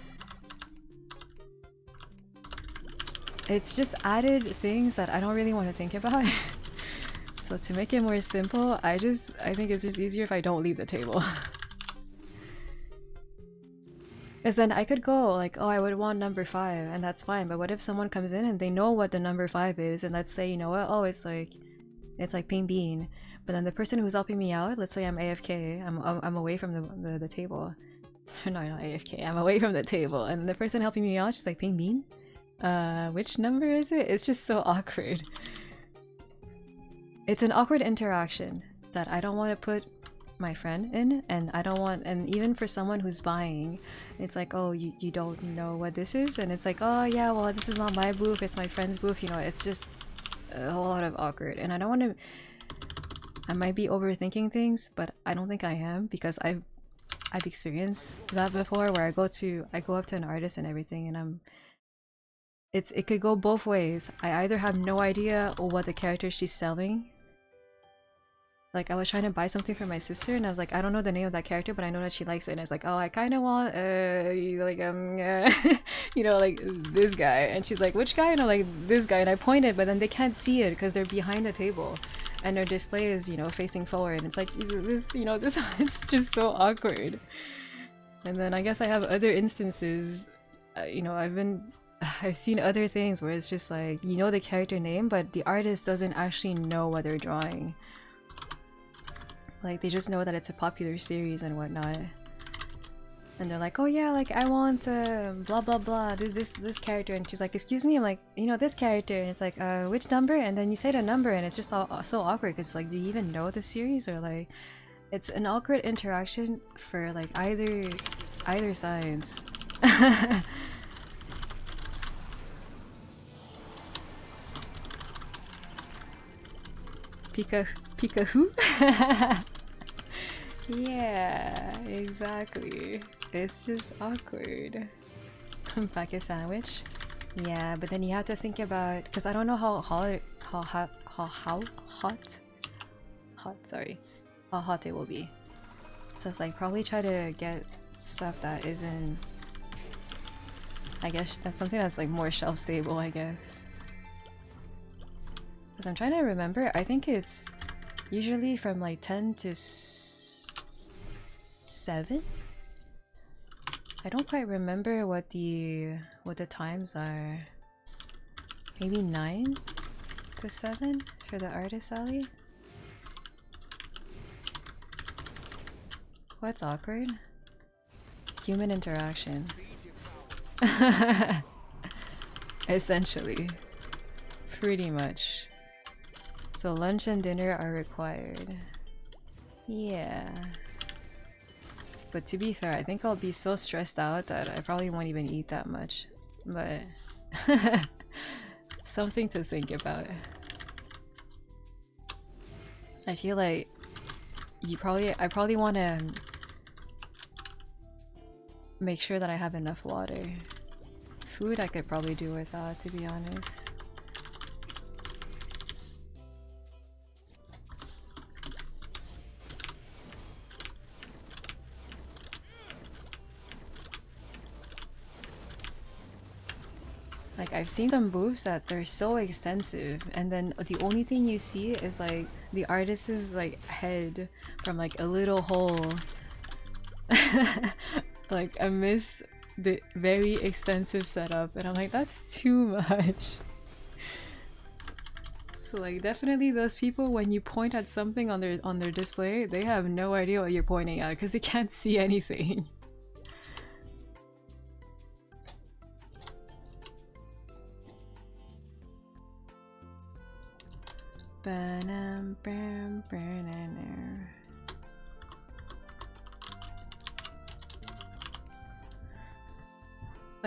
It's just added things that I don't really want to think about. So to make it more simple, I think it's just easier if I don't leave the table. Because then I could go like, oh, I would want number 5, and that's fine. But what if someone comes in and they know what the number 5 is, and let's say, you know what, oh, it's like pink bean. But then the person who's helping me out, let's say I'm AFK, I'm away from the table. No, not AFK, I'm away from the table, and the person helping me out, she's like, pink bean? Which number is it? It's just so awkward. It's an awkward interaction that I don't want to put my friend in, and I don't want, and even for someone who's buying, it's like, oh, you don't know what this is, and it's like, oh yeah, well, this is not my booth, it's my friend's booth, you know, it's just a whole lot of awkward. And I don't want to, I might be overthinking things, but I don't think I am, because I've experienced that before, where I go up to an artist and everything, and it could go both ways. I either have no idea what the character she's selling. Like, I was trying to buy something for my sister, and I was like, I don't know the name of that character, but I know that she likes it. And it's like, oh, I kind of want, you know, like, this guy. And she's like, which guy? And I'm like, this guy. And I pointed, but then they can't see it because they're behind the table. And their display is, you know, facing forward. And it's like, this, you know, this, it's just so awkward. And then I guess I have other instances, you know, I've seen other things where it's just like, you know the character name, but the artist doesn't actually know what they're drawing. Like, they just know that it's a popular series and whatnot. And they're like, oh yeah, like, I want blah blah blah, this character. And she's like, excuse me? I'm like, you know, this character. And it's like, which number? And then you say the number, and it's just so awkward, because like, do you even know the series? Or like, it's an awkward interaction for like either sides. Pika who? Yeah, exactly. It's just awkward. Packet sandwich? Yeah, but then you have to think about, because I don't know how hot it will be. So it's like, probably try to get stuff that isn't, I guess that's something that's like more shelf stable, I guess. Because I'm trying to remember, I think it's usually from like 10 to 7? I don't quite remember what the times are. Maybe 9 to 7 for the artist alley? What's awkward? Human interaction. Essentially. Pretty much. So lunch and dinner are required. Yeah. But to be fair, I think I'll be so stressed out that I probably won't even eat that much. But something to think about. I feel like I probably want to make sure that I have enough water. Food I could probably do without, to be honest. Like, I've seen some booths that they're so extensive, and then the only thing you see is like the artist's like head from like a little hole like amidst the very extensive setup, and I'm like, that's too much. So like, definitely those people, when you point at something on their display, they have no idea what you're pointing at because they can't see anything. But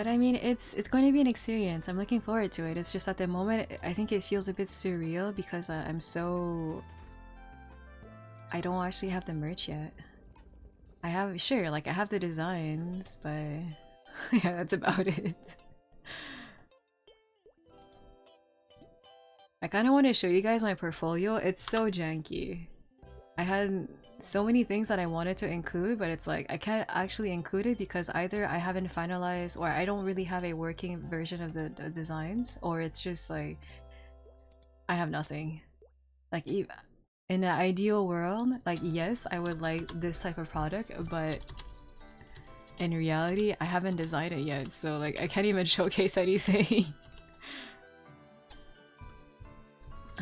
I mean, it's going to be an experience. I'm looking forward to it. It's just at the moment, I think it feels a bit surreal because I don't actually have the merch yet. I have I have the designs, but yeah, that's about it. I kind of want to show you guys my portfolio. It's so janky. I had so many things that I wanted to include, but it's like I can't actually include it because either I haven't finalized or I don't really have a working version of the designs, or it's just like I have nothing. Like, in an ideal world, like, yes, I would like this type of product, but in reality, I haven't designed it yet, so like I can't even showcase anything.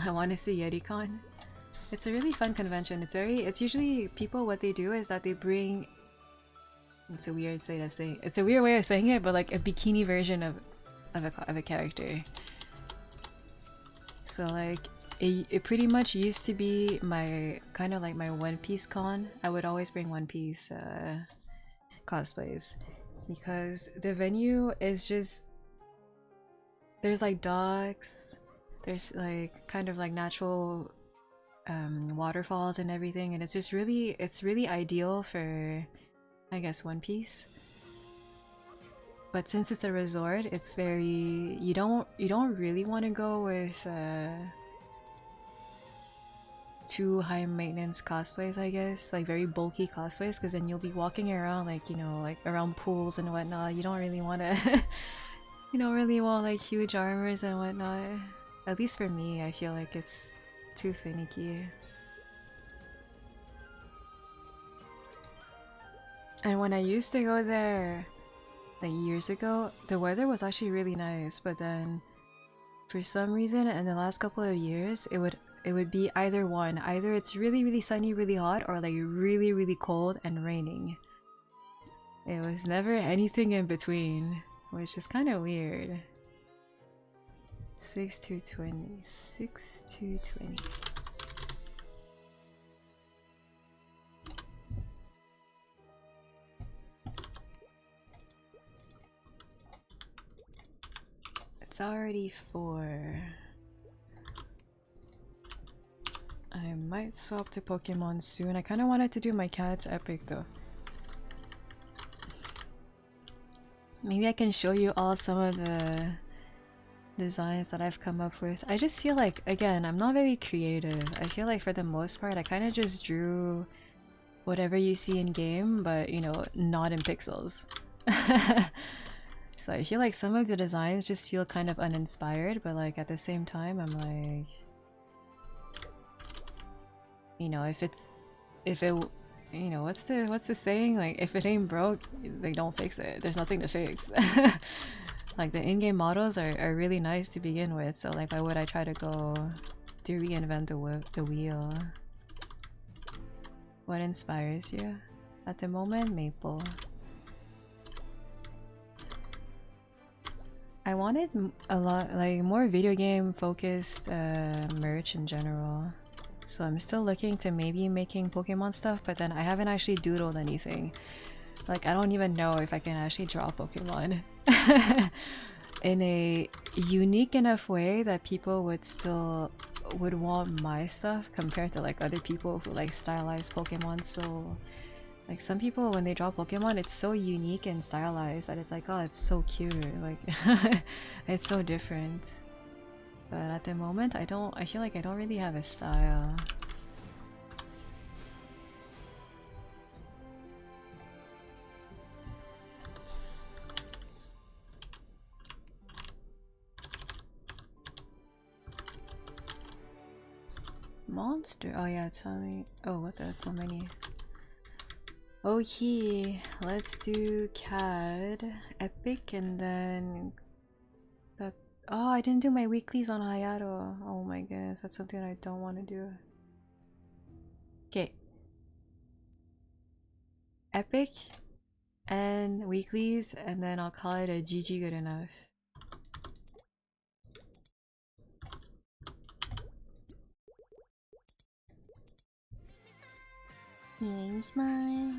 I want to see YetiCon. It's a really fun convention. It's usually people, what they do is that they bring, it's a weird way of saying, it's a weird way of saying it, but like a bikini version of a character. So like it pretty much used to be my kind of like my One Piece con. I would always bring One Piece cosplays because the venue is just, there's like docks, there's like kind of like natural waterfalls and everything, and it's just really, it's really ideal for, I guess, One Piece. But since it's a resort, it's very, you don't really want to go with too high maintenance cosplays, I guess, like very bulky cosplays, because then you'll be walking around like, you know, like around pools and whatnot. You don't really want to you don't really want like huge armors and whatnot. At least for me, I feel like it's too finicky. And when I used to go there like years ago, the weather was actually really nice, but then for some reason in the last couple of years it would be either one. Either it's really sunny, really hot, or like really cold and raining. It was never anything in between, which is kind of weird. 6220. 6220. It's already 4. I might swap to Pokemon soon. I kind of wanted to do my cat's epic though. Maybe I can show you all some of the designs that I've come up with. I just feel like, again, I'm not very creative. I feel like for the most part I kind of just drew whatever you see in game, but you know, not in pixels. So I feel like some of the designs just feel kind of uninspired, but like at the same time I'm like, you know, if it, you know, what's the saying? Like, if it ain't broke, they don't fix it. There's nothing to fix. Like the in-game models are really nice to begin with, so like why would I try to go to reinvent the wheel? What inspires you? At the moment, Maple. I wanted a lot, like more video game focused merch in general. So I'm still looking to maybe making Pokemon stuff, but then I haven't actually doodled anything. Like I don't even know if I can actually draw Pokemon in a unique enough way that people would want my stuff compared to like other people who like stylized Pokemon. So like some people, when they draw Pokemon, it's so unique and stylized that it's like, oh, it's so cute, like it's so different. But at the moment I feel like I don't really have a style. Monster? Oh yeah, it's only, oh what the, that's so many. Okay, let's do CAD, Epic, and then that. Oh, I didn't do my weeklies on Hayato. Oh my goodness, that's something I don't want to do. Okay. Epic and weeklies, and then I'll call it a GG good enough. Healing smile.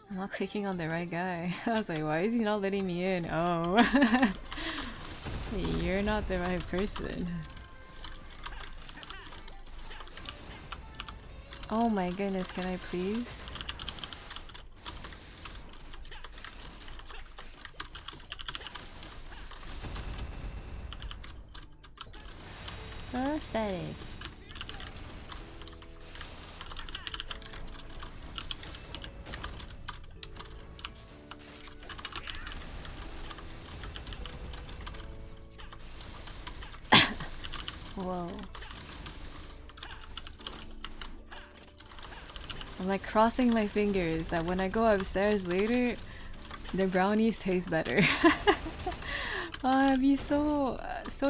I'm not clicking on the right guy. I was like, why is he not letting me in? Oh. You're not the right person. Oh my goodness, can I please? Pathetic. Whoa. I'm like crossing my fingers that when I go upstairs later, the brownies taste better. It'd be so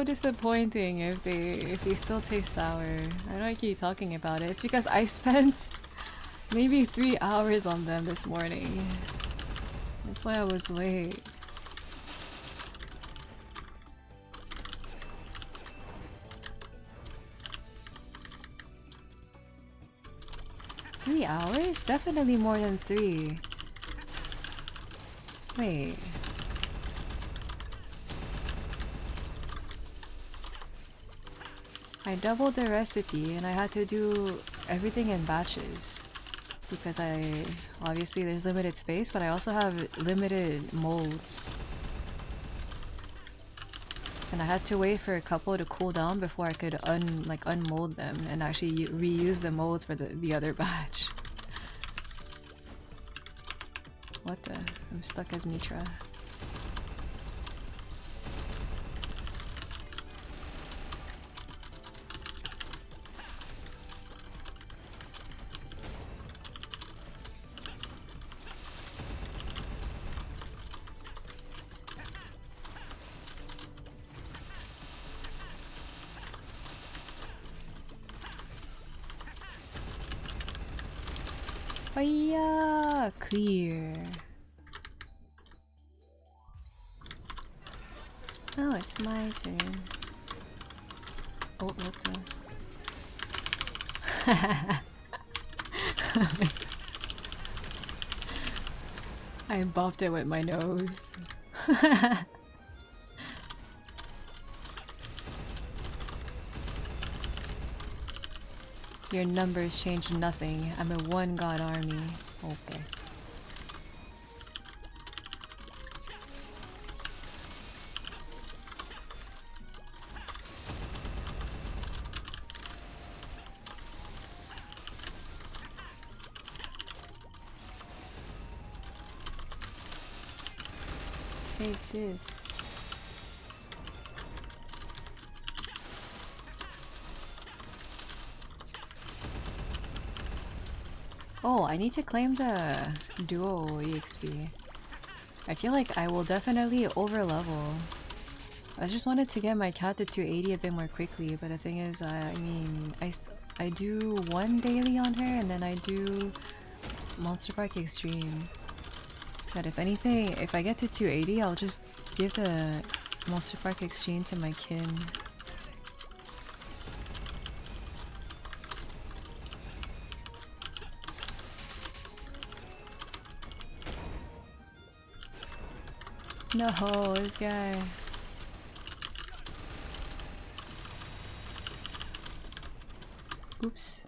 disappointing if they still taste sour. I know I keep talking about it. It's because I spent maybe 3 hours on them this morning. That's why I was late. Three hours? Definitely more than 3. Wait. I doubled the recipe and I had to do everything in batches. Because obviously there's limited space, but I also have limited molds. And I had to wait for a couple to cool down before I could unmold them and actually reuse the molds for the other batch. What the? I'm stuck as Mitra. Hiya! Clear. Oh, it's my turn. Oh, what the? I bumped it with my nose. Your numbers change nothing. I'm a one god army. Okay. Take this. Oh, I need to claim the duo EXP. I feel like I will definitely overlevel. I just wanted to get my cat to 280 a bit more quickly, but the thing is, I mean, I do one daily on her and then I do Monster Park Extreme. But if anything, if I get to 280, I'll just give the Monster Park Extreme to my kin. No, this guy. Oops.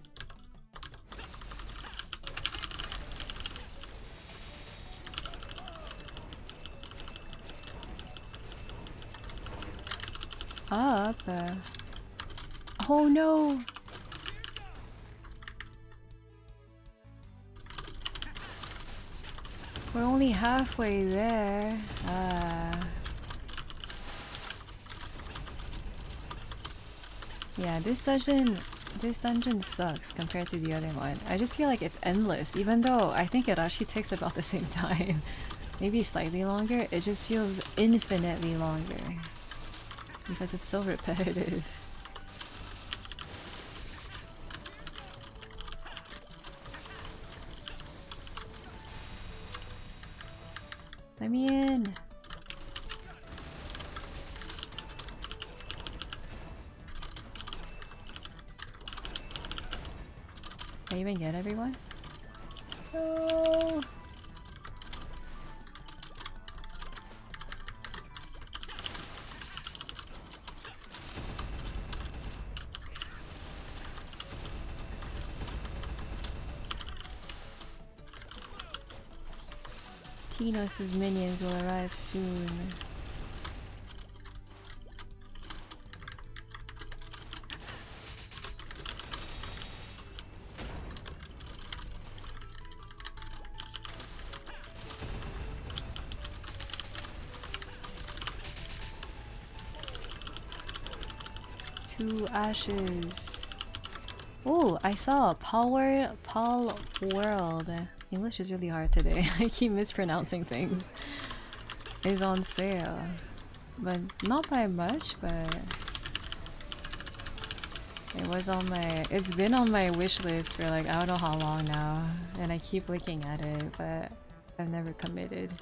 Up. Oh no! We're only halfway there. Yeah, this dungeon sucks compared to the other one. I just feel like it's endless, even though I think it actually takes about the same time. Maybe slightly longer, it just feels infinitely longer. Because it's so repetitive. Let me in! Can you even get everyone? No! Kronos' minions will arrive soon. Two ashes. Oh, I saw Paul World. English is really hard today. I keep mispronouncing things. Is on sale, but not by much. But it was on my. It's been on my wish list for like I don't know how long now, and I keep looking at it, but I've never committed.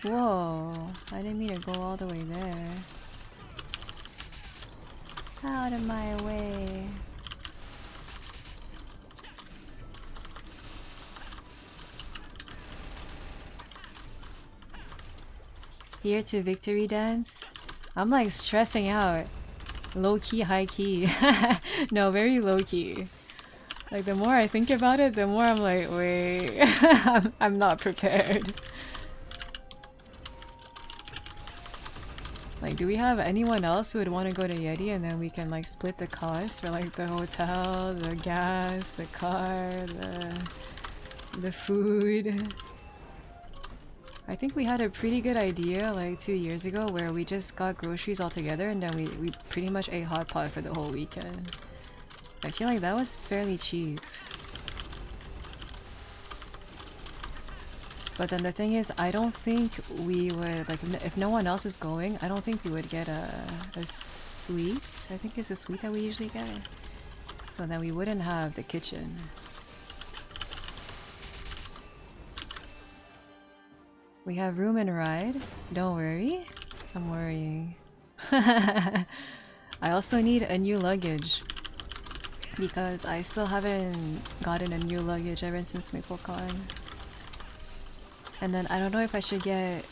Whoa, I didn't mean to go all the way there. Out of my way. Here to victory dance? I'm like stressing out. Low key, high key. No, very low key. Like the more I think about it, the more I'm like, wait, I'm not prepared. Like, do we have anyone else who would want to go to Yeti and then we can like split the cost for like the hotel, the gas, the car, the food? I think we had a pretty good idea like 2 years ago where we just got groceries all together and then we pretty much ate hot pot for the whole weekend. I feel like that was fairly cheap. But then the thing is, I don't think we would, like, if no one else is going, I don't think we would get a suite. I think it's a suite that we usually get. So then we wouldn't have the kitchen. We have room and ride. Don't worry. I'm worrying. I also need a new luggage. Because I still haven't gotten a new luggage ever since MapleCon. And then I don't know if I should get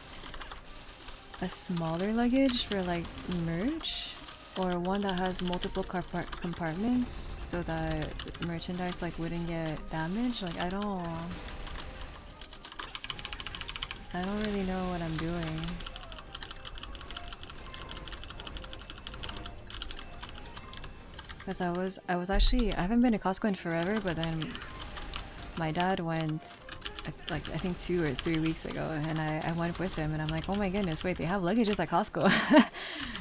a smaller luggage for like merch or one that has multiple compartments so that merchandise like wouldn't get damaged. Like I don't really know what I'm doing. Because I was actually, I haven't been to Costco in forever, but then my dad went like I think 2 or 3 weeks ago and I went with him and I'm like, oh my goodness, wait, they have luggages at Costco.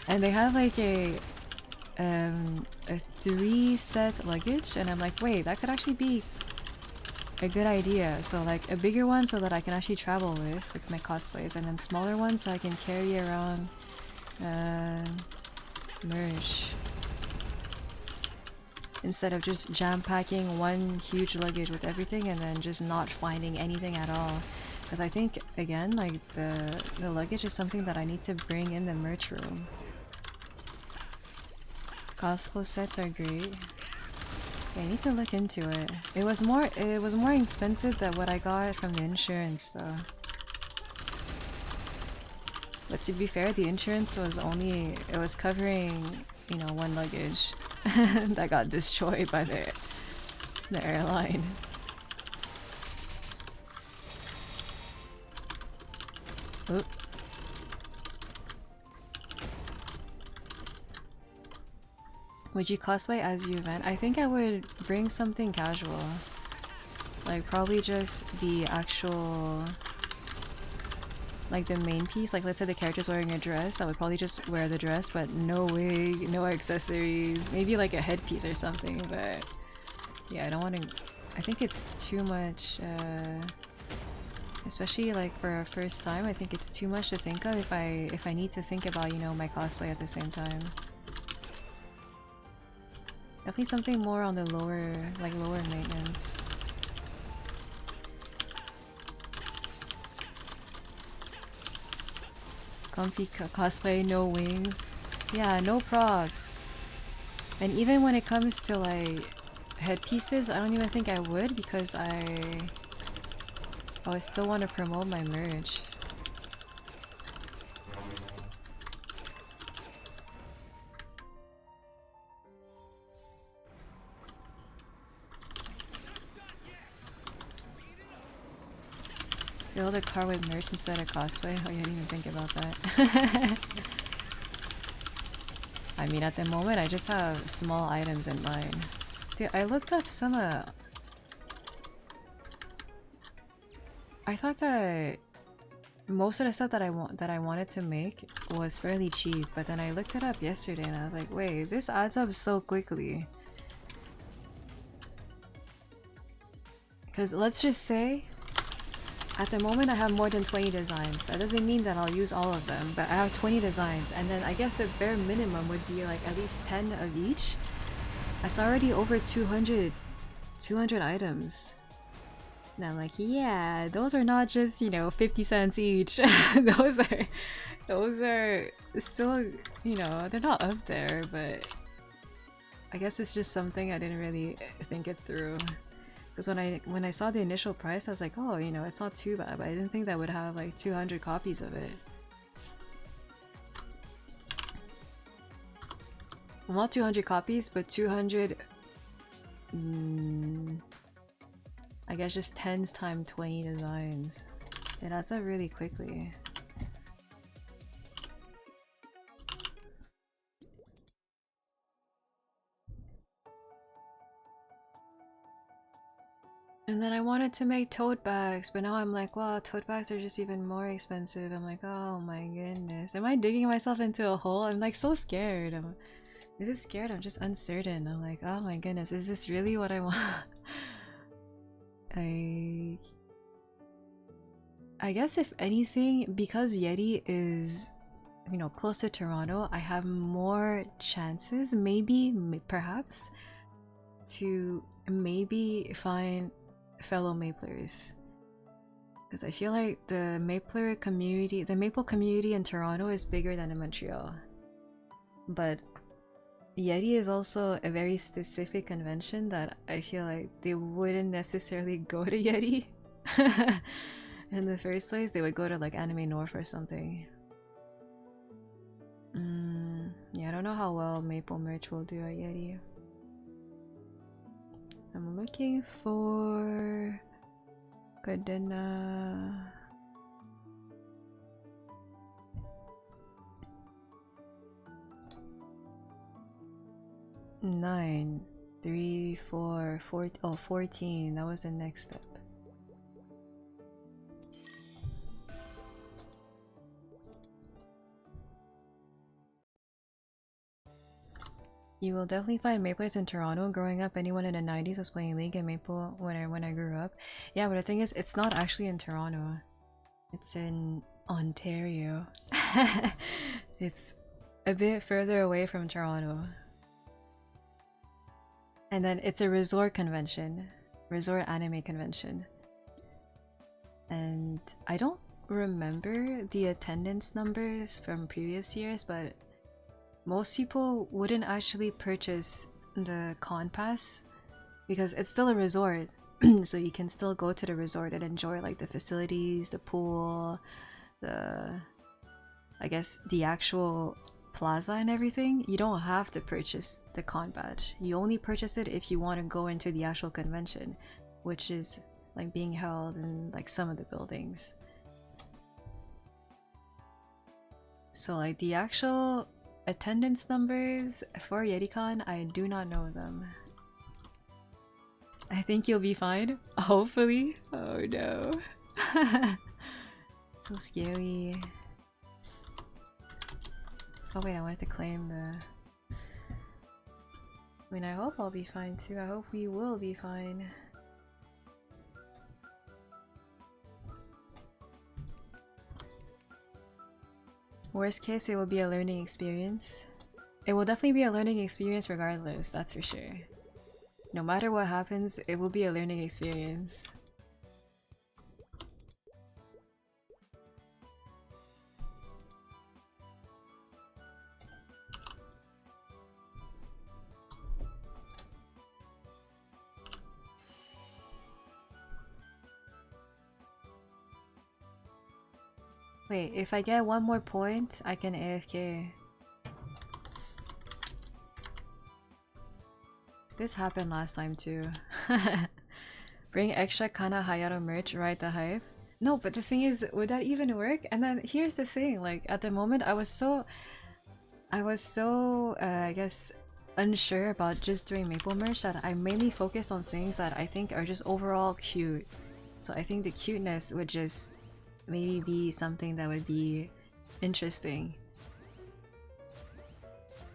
And they have like a 3-set luggage and I'm like, wait, that could actually be a good idea. So like a bigger one so that I can actually travel with my cosplays, and then smaller ones so I can carry around merch. Instead of just jam-packing one huge luggage with everything and then just not finding anything at all. Because I think, again, like the luggage is something that I need to bring in the merch room. Costco sets are great. Yeah, I need to look into it. It was more expensive than what I got from the insurance though. But to be fair, the insurance was it was covering, you know, one luggage. That got destroyed by the airline. Oop. Would you cosplay as you event? I think I would bring something casual. Like probably just the actual, like the main piece. Like let's say the character's wearing a dress, I would probably just wear the dress, but no wig, no accessories, maybe like a headpiece or something. But yeah, I don't want to, I think it's too much, especially like for a first time. I think it's too much to think of if I need to think about, you know, my cosplay at the same time. Definitely something more on the lower maintenance. Comfy cosplay, no wings. Yeah, no props. And even when it comes to like headpieces, I don't even think I would, because I still want to promote my merch. Fill the car with merch instead of cosplay? Oh, you didn't even think about that. I mean, at the moment, I just have small items in mind. Dude, I looked up some I thought that most of the stuff that I wanted to make was fairly cheap, but then I looked it up yesterday and I was like, wait, this adds up so quickly. Because let's just say, at the moment I have more than 20 designs. That doesn't mean that I'll use all of them, but I have 20 designs, and then I guess the bare minimum would be like at least 10 of each. That's already over 200 items. And I'm like, yeah, those are not just, you know, 50 cents each. those are still, you know, they're not up there, but I guess it's just something I didn't really think it through. Because when I saw the initial price, I was like, oh, you know, it's not too bad, but I didn't think that would have like 200 copies of it. Well, not 200 copies, but 200... I guess just 10s times 20 designs. It adds up really quickly. And then I wanted to make tote bags, but now I'm like, wow, tote bags are just even more expensive. I'm like, oh my goodness. Am I digging myself into a hole? I'm like so scared. Is it scared? I'm just uncertain. I'm like, oh my goodness, is this really what I want? I guess if anything, because Yeti is, you know, close to Toronto, I have more chances, maybe, perhaps, to maybe find fellow Maplers. Because I feel like the Mapler community, the Maple community in Toronto is bigger than in Montreal. But Yeti is also a very specific convention that I feel like they wouldn't necessarily go to Yeti. In the first place, they would go to like Anime North or something. Yeah, I don't know how well Maple merch will do at Yeti. I'm looking for Cadena. Nine, 3, 4, 4. Oh, 14. That was the next step. You will definitely find Maplers in Toronto. Growing up, anyone in the 90s was playing League and Maple when I grew up. Yeah, but the thing is, it's not actually in Toronto. It's in Ontario. It's a bit further away from Toronto. And then it's a resort convention. Resort anime convention. And I don't remember the attendance numbers from previous years, but most people wouldn't actually purchase the con pass because it's still a resort. So you can still go to the resort and enjoy like the facilities, the pool, I guess the actual plaza and everything. You don't have to purchase the con badge. You only purchase it if you want to go into the actual convention, which is like being held in like some of the buildings. So like the actual attendance numbers for YetiCon, I do not know them. I think you'll be fine. Hopefully. Oh no. So scary. Oh wait, I wanted to claim the... I mean, I hope I'll be fine too. I hope we will be fine. Worst case, it will be a learning experience. It will definitely be a learning experience regardless, that's for sure. No matter what happens, it will be a learning experience. Wait, if I get one more point, I can AFK. This happened last time too. Bring extra Kana Hayato merch, ride the hype. No, but the thing is, would that even work? And then here's the thing, like at the moment I was so I guess unsure about just doing Maple merch that I mainly focus on things that I think are just overall cute. So I think the cuteness would just maybe be something that would be interesting.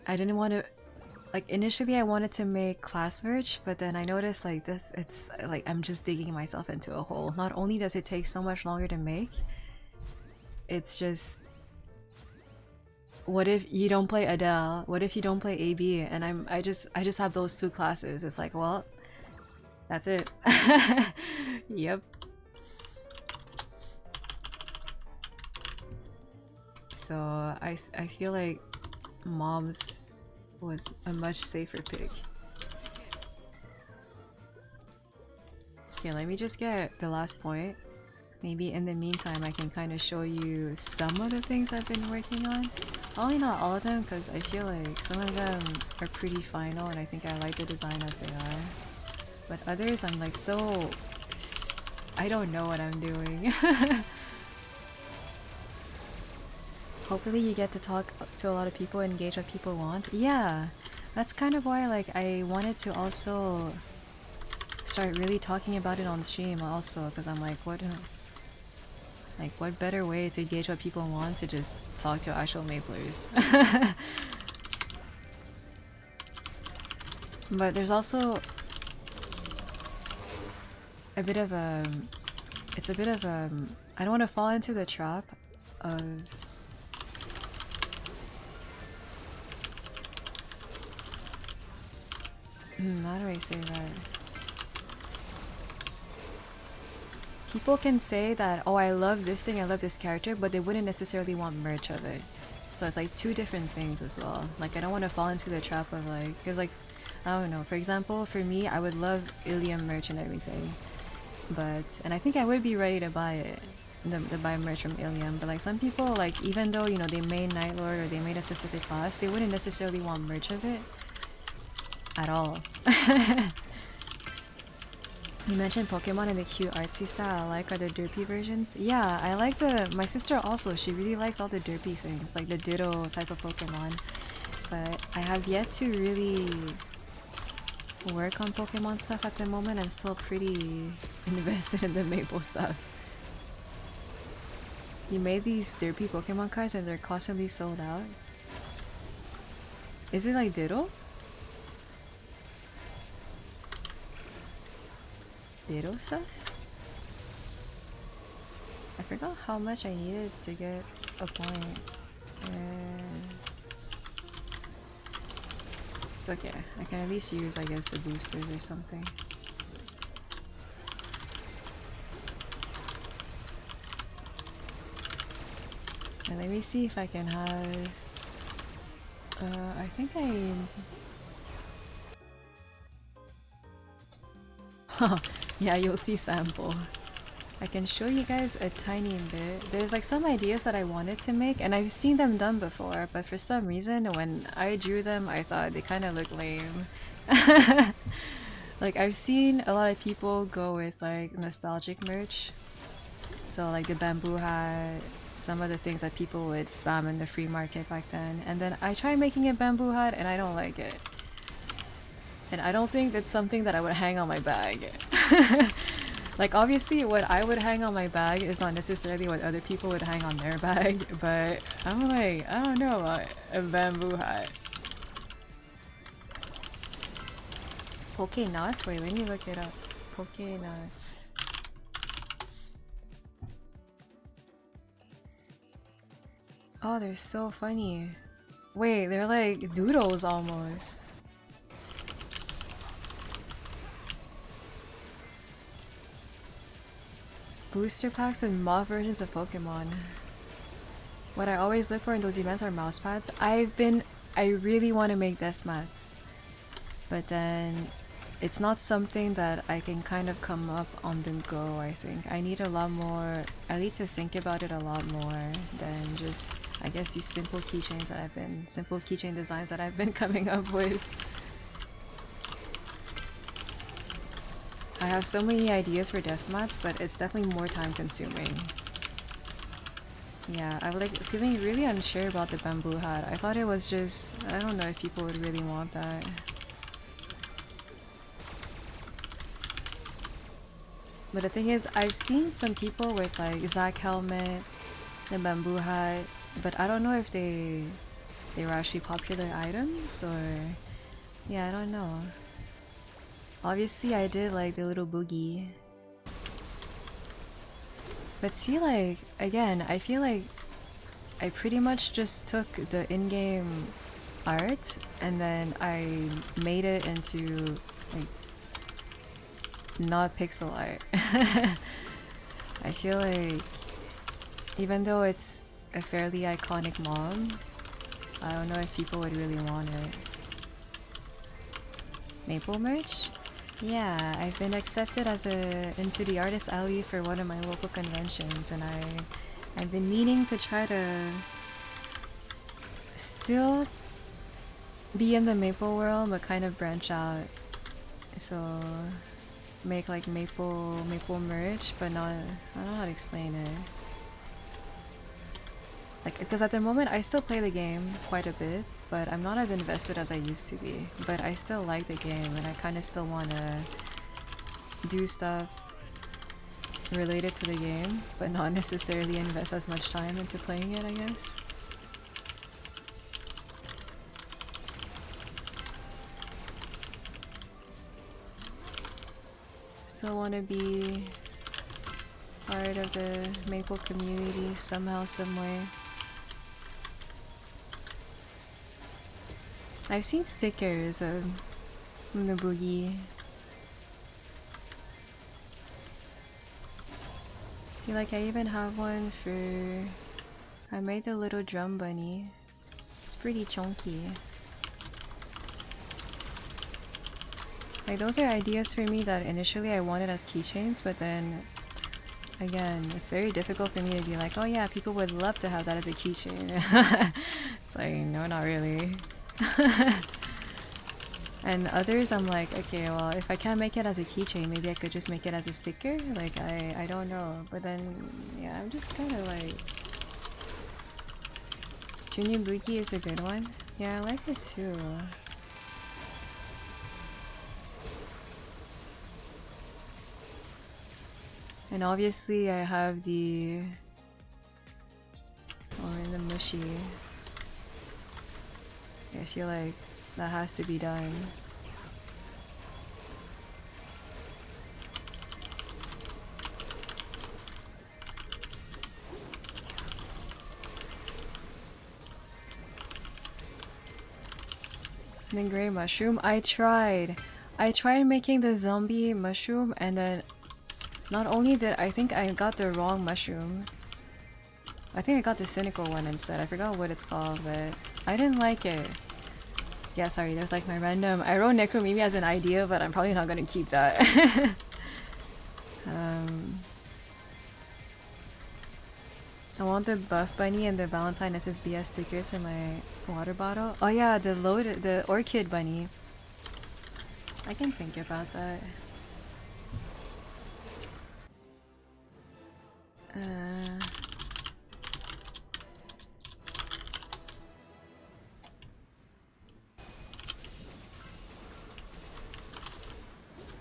I didn't want to, like, initially I wanted to make class merch, but then I noticed like this, it's like I'm just digging myself into a hole. Not only does it take so much longer to make, it's just, what if you don't play Adele? What if you don't play AB? And I just have those two classes. It's like, well, that's it. Yep. So I feel like Mom's was a much safer pick. Okay, let me just get the last point. Maybe in the meantime I can kind of show you some of the things I've been working on. Probably not all of them, because I feel like some of them are pretty final and I think I like the design as they are. But others I'm like so... I don't know what I'm doing. Hopefully you get to talk to a lot of people and engage what people want. Yeah, that's kind of why like I wanted to also start really talking about it on stream also, because I'm like, what better way to gauge what people want to just talk to actual maplers. But there's also a bit of a... It's a bit of a... I don't want to fall into the trap of... how do I say that? People can say that, oh, I love this thing, I love this character, but they wouldn't necessarily want merch of it. So it's like two different things as well. Like I don't want to fall into the trap of like, because like, I don't know, for example, for me, I would love Illium merch and everything. But, and I think I would be ready to buy it, to buy merch from Illium, but like some people, like even though, you know, they made Night Lord or they made a specific class, they wouldn't necessarily want merch of it at all. You mentioned Pokemon and the cute artsy style I like are the derpy versions. Yeah, I like my sister also, she really likes all the derpy things, like the Ditto type of Pokemon. But I have yet to really work on Pokemon stuff at the moment. I'm still pretty invested in the Maple stuff. You made these derpy Pokemon cards and they're constantly sold out. Is it like Ditto? Ditto stuff? I forgot how much I needed to get a point. It's okay. I can at least use, I guess, the boosters or something. And let me see if I can have... I think yeah, you'll see sample. I can show you guys a tiny bit. There's like some ideas that I wanted to make and I've seen them done before, but for some reason when I drew them I thought they kind of looked lame. Like I've seen a lot of people go with like nostalgic merch. So like the bamboo hat, some of the things that people would spam in the free market back then. And then I tried making a bamboo hat and I don't like it. And I don't think that's something that I would hang on my bag. Like obviously what I would hang on my bag is not necessarily what other people would hang on their bag, but I'm like, I don't know about a bamboo hat. Poke nuts? Wait, let me look it up. Poke nuts. Oh, they're so funny. Wait, they're like doodles almost. Booster packs with moth versions of Pokemon. What I always look for in those events are mouse pads. I really want to make desk mats. But then it's not something that I can kind of come up on the go, I think. I need a lot more, I need to think about it a lot more than just, I guess, these simple keychain designs that I've been coming up with. I have so many ideas for desk mats, but it's definitely more time consuming. Yeah, I'm like feeling really unsure about the bamboo hat. I thought it was just, I don't know if people would really want that. But the thing is, I've seen some people with like Zac helmet, the bamboo hat, but I don't know if they were actually popular items or yeah, I don't know. Obviously, I did like the little boogie. But see, like, again, I feel like I pretty much just took the in-game art and then I made it into, like, not pixel art. I feel like, even though it's a fairly iconic mom, I don't know if people would really want it. Maple merch? Yeah, I've been accepted as into the artist alley for one of my local conventions, and I've been meaning to try to still be in the maple world, but kind of branch out. So make like maple merch, but not, I don't know how to explain it. Like, because at the moment I still play the game quite a bit, but I'm not as invested as I used to be. But I still like the game, and I kind of still want to do stuff related to the game, but not necessarily invest as much time into playing it, I guess. Still want to be part of the Maple community somehow, someway. I've seen stickers of the boogie. See, like I even have one for... I made the little drum bunny. It's pretty chunky. Like those are ideas for me that initially I wanted as keychains, but then again, it's very difficult for me to be like, oh yeah, people would love to have that as a keychain. It's like, no, not really. And others I'm like, okay, well, if I can't make it as a keychain, maybe I could just make it as a sticker? Like, I don't know. But then, yeah, I'm just kind of like... Junior Boogie is a good one. Yeah, I like it too. And obviously I have the... Oh, the mushy. I feel like that has to be done. The gray mushroom? I tried making the zombie mushroom, and then not only did I think I got the wrong mushroom. I think I got the cynical one instead. I forgot what it's called, but I didn't like it. Yeah, sorry, there's like my random... I wrote Necromimi as an idea, but I'm probably not gonna keep that. I want the buff bunny and the Valentine SSBS stickers for my water bottle. Oh yeah, the orchid bunny. I can think about that.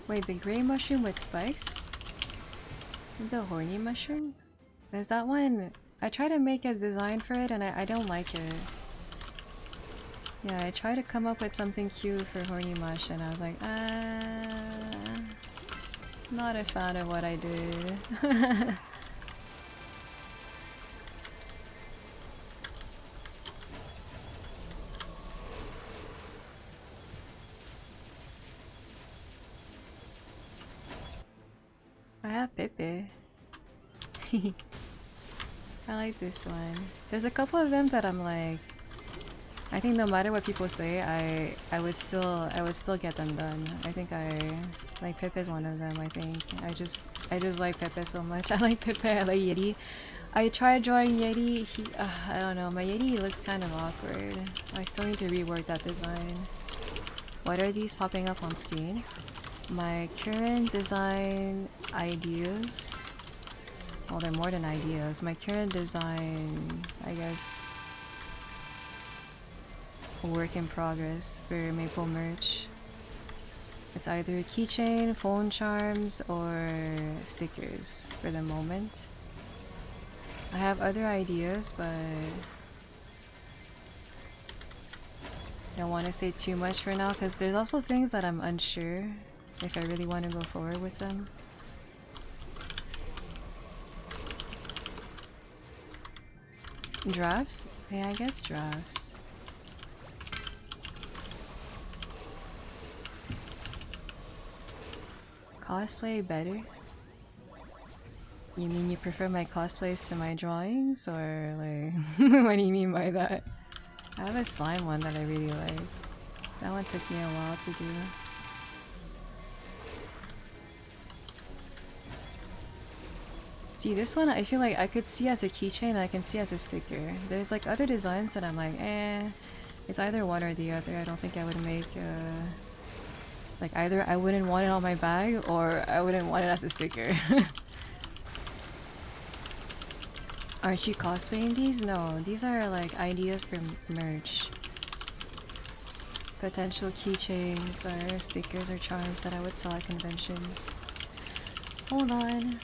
Wait, the gray mushroom with spikes? The horny mushroom? There's that one. I tried to make a design for it and I don't like it. Yeah, I tried to come up with something cute for horny mush and I was like, not a fan of what I did. I have Pepe. I like this one. There's a couple of them that I'm like, I think no matter what people say, I would still get them done. I think like Pepe is one of them. I think I just like Pepe so much. I like Pepe. I like Yeti. I tried drawing Yeti. I don't know. My Yeti looks kind of awkward. I still need to rework that design. What are these popping up on screen? My current design ideas. Well, they're more than ideas. My current design, I guess, work in progress for Maple merch. It's either a keychain, phone charms, or stickers for the moment. I have other ideas, but I don't want to say too much for now because there's also things that I'm unsure if I really want to go forward with them. Drafts? Yeah, I guess drafts. Cosplay better? You mean you prefer my cosplays to my drawings? Or like, what do you mean by that? I have a slime one that I really like. That one took me a while to do. See, this one I feel like I could see as a keychain and I can see as a sticker. There's like other designs that I'm like, it's either one or the other. I don't think I would make like either I wouldn't want it on my bag or I wouldn't want it as a sticker. Aren't you cosplaying these? No, these are like ideas for merch. Potential keychains or stickers or charms that I would sell at conventions. Hold on.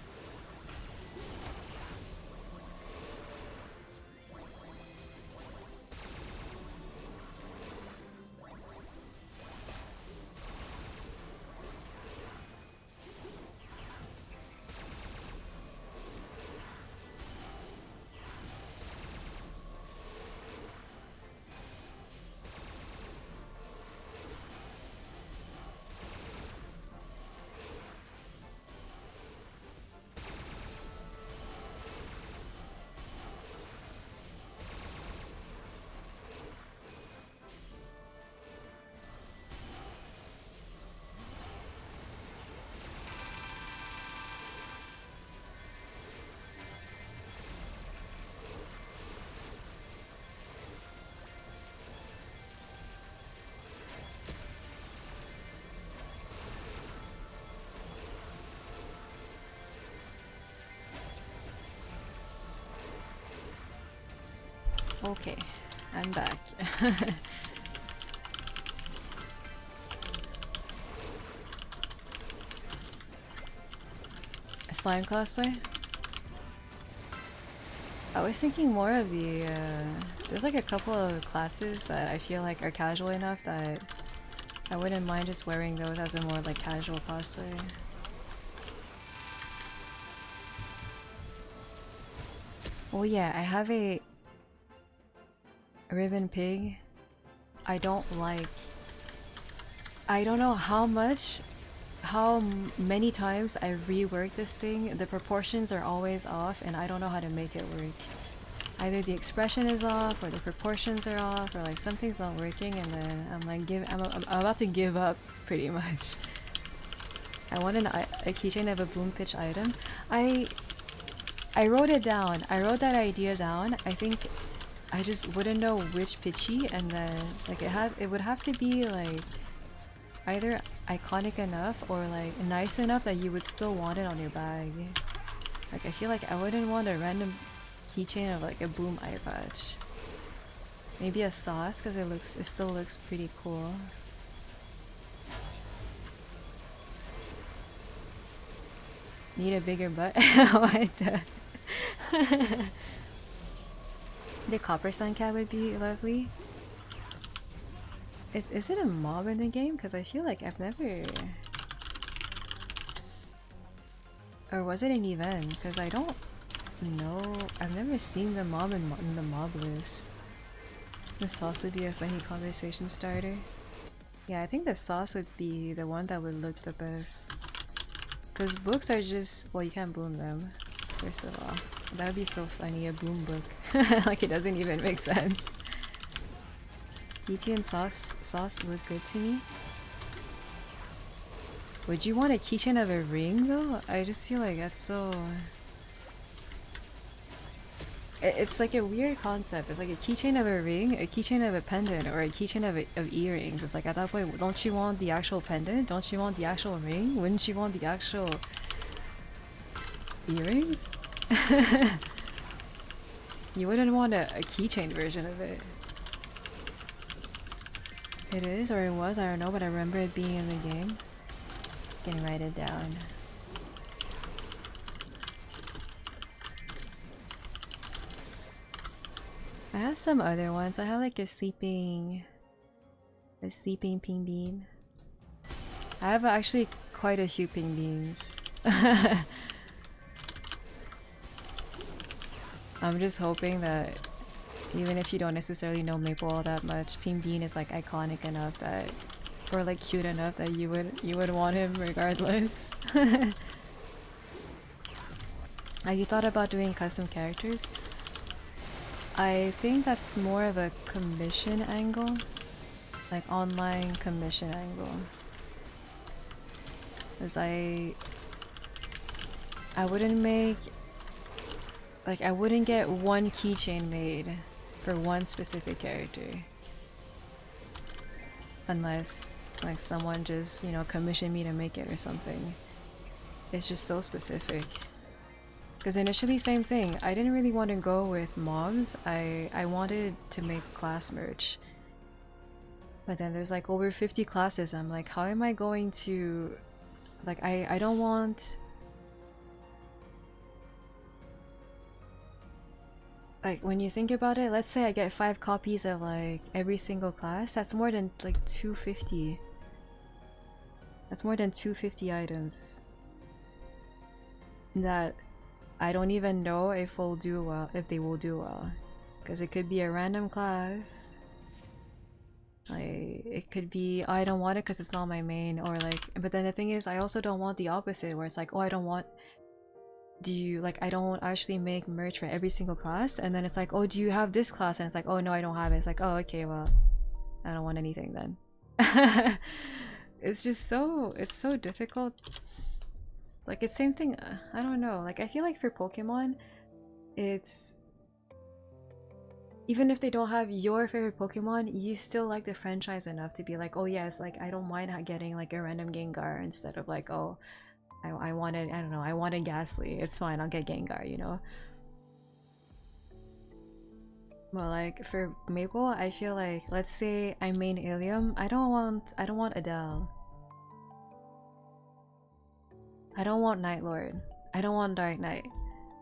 Okay, I'm back. A slime cosplay? I was thinking more of the, there's like a couple of classes that I feel like are casual enough that I wouldn't mind just wearing those as a more like casual cosplay. Oh yeah, I have a ribbon pig. I don't know how many times I reworked this thing. The proportions are always off and I don't know how to make it work. Either the expression is off or the proportions are off or like something's not working and then I'm like I'm about to give up pretty much. I want a keychain of a boom pitch item. I wrote it down. I wrote that idea down. I think I just wouldn't know which pitchy and then like it would have to be like either iconic enough or like nice enough that you would still want it on your bag. Like I feel like I wouldn't want a random keychain of like a boom eye patch. Maybe a sauce because it still looks pretty cool. Need a bigger butt? What the? The copper sun cat would be lovely. Is it a mob in the game? Because I feel like I've never... Or was it an event? Because I don't know. I've never seen the mob in the mob list. The sauce would be a funny conversation starter. Yeah, I think the sauce would be the one that would look the best. Because books are just... Well, you can't boom them, first of all. That would be so funny, a boom book. Like it doesn't even make sense. BT and sauce look good to me. Would you want a keychain of a ring though? I just feel like that's so... It's like a weird concept. It's like a keychain of a ring, a keychain of a pendant, or a keychain of earrings. It's like at that point, don't you want the actual pendant? Don't you want the actual ring? Wouldn't you want the actual earrings? You wouldn't want a keychain version of it. It is, or it was, I don't know, but I remember it being in the game. can write it down. I have some other ones. I have like a sleeping ping bean. I have actually quite a few ping beans. I'm just hoping that even if you don't necessarily know Maple all that much, ping bean is like iconic enough that, or like cute enough that you would want him regardless. Have you thought about doing custom characters? I think that's more of a commission angle, like online commission angle. Cause I wouldn't make, like I wouldn't get one keychain made for one specific character. Unless like someone just, you know, commissioned me to make it or something. It's just so specific. Because initially, same thing. I didn't really want to go with mobs. I wanted to make class merch. But then there's like over 50 classes. I'm like, how am I going to... Like, I don't want... Like, when you think about it, let's say I get 5 copies of like every single class. That's more than like 250. That's more than 250 items. That... I don't even know if we'll do well, if they will do well, because it could be a random class. Like it could be, oh, I don't want it because it's not my main, or like. But then the thing is, I also don't want the opposite, where it's like, oh, I don't want. Do you like? I don't actually make merch for every single class, and then it's like, oh, do you have this class? And it's like, oh no, I don't have it. It's like, oh, okay, well, I don't want anything then. It's just so, it's so difficult. Like, it's same thing, I don't know, like, I feel like for Pokemon, it's... Even if they don't have your favorite Pokemon, you still like the franchise enough to be like, oh yes, like, I don't mind getting, like, a random Gengar instead of like, oh, I wanted, I don't know, I wanted Ghastly, it's fine, I'll get Gengar, you know? Well, like, for Maple, I feel like, let's say I main Illium, I don't want Adele. I don't want Night Lord. I don't want Dark Knight.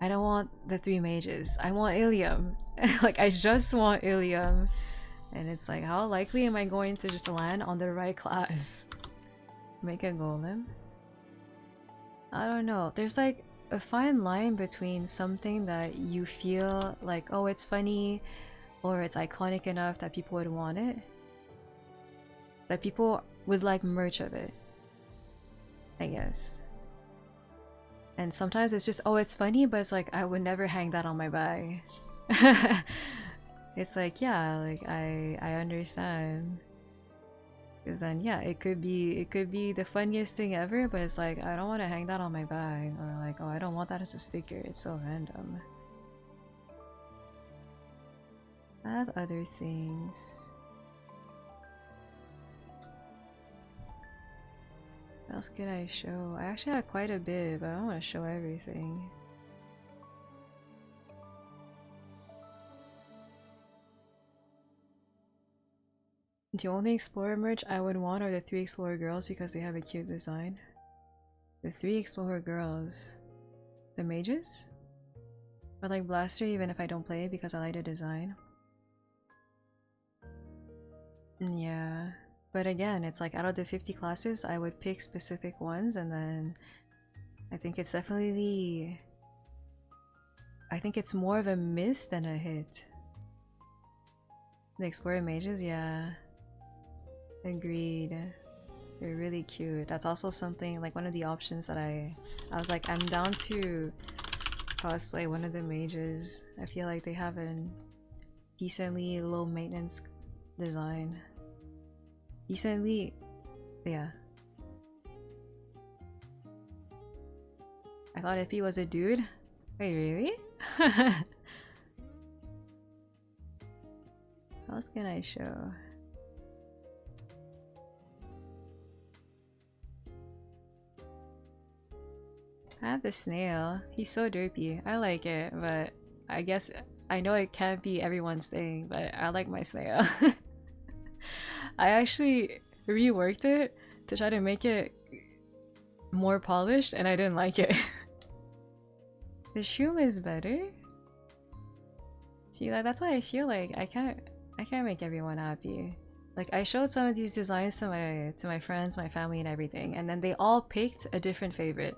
I don't want the 3 mages. I want Illium. Like, I just want Illium. And it's like, how likely am I going to just land on the right class? Make a golem? I don't know. There's like a fine line between something that you feel like, oh, it's funny, or it's iconic enough that people would want it. That people would like merch of it. I guess. And sometimes it's just, oh, it's funny, but it's like, I would never hang that on my bag. It's like, yeah, like, I understand. Because then, yeah, it could be the funniest thing ever, but it's like, I don't want to hang that on my bag. Or like, oh, I don't want that as a sticker. It's so random. I have other things. What else could I show? I actually have quite a bit, but I don't want to show everything. The only Explorer merch I would want are the 3 Explorer girls because they have a cute design. The 3 Explorer girls. The mages? Or like Blaster even if I don't play it because I like the design. Yeah. But again, it's like out of the 50 classes, I would pick specific ones, and then I think it's definitely... I think it's more of a miss than a hit. The Explorer Mages, yeah. Agreed. They're really cute. That's also something, like one of the options that I was like, I'm down to cosplay one of the mages. I feel like they have a decently low maintenance design. Decently, yeah. I thought if he was a dude. Wait, really? What else can I show? I have the snail. He's so derpy. I like it, but I guess I know it can't be everyone's thing, but I like my snail. I actually reworked it to try to make it more polished and I didn't like it. The shroom is better. See, that's why I feel like I can't make everyone happy. Like I showed some of these designs to my friends, my family and everything, and then they all picked a different favorite.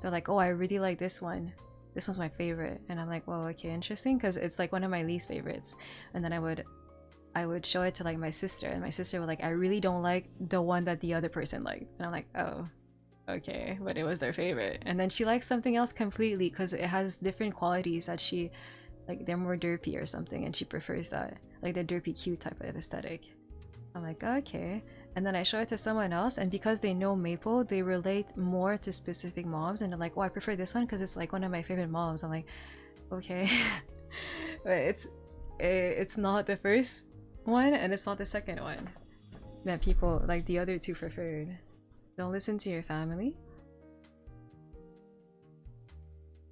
They're like, oh, I really like this one. This one's my favorite. And I'm like, well, okay, interesting, because it's like one of my least favorites. And then I would show it to like my sister, and my sister would like, I really don't like the one that the other person liked. And I'm like, oh, okay, but it was their favorite. And then she likes something else completely because it has different qualities that she, like they're more derpy or something, and she prefers that, like the derpy cute type of aesthetic. I'm like, okay. And then I show it to someone else, and because they know Maple, they relate more to specific mobs, and they're like, oh, I prefer this one because it's like one of my favorite mobs. I'm like, okay. But it's not the first one, and it's not the second one that people, like the other two, preferred. Don't listen to your family.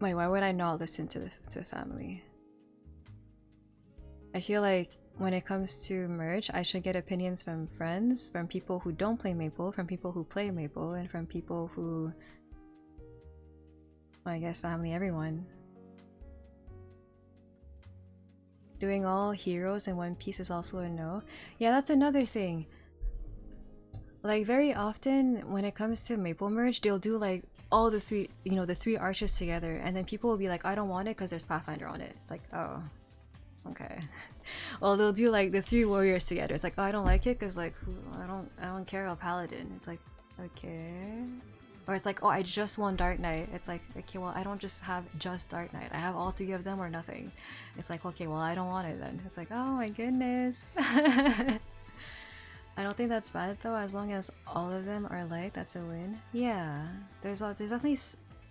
Wait, why would I not listen to family? I feel like when it comes to merch, I should get opinions from friends, from people who don't play Maple, from people who play Maple, and from people who, well, I guess family, everyone. Doing all heroes in one piece is also a no. Yeah, that's another thing. Like very often when it comes to Maple merch, they'll do like all the three, you know, the three arches together, and then people will be like, I don't want it because there's Pathfinder on it. It's like, oh, okay. Well, they'll do like the three warriors together. It's like, oh, I don't like it because like I don't care about paladin. It's like, okay. Or it's like, oh, I just want Dark Knight. It's like, okay, well, I don't just have just Dark Knight. I have all three of them or nothing. It's like, okay, well, I don't want it then. It's like, oh my goodness. I don't think that's bad though, as long as all of them are like, that's a win. Yeah, there's definitely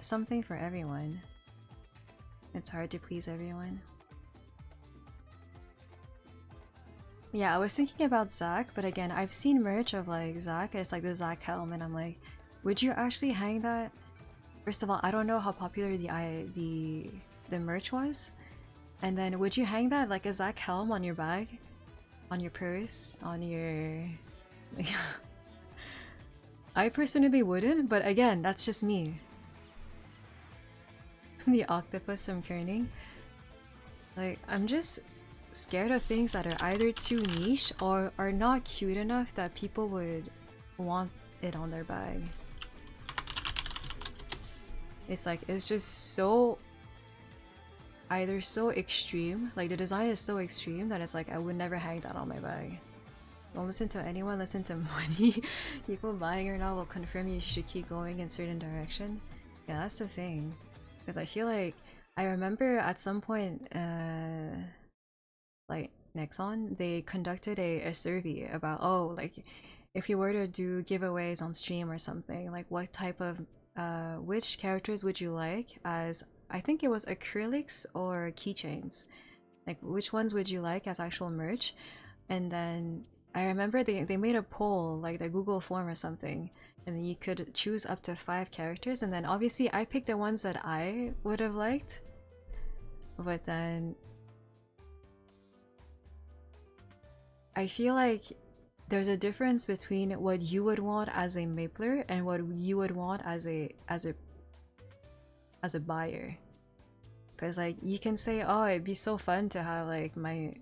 something for everyone. It's hard to please everyone. Yeah, I was thinking about Zach, but again, I've seen merch of like Zach, it's like the Zach helm, and I'm like, would you actually hang that? First of all, I don't know how popular the merch was, and then would you hang that like a Zach helm on your bag, on your purse, on your? I personally wouldn't, but again, that's just me. The octopus from Kerning. Like, I'm just scared of things that are either too niche or are not cute enough that people would want it on their bag. It's like, it's just so either so extreme, like the design is so extreme that it's like I would never hang that on my bag. Don't listen to anyone, listen to money. People buying or not will confirm you should keep going in certain direction. Yeah, that's the thing. Because I feel like I remember at some point like Nexon, they conducted a survey about, oh, like if you were to do giveaways on stream or something, like what type of which characters would you like as, I think it was acrylics or keychains, like which ones would you like as actual merch. And then I remember they made a poll, like the Google form or something, and then you could choose up to 5 characters, and then obviously I picked the ones that I would have liked, but then I feel like there's a difference between what you would want as a mapler and what you would want as a buyer. Because like you can say, oh, it'd be so fun to have like my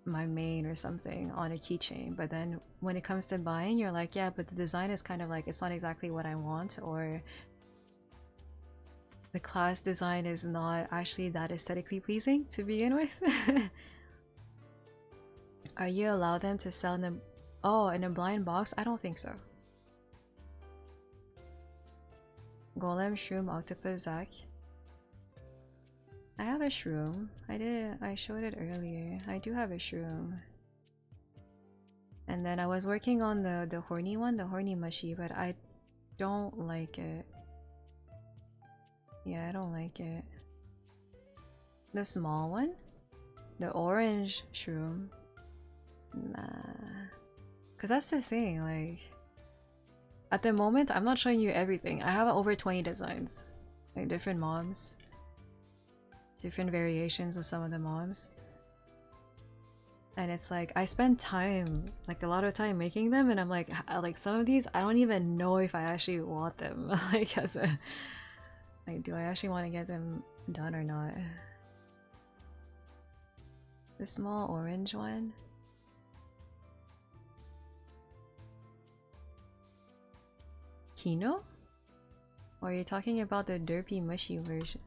main or something on a keychain, but then when it comes to buying, you're like, yeah, but the design is kind of like, it's not exactly what I want, or the class design is not actually that aesthetically pleasing to begin with. Are you allow them to sell in a, oh, in a blind box? I don't think so. Golem, Shroom, Octopus, Zac. I have a Shroom. I showed it earlier. I do have a Shroom. And then I was working on the horny one, the horny mushy, but I don't like it. Yeah, I don't like it. The small one? The orange Shroom? Nah. Cause that's the thing, like at the moment I'm not showing you everything. I have over 20 designs. Like different mobs. Different variations of some of the mobs. And it's like I spend time, like a lot of time making them, and I'm like some of these I don't even know if I actually want them. Like as a, like, do I actually want to get them done or not? The small orange one. Kino? Or are you talking about the derpy mushy version?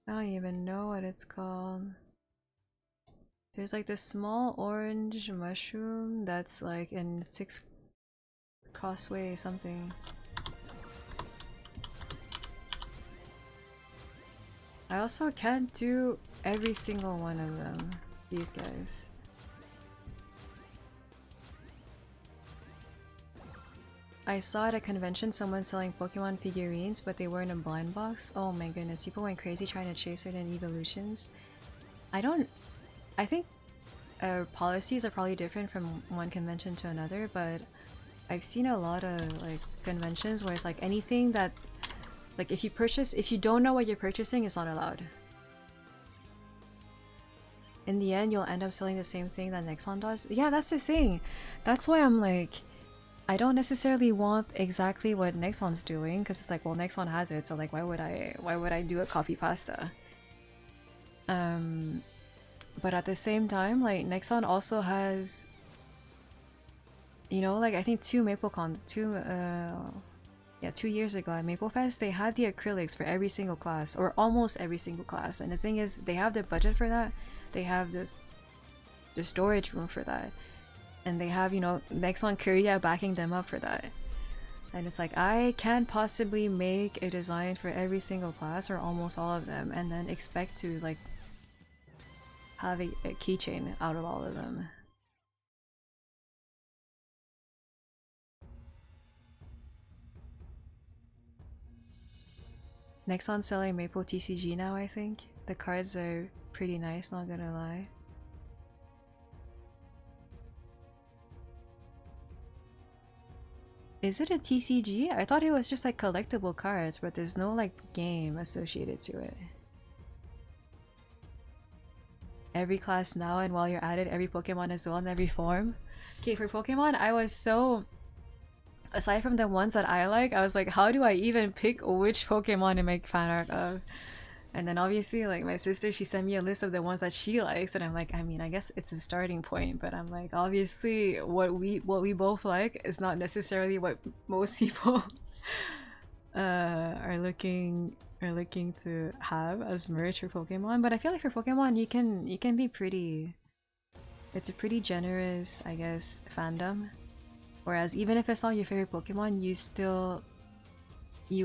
I don't even know what it's called. There's like this small orange mushroom that's like in 6 crossway something. I also can't do every single one of them, these guys. I saw at a convention someone selling Pokemon figurines, but they were in a blind box. Oh my goodness, people went crazy trying to chase certain evolutions. I think policies are probably different from one convention to another, but I've seen a lot of like conventions where it's like anything that, like if you don't know what you're purchasing, it's not allowed. In the end, you'll end up selling the same thing that Nexon does. Yeah, that's the thing. That's why I'm like, I don't necessarily want exactly what Nexon's doing, because it's like, well, Nexon has it, so like, why would I do a copy pasta? But at the same time, like Nexon also has, you know, like I think 2 years ago at MapleFest, they had the acrylics for every single class, or almost every single class. And the thing is, they have the budget for that. They have the storage room for that. And they have, you know, Nexon Korea backing them up for that. And it's like, I can't possibly make a design for every single class, or almost all of them, and then expect to, like, have a keychain out of all of them. Nexon's selling Maple TCG now, I think. The cards are pretty nice, not gonna lie. Is it a TCG? I thought it was just like collectible cards, but there's no like game associated to it. Every class now, and while you're at it, every Pokemon as well in every form. Okay, for Pokemon, I was so... Aside from the ones that I like, I was like, how do I even pick which Pokemon to make fan art of? And then obviously, like, my sister, she sent me a list of the ones that she likes, and I'm like, I mean, I guess it's a starting point, but I'm like, obviously, what we both like is not necessarily what most people are looking to have as merch for Pokemon. But I feel like for Pokemon, you can be pretty... It's a pretty generous, I guess, fandom. Whereas even if it's not your favorite Pokemon, you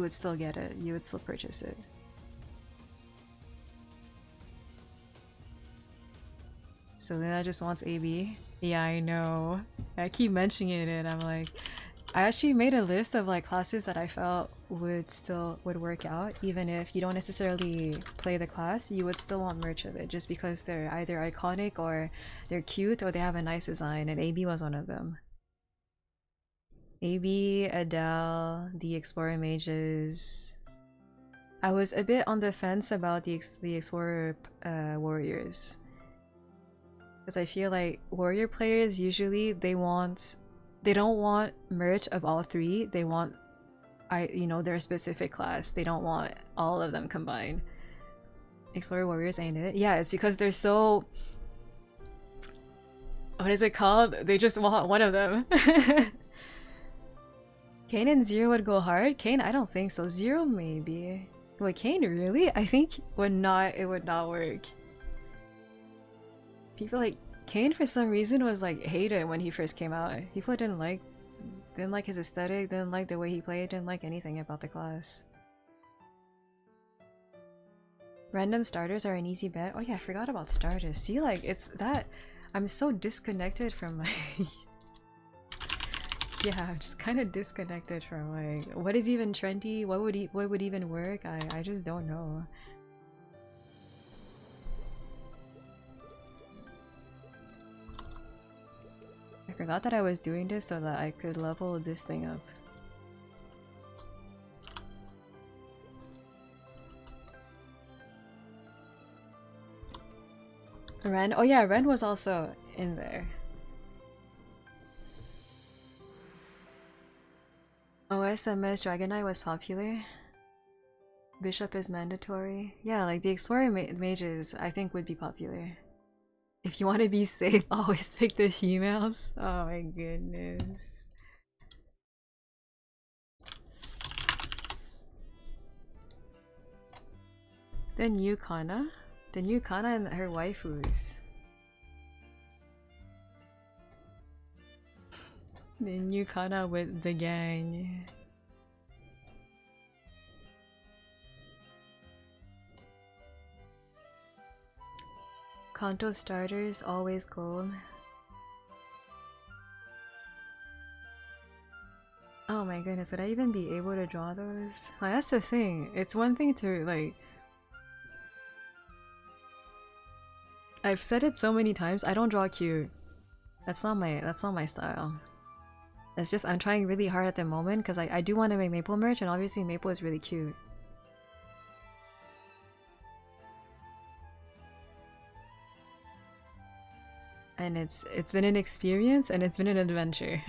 would still get it. You would still purchase it. So then I just wants AB. Yeah, I know. I keep mentioning it. I'm like, I actually made a list of like classes that I felt would work out, even if you don't necessarily play the class. You would still want merch of it, just because they're either iconic or they're cute or they have a nice design. And AB was one of them. AB, Adele, the Explorer Mages. I was a bit on the fence about the Explorer Warriors. Because I feel like Warrior players usually, they don't want merch of all 3. They want, their specific class. They don't want all of them combined. Explorer Warriors ain't it? Yeah, it's because they're so... What is it called? They just want one of them. Kane and Zero would go hard? Kane, I don't think so. Zero maybe. Wait, Kane really? I think it would not work. People like Kane for some reason was like hated when he first came out. People didn't like his aesthetic, didn't like the way he played, didn't like anything about the class. Random starters are an easy bet. Oh yeah, I forgot about starters. See, like it's that I'm so disconnected from my yeah, I'm just kind of disconnected from like what is even trendy, what would even work. I just don't know. I forgot that I was doing this so that I could level this thing up. Ren? Oh yeah, Ren was also in there. OSMS Dragon Knight was popular. Bishop is mandatory. Yeah, like the Explorer mages I think would be popular. If you want to be safe, always pick the females. Oh my goodness. The new Kana? The new Kana and her waifus. The new Kana with the gang. Kanto starters, always gold. Oh my goodness, would I even be able to draw those? Like, that's the thing. It's one thing to like... I've said it so many times, I don't draw cute. That's not my style. It's just I'm trying really hard at the moment because I do want to make Maple merch, and obviously Maple is really cute. And it's been an experience and it's been an adventure.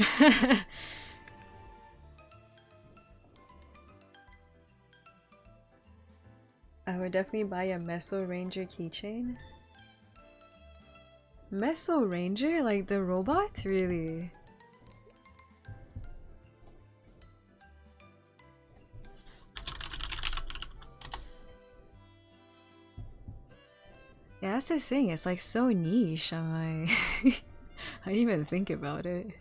I would definitely buy a Meso Ranger keychain. Meso Ranger? Like the robot? Really? Yeah, that's the thing, it's like so niche. I'm like... I didn't even think about it.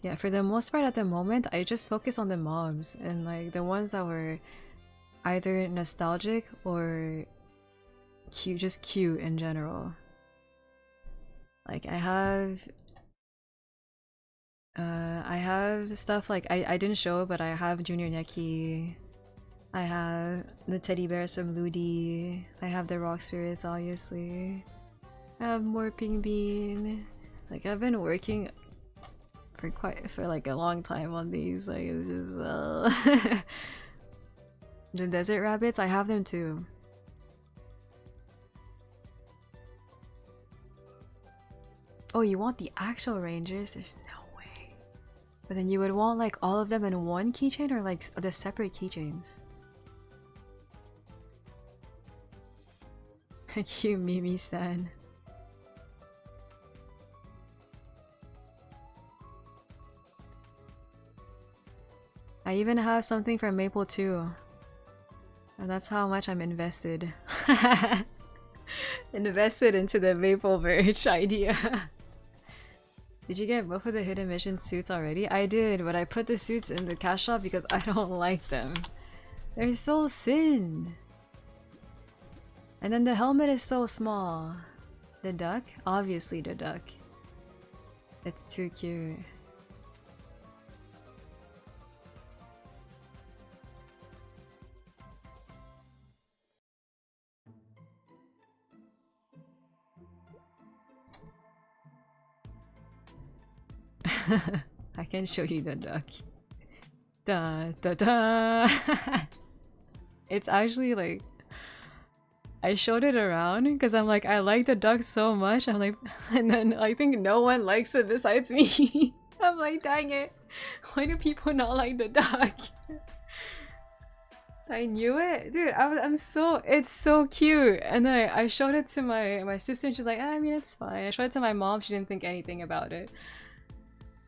Yeah, for the most part at the moment, I just focus on the mobs and like the ones that were either nostalgic or cute, just cute in general. Like I have stuff like I didn't show it, but I have Junior Neki. I have the teddy bears from Ludi. I have the rock spirits, obviously. I have Morping Bean. Like I've been working for like a long time on these. Like it's just the desert rabbits, I have them too. Oh, you want the actual rangers? There's no way. But then you would want like all of them in one keychain or like the separate keychains? Cute Mimi stan. I even have something from Maple too. And that's how much I'm invested. Invested into the Maple merch idea. Did you get both of the hidden mission suits already? I did, but I put the suits in the cash shop because I don't like them. They're so thin. And then the helmet is so small. The duck? Obviously the duck. It's too cute. I can show you the duck. Da da da. It's actually like I showed it around because I'm like I like the duck so much. I'm like, and then I think no one likes it besides me. I'm like, dang it! Why do people not like the duck? I knew it, dude. It's so cute. And then I showed it to my sister, and she's like, I mean, it's fine. I showed it to my mom. She didn't think anything about it.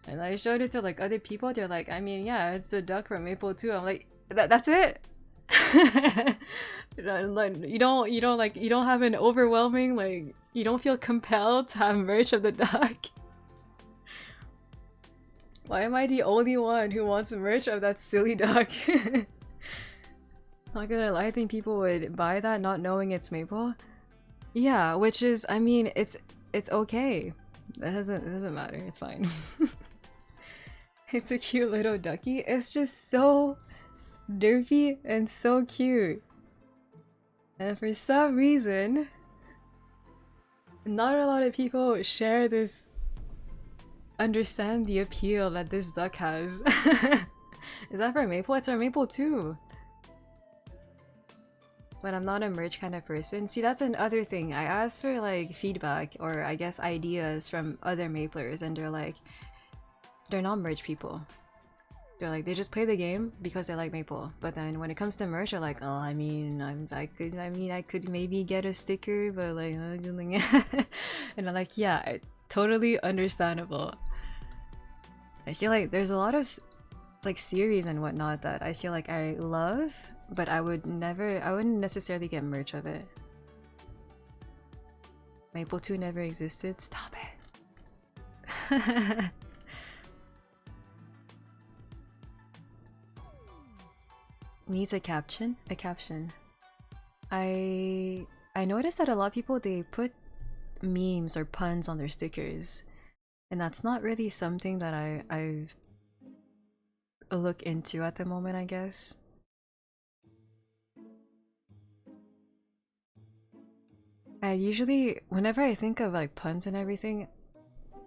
And I showed it to like other people. They're like, I mean, yeah, it's the duck from Maple too. I'm like, that's it. You don't have an overwhelming like. You don't feel compelled to have merch of the duck. Why am I the only one who wants merch of that silly duck? Not gonna lie, I think people would buy that not knowing it's Maple. Yeah, which is, I mean, it's okay. It doesn't matter. It's fine. It's a cute little ducky. It's just so derpy and so cute. And for some reason, not a lot of people share this, understand the appeal that this duck has. Is that for Maple? It's for Maple too. but I'm not a merch kind of person. See, that's another thing. I asked for like feedback or I guess ideas from other Maplers, and they're not merch people. They're like, they just play the game because they like Maple. But then when it comes to merch, they're like, oh, I mean, I could maybe get a sticker, but like, and I'm like, yeah, totally understandable. I feel like there's a lot of like series and whatnot that I feel like I love, but I wouldn't necessarily get merch of it. Maple 2 never existed. Stop it. Needs a caption? A caption. I noticed that a lot of people, they put memes or puns on their stickers, and that's not really something that I've look into at the moment, I guess. I usually, whenever I think of like puns and everything,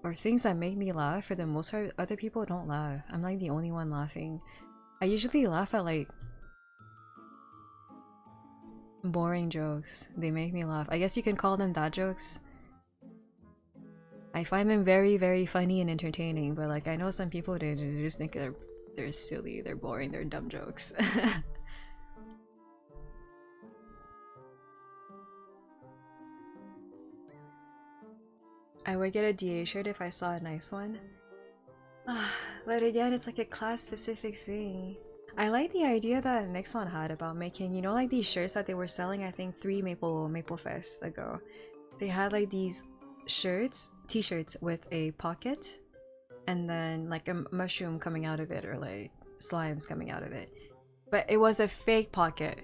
or things that make me laugh, for the most part, other people don't laugh. I'm like the only one laughing. I usually laugh at like boring jokes. They make me laugh. I guess you can call them dad jokes. I find them very, very funny and entertaining, but like I know some people, they just think they're silly, they're boring, they're dumb jokes. I would get a DA shirt if I saw a nice one. But again, it's like a class-specific thing. I like the idea that Nixon had about making, you know, like these shirts that they were selling, I think 3 Maple Fest ago. They had like these shirts, t-shirts with a pocket, and then like a mushroom coming out of it, or like slimes coming out of it. But it was a fake pocket.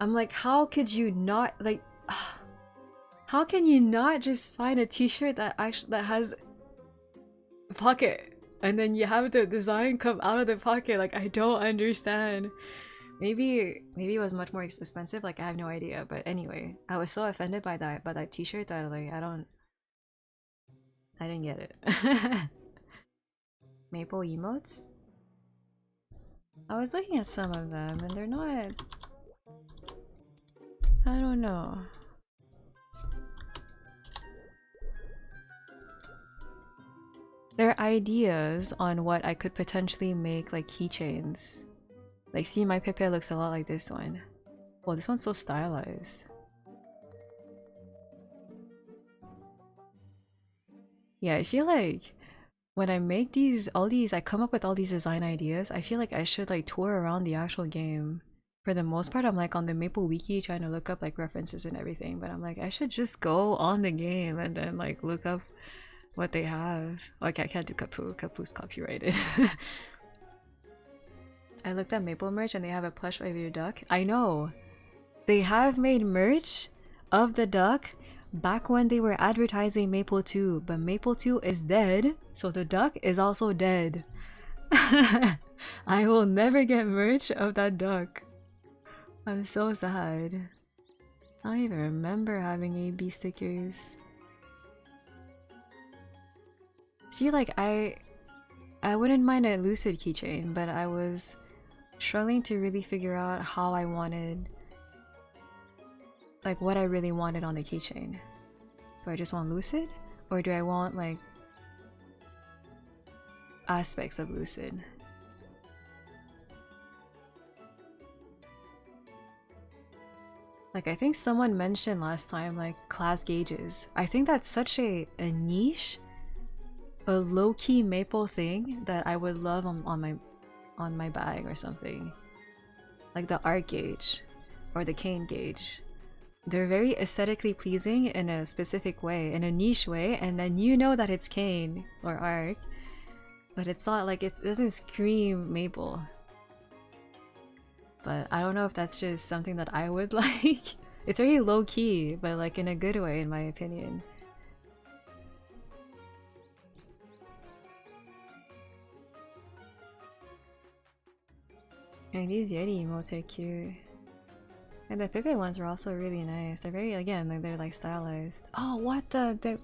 I'm like, how could you not, like, how can you not just find a t-shirt that has a pocket? And then you have the design come out of the pocket. Like, I don't understand. Maybe it was much more expensive. Like, I have no idea. But anyway, I was so offended by that t-shirt that like I didn't get it. Maple emotes? I was looking at some of them and they're not, I don't know. They're ideas on what I could potentially make like keychains. Like, see, my Pepe looks a lot like this one. Well, this one's so stylized. Yeah, I feel like when I make I come up with all these design ideas, I feel like I should like tour around the actual game. For the most part, I'm like on the Maple Wiki trying to look up like references and everything, but I'm like, I should just go on the game and then like look up what they have. Okay, I can't do Kapu. Kapu's copyrighted. I looked at Maple merch and they have a plush of your duck. I know! They have made merch of the duck back when they were advertising Maple 2, but Maple 2 is dead, so the duck is also dead. I will never get merch of that duck. I'm so sad. I don't even remember having AB stickers. See, like, I wouldn't mind a Lucid keychain, but I was struggling to really figure out how I wanted, like, what I really wanted on the keychain. Do I just want Lucid? Or do I want, like, aspects of Lucid? Like, I think someone mentioned last time, like, class gauges. I think that's such a niche, a low-key Maple thing that I would love on my bag or something. Like the art gauge or the cane gauge. They're very aesthetically pleasing in a specific way, in a niche way, and then you know that it's cane or art, but it's not like, it doesn't scream Maple. But I don't know if that's just something that I would like. It's very low-key, but like in a good way in my opinion. And these Yeti emotes are cute. And the Pepe ones were also really nice. They're very, again, like, they're like stylized. Oh, what the...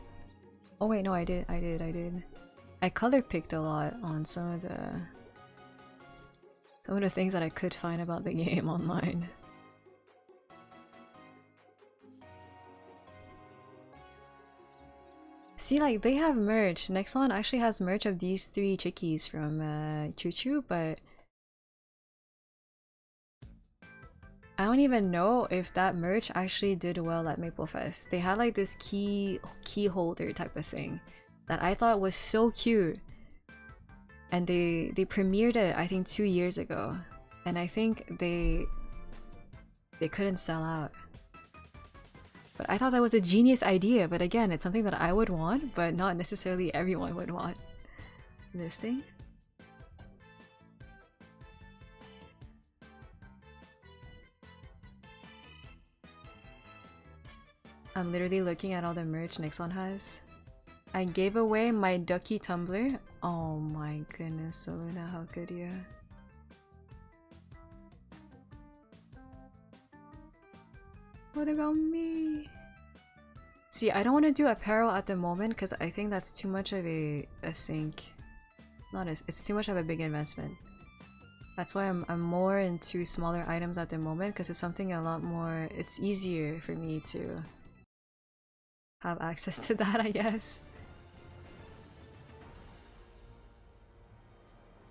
Oh wait, no, I did. I color picked a lot on some of the things that I could find about the game online. See, like, they have merch. Nexon actually has merch of these three chickies from Choo Choo, but I don't even know if that merch actually did well at Maple Fest. They had like this key holder type of thing that I thought was so cute. And they premiered it, I think, 2 years ago. And I think they couldn't sell out. But I thought that was a genius idea. But again, it's something that I would want, but not necessarily everyone would want. This thing. I'm literally looking at all the merch Nixon has. I gave away my ducky tumbler. Oh my goodness, Soluna, how could you? What about me? See, I don't want to do apparel at the moment because I think that's too much of a sink. It's too much of a big investment. That's why I'm more into smaller items at the moment because it's something a lot more. It's easier for me to have access to that, I guess.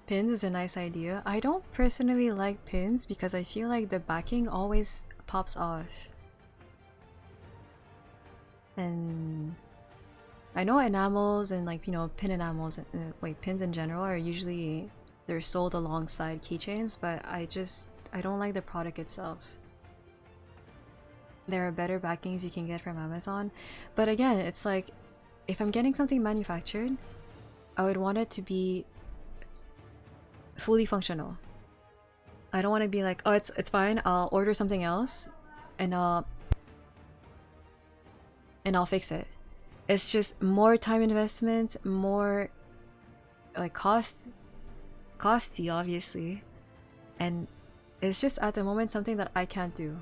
Pins is a nice idea. I don't personally like pins because I feel like the backing always pops off. And I know enamels and, like, you know, pin enamels, pins in general are usually, they're sold alongside keychains, but I don't like the product itself. There are better backings you can get from Amazon, but again, it's like, if I'm getting something manufactured, I would want it to be fully functional. I don't want to be like, oh, it's fine, I'll order something else and I'll fix it. It's just more time investment, more like costly, obviously, and it's just at the moment something that I can't do.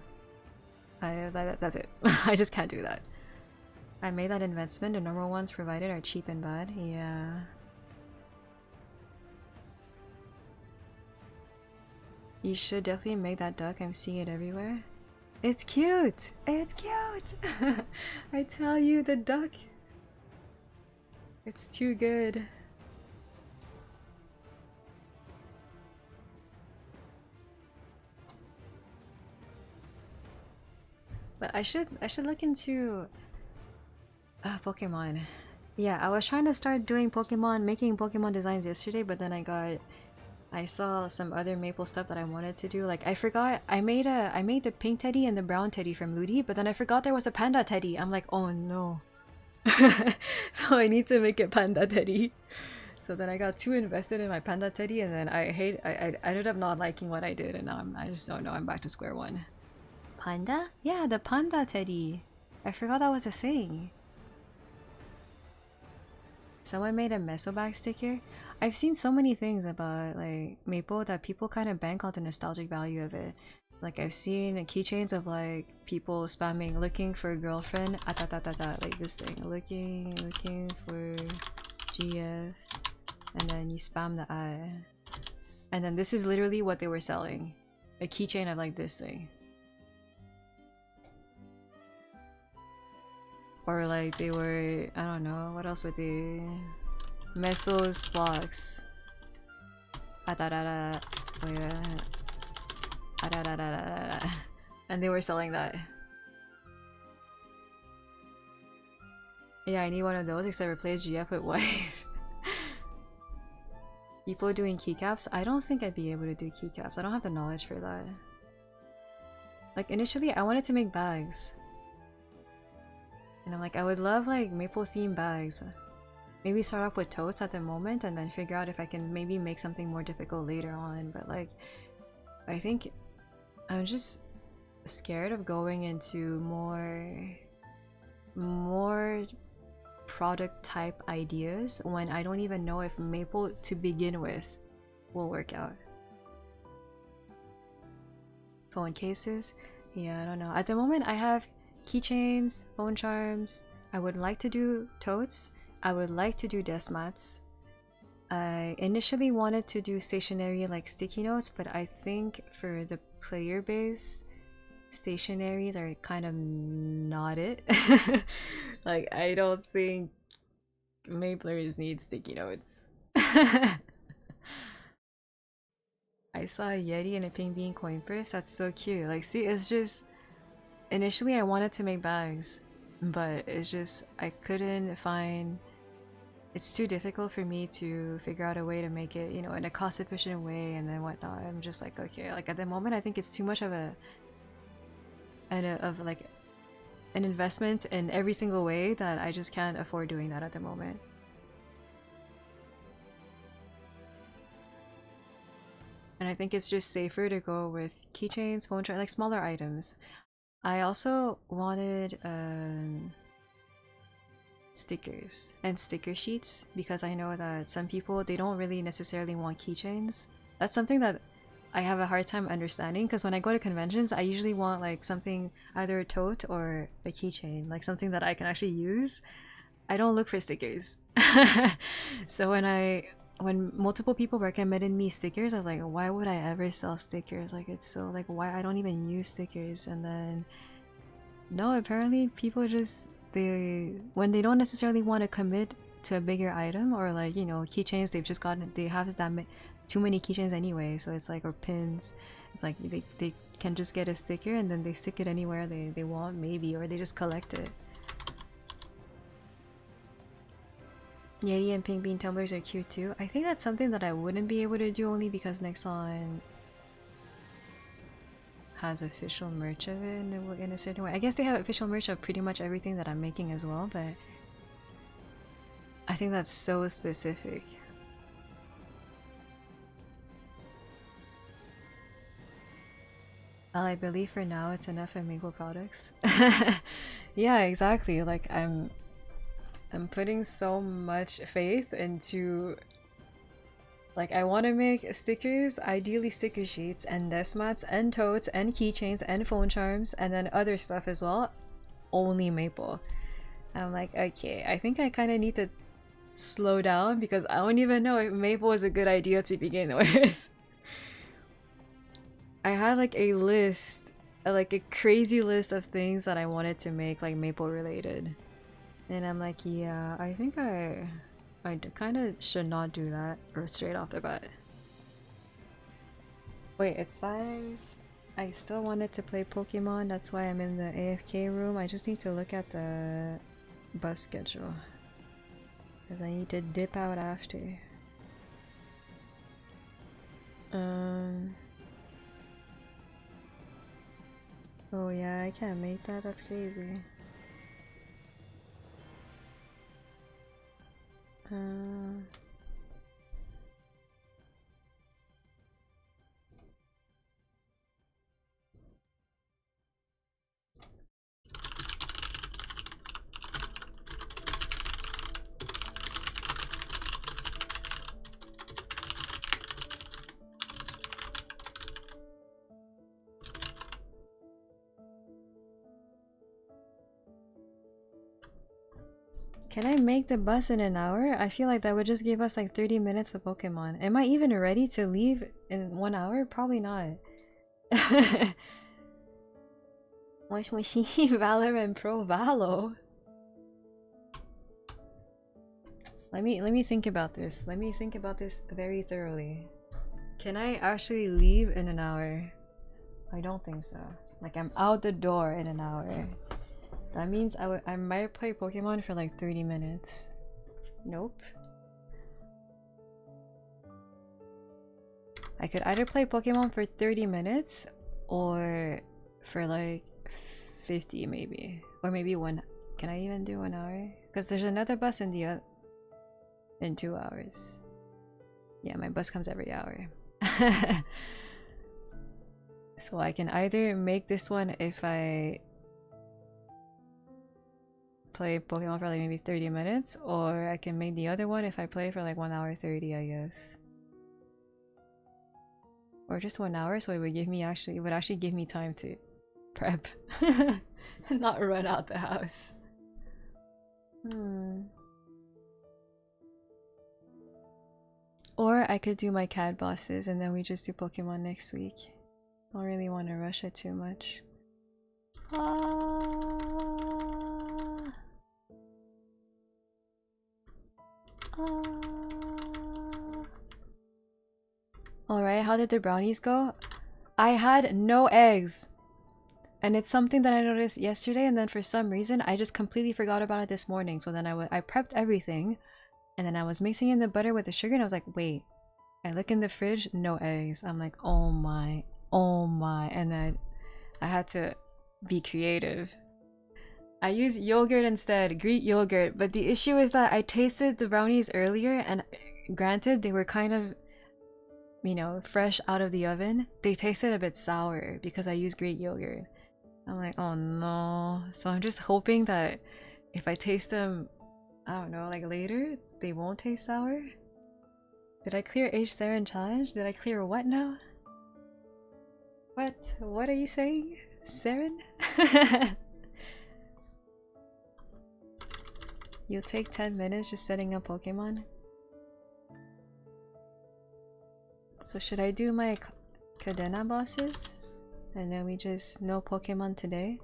That's it. I just can't do that. I made that investment. The normal ones provided are cheap and bad. Yeah. You should definitely make that duck. I'm seeing it everywhere. It's cute! It's cute! I tell you, the duck. It's too good. But I should look into Pokemon. Yeah, I was trying to start doing making Pokemon designs yesterday, but then I saw some other Maple stuff that I wanted to do. Like, I forgot I made the pink teddy and the brown teddy from Ludi, but then I forgot there was a panda teddy. I'm like, oh no. Now I need to make a panda teddy. So then I got too invested in my panda teddy, and then I ended up not liking what I did, and now I just don't know. I'm back to square one. Panda? Yeah, the panda teddy. I forgot that was a thing. Someone made a Mesobag sticker. I've seen so many things about like Maple that people kind of bank on the nostalgic value of it. Like, I've seen keychains of like people spamming looking for a girlfriend, like this thing, looking for GF, and then you spam the I, and then this is literally what they were selling, a keychain of like this thing. Or like they were, I don't know, what else would they... Mesos blocks. And they were selling that. Yeah, I need one of those, except replace GF with wife. People doing keycaps? I don't think I'd be able to do keycaps. I don't have the knowledge for that. Like, initially I wanted to make bags. And I'm like, I would love like Maple themed bags. Maybe start off with totes at the moment and then figure out if I can maybe make something more difficult later on. But like, I think I'm just scared of going into more product type ideas when I don't even know if Maple to begin with will work out. Phone cases? Yeah, I don't know. At the moment I have keychains, phone charms. I would like to do totes. I would like to do desk mats. I initially wanted to do stationery like sticky notes, but I think for the player base, stationaries are kind of not it. Like, I don't think Maplers need sticky notes. I saw a Yeti and a pink bean coin purse. That's so cute. Like, see, it's just initially I wanted to make bags, but it's just I couldn't find. It's too difficult for me to figure out a way to make it, you know, in a cost-efficient way, and then whatnot. I'm just like, okay, like at the moment, I think it's too much of like an investment in every single way that I just can't afford doing that at the moment. And I think it's just safer to go with keychains, phone charger, like smaller items. I also wanted stickers and sticker sheets because I know that some people, they don't really necessarily want keychains. That's something that I have a hard time understanding because when I go to conventions, I usually want like something, either a tote or a keychain, like something that I can actually use. I don't look for stickers. So when multiple people recommended me stickers, I was like, why would I ever sell stickers? Like, it's so like, why I don't even use stickers. And then no, apparently people just, when they don't necessarily want to commit to a bigger item, or like, you know, keychains, they have too many keychains anyway, so it's like, or pins, it's like they can just get a sticker and then they stick it anywhere they want, maybe, or they just collect it. Yeti and pink bean tumblers are cute too. I think that's something that I wouldn't be able to do only because Nexon has official merch of it in a certain way. I guess they have official merch of pretty much everything that I'm making as well, but I think that's so specific. Well, I believe for now it's enough for maple products. Yeah, exactly. Like I'm putting so much faith into, like, I want to make stickers, ideally sticker sheets and desk mats and totes and keychains and phone charms and then other stuff as well. Only maple. I'm like, okay, I think I kind of need to slow down because I don't even know if maple is a good idea to begin with. I had like a list, like a crazy list of things that I wanted to make like maple related. And I'm like, yeah, I think I kind of should not do that or straight off the bat. Wait, it's 5. I still wanted to play Pokemon, that's why I'm in the AFK room. I just need to look at the bus schedule. Because I need to dip out after. Oh yeah, I can't make that, that's crazy. Can I make the bus in an hour? I feel like that would just give us like 30 minutes of Pokemon. Am I even ready to leave in 1 hour? Probably not. Mosh Moshi, Valor and Pro Valo. Let me think about this. Let me think about this very thoroughly. Can I actually leave in an hour? I don't think so. Like, I'm out the door in an hour. That means I might play Pokemon for like 30 minutes. Nope. I could either play Pokemon for 30 minutes or for like 50 maybe. Or maybe one. Can I even do 1 hour? Because there's another bus in the in 2 hours. Yeah, my bus comes every hour. So I can either make this one if I play Pokemon for like maybe 30 minutes, or I can make the other one if I play for like 1 hour 30, I guess. Or just 1 hour, so it would give me it would actually give me time to prep and not run out the house. Or I could do my CAD bosses and then we just do Pokemon next week. I don't really want to rush it too much. Alright, how did the brownies go? I had no eggs. And it's something that I noticed yesterday, and then for some reason I just completely forgot about it this morning. So then I prepped everything, and then I was mixing in the butter with the sugar, and I was like, wait. I look in the fridge, no eggs. I'm like, oh my, and then I had to be creative. I used yogurt instead, Greek yogurt, but the issue is that I tasted the brownies earlier, and granted they were kind of, you know, fresh out of the oven. They tasted a bit sour because I used Greek yogurt. I'm like, oh no. So I'm just hoping that if I taste them, I don't know, like later, they won't taste sour. Did I clear H Saren challenge? Did I clear what now? What are you saying? Saren? You'll take 10 minutes just setting up Pokemon? So should I do my Cadena bosses? And then we just no Pokemon today?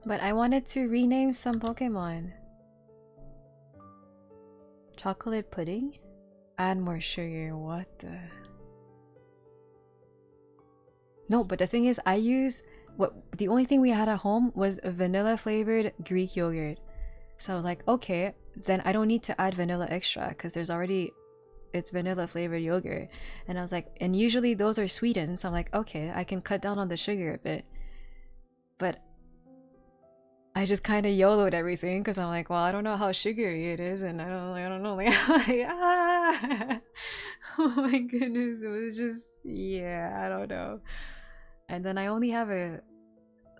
But I wanted to rename some Pokemon. Chocolate pudding? Add more sugar, what the... No, but the thing is, I use... the only thing we had at home was a vanilla flavored Greek yogurt. So I was like, okay, then I don't need to add vanilla extra because there's already... it's vanilla flavored yogurt. And I was like, and usually those are sweetened, so I'm like, okay, I can cut down on the sugar a bit. But I just kind of YOLO'd everything because I'm like, well, I don't know how sugary it is, and I don't know, like, oh my goodness, it was just, yeah, I don't know. And then I only have a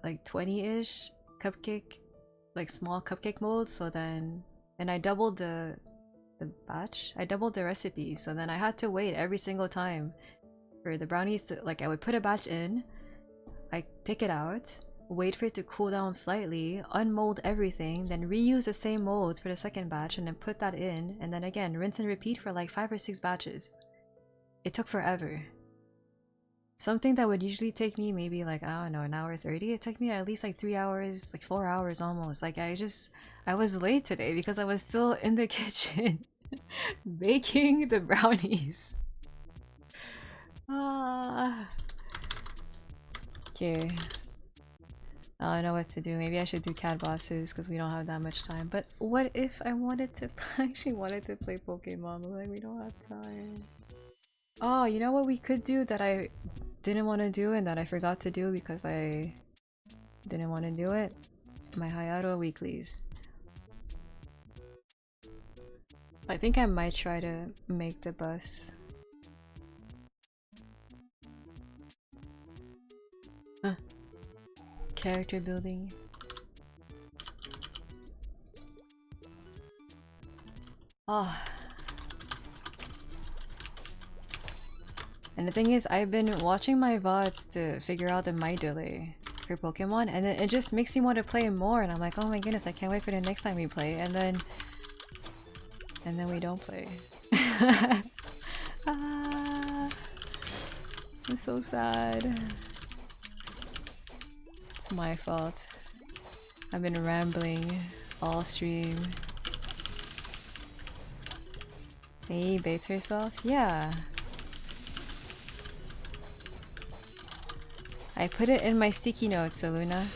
like 20-ish cupcake, like small cupcake mold, so then, and I doubled the batch, I doubled the recipe, so then I had to wait every single time for the brownies to, like, I would put a batch in, I take it out, wait for it to cool down slightly, unmold everything, then reuse the same molds for the second batch and then put that in, and then again rinse and repeat for like 5 or 6 batches. It took forever. Something that would usually take me maybe like, I don't know, an hour 30, it took me at least like 3 hours, like 4 hours almost. Like I was late today because I was still in the kitchen baking the brownies. Okay. I don't know what to do. Maybe I should do cat bosses because we don't have that much time. But what if I wanted to actually wanted to play Pokemon, but like we don't have time. Oh, you know what we could do that I didn't want to do and that I forgot to do because I didn't want to do it? My Hayato weeklies. I think I might try to make the bus. Character building. Oh. And the thing is, I've been watching my VODs to figure out the mic delay for Pokemon, and then it just makes me want to play more, and I'm like, oh my goodness, I can't wait for the next time we play, and then we don't play. I'm so sad. It's my fault. I've been rambling all stream. Hey, baits herself? Yeah. I put it in my sticky notes, Luna.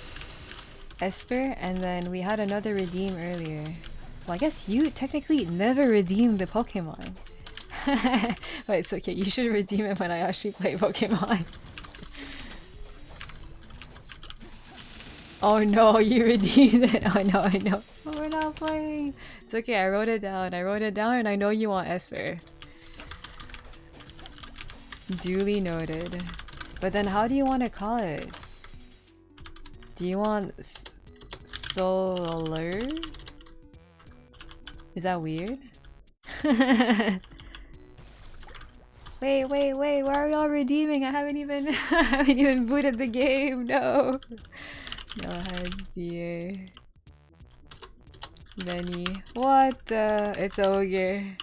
Esper, and then we had another redeem earlier. Well, I guess you technically never redeemed the Pokemon. But it's okay, you should redeem it when I actually play Pokemon. Oh no, you redeemed it. Oh no, I know. Oh, we're not playing. It's okay, I wrote it down. And I know you want Esper. Duly noted. But then how do you want to call it? Do you want Solar? Is that weird? Wait, why are y'all redeeming? I haven't even booted the game. No. No heads, DA. Benny. What the? It's Ogre.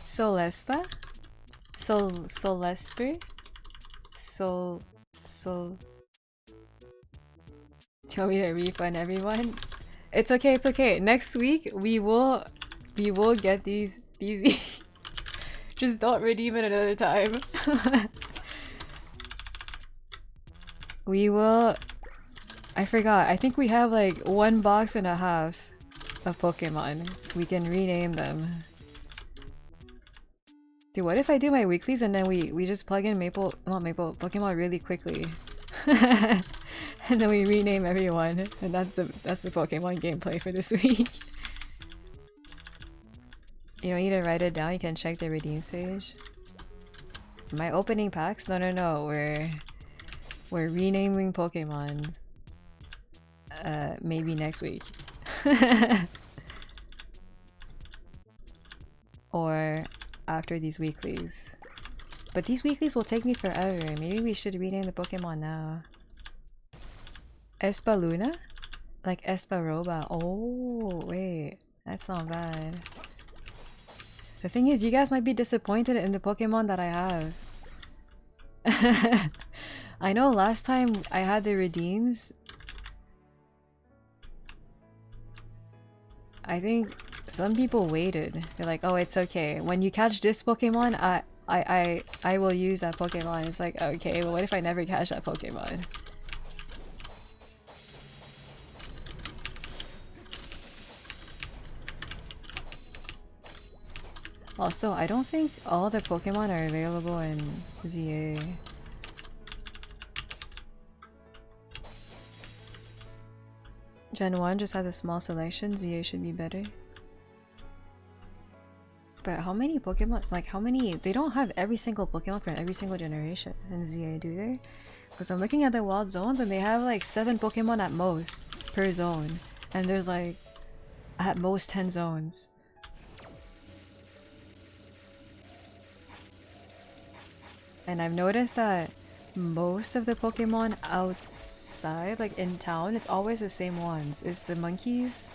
Solespa? Solesper? Do you want me to refund everyone? It's okay, it's okay. Next week we will get these easy. Just don't redeem it another time. We will. I forgot. I think we have like 1.5 boxes of Pokemon. We can rename them. Dude, what if I do my weeklies and then we just plug in Pokemon really quickly? And then we rename everyone, and that's the Pokemon gameplay for this week. You don't need to write it down, you can check the redeems page. Am I opening packs? No, we're renaming Pokemon. Maybe next week. Or after these weeklies. But these weeklies will take me forever. Maybe we should rename the Pokemon now. Espaluna? Like Esparoba. Oh, wait. That's not bad. The thing is, you guys might be disappointed in the Pokemon that I have. I know last time I had the redeems. I think some people waited. They're like, oh, it's okay. When you catch this Pokemon, I will use that Pokemon. It's like, okay, well, what if I never catch that Pokemon? Also, I don't think all the Pokemon are available in ZA. Gen 1 just has a small selection, ZA should be better. But how many Pokemon, like how many, they don't have every single Pokemon from every single generation in ZA, do they? Because I'm looking at the wild zones and they have like 7 Pokemon at most per zone. And there's like at most 10 zones. And I've noticed that most of the Pokemon outside, like in town, it's always the same ones. It's the monkeys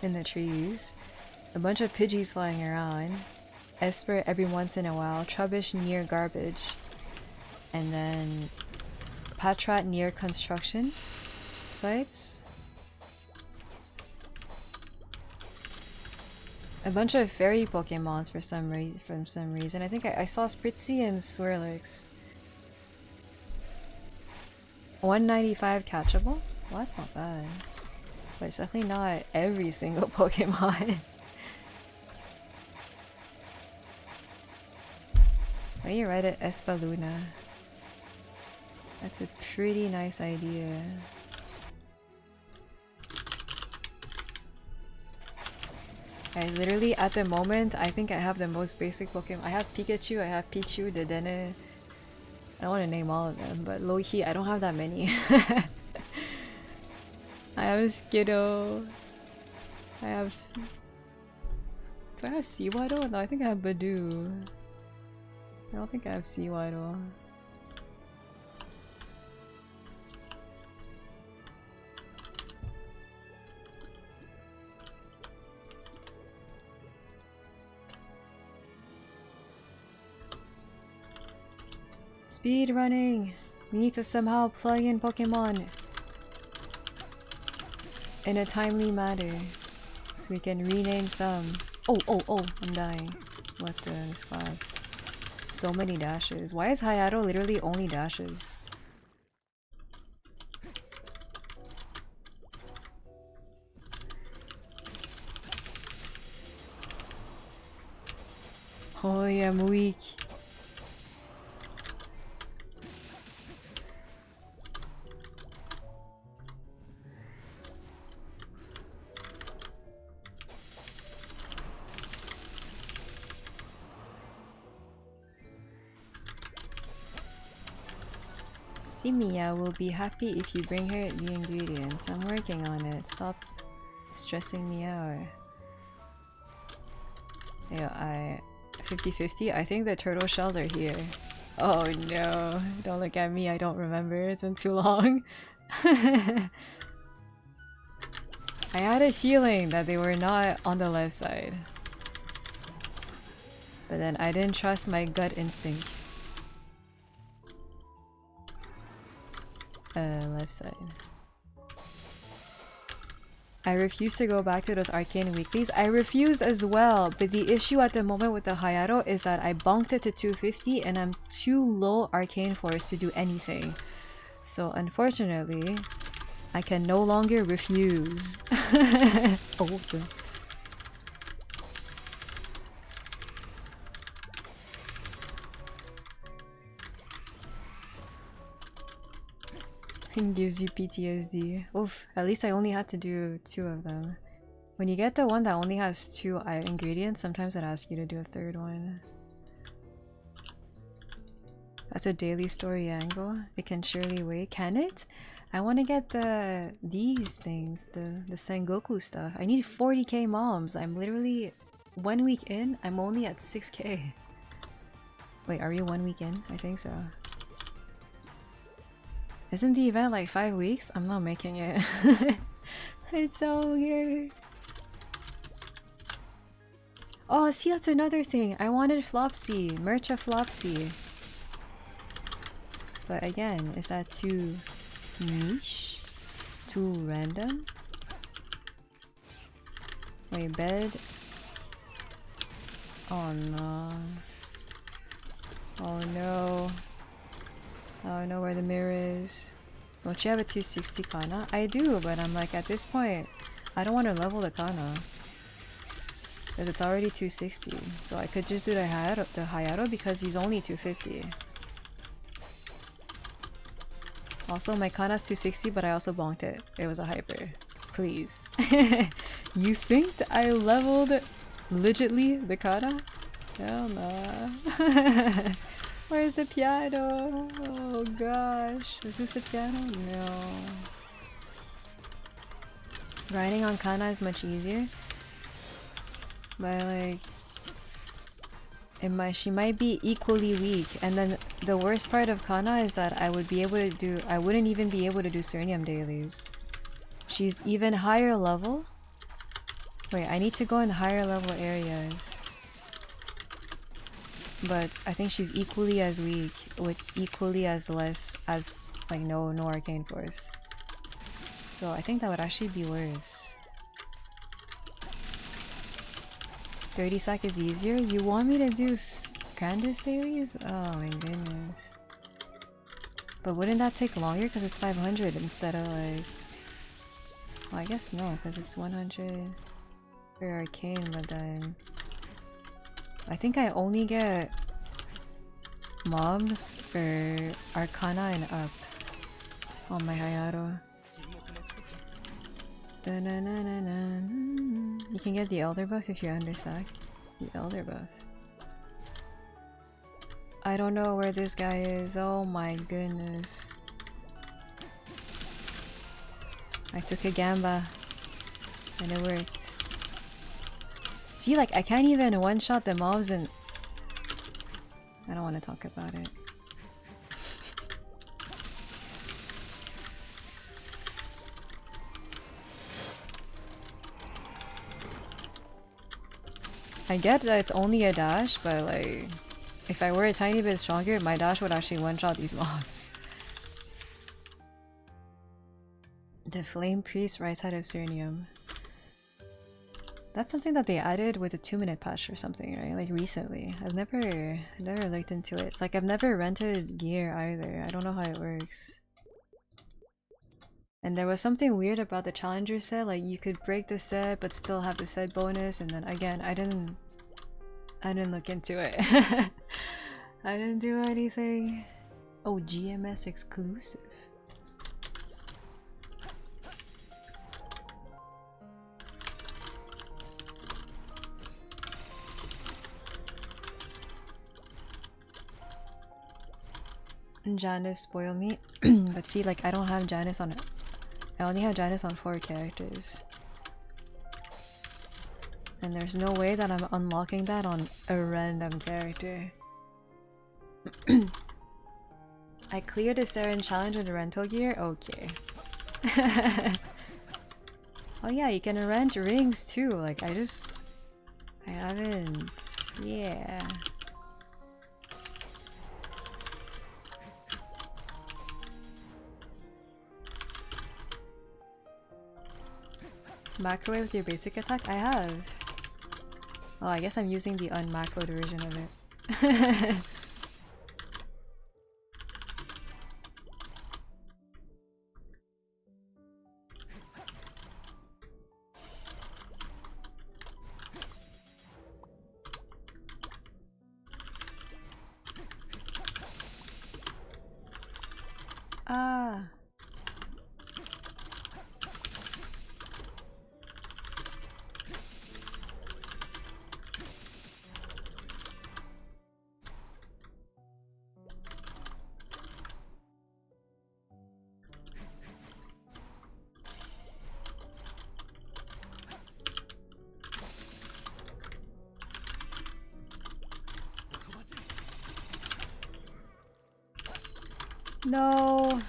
in the trees, a bunch of Pidgeys flying around, Esper every once in a while, Trubbish near garbage, and then Patrat near construction sites. A bunch of fairy Pokemons for some reason. I think I saw Spritzy and Swirlix. 195 catchable? Well, that's not bad. But it's definitely not every single Pokemon. Why you write it Espaluna? That's a pretty nice idea. Guys, literally at the moment, I think I have the most basic Pokemon. I have Pikachu, I have Pichu, Dedenne. I don't want to name all of them, but low-key, I don't have that many. I have Skiddo. I have... Do I have Seawaddle? No, I think I have Badoo. I don't think I have Seawaddle. Speed running! We need to somehow plug in Pokemon in a timely manner so we can rename some. Oh, I'm dying. What this class? So many dashes. Why is Hayato literally only dashes? Holy, I'm weak. Simia will be happy if you bring her the ingredients. I'm working on it. Stop stressing me out. Yeah, 50-50. I think the turtle shells are here. Oh no. Don't look at me. I don't remember. It's been too long. I had a feeling that they were not on the left side. But then I didn't trust my gut instinct. Left side. I refuse to go back to those arcane weeklies. I refuse as well, but the issue at the moment with the Hayato is that I bunked it to 250 and I'm too low arcane force to do anything. So unfortunately, I can no longer refuse. Oh, the... It gives you PTSD. Oof, at least I only had to do 2 of them. When you get the one that only has 2 ingredients, sometimes it asks you to do a 3rd one. That's a daily story angle. It can surely wait. Can it? I want to get these things, the Sengoku stuff. I need 40k mobs. I'm literally 1 week in. I'm only at 6k. Wait, are we 1 week in? I think so. Isn't the event like 5 weeks? I'm not making it. It's so weird. Oh, see, that's another thing. I wanted Flopsy, merch of Flopsy. But again, is that too niche? Too random? Wait, bed? Oh no. Oh no. Oh no, where the mirror is. Don't you have a 260 Kana? I do, but I'm like, at this point, I don't want to level the Kana. Because it's already 260. So I could just do the Hayato because he's only 250. Also, my Kana's 260, but I also bonked it. It was a hyper. Please. You think I leveled legitly the Kana? Hell no. Where's the piano? Oh gosh. Was this the piano? No. Grinding on Kana is much easier. But like... she might be equally weak. And then the worst part of Kana is that I wouldn't even be able to do Cernium dailies. She's even higher level? Wait, I need to go in higher level areas. But I think she's equally as weak with equally as less as like no arcane force. So I think that would actually be worse. 30 sack is easier? You want me to do Grandis dailies? Oh my goodness. But wouldn't that take longer because it's 500 instead of like... Well, I guess no, because it's 100 for arcane, but then... I think I only get mobs for Arcana and up on my Hayato. You can get the Elder buff if you're understack. The Elder buff. I don't know where this guy is. Oh my goodness. I took a Gamba and it worked. See, like, I can't even one-shot the mobs and... I don't want to talk about it. I get that it's only a dash, but like... If I were a tiny bit stronger, my dash would actually one-shot these mobs. The Flame Priest right side of Cernium. That's something that they added with a 2-minute patch or something, right? Like recently. I've never looked into it. It's like I've never rented gear either. I don't know how it works. And there was something weird about the challenger set, like you could break the set but still have the set bonus, and then again, I didn't look into it. I didn't do anything. Oh, GMS exclusive. Janice spoiled me. But see, like, I don't have Janice on... I only have Janice on 4 characters. And there's no way that I'm unlocking that on a random character. I cleared the Saren challenge with the rental gear? Okay. Oh yeah, you can rent rings too. Like, I haven't... Yeah. Macrowave with your basic attack? I have. Oh, I guess I'm using the unmacroed version of it. Ah. No!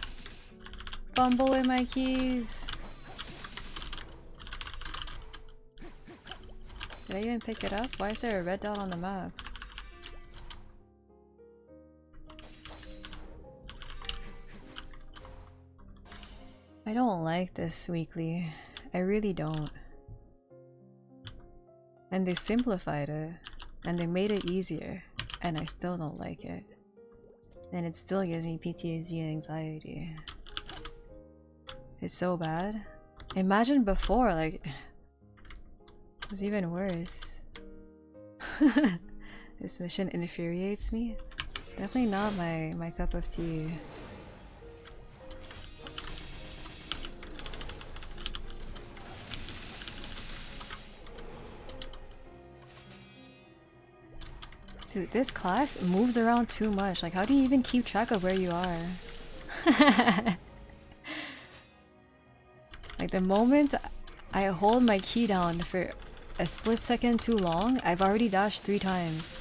Fumble with my keys! Did I even pick it up? Why is there a red dot on the map? I don't like this weekly. I really don't. And they simplified it. And they made it easier. And I still don't like it. And it still gives me PTSD and anxiety. It's so bad. Imagine before, like... it was even worse. This mission infuriates me. Definitely not my cup of tea. Dude, this class moves around too much. Like, how do you even keep track of where you are? Like, the moment I hold my key down for a split second too long, I've already dashed 3 times.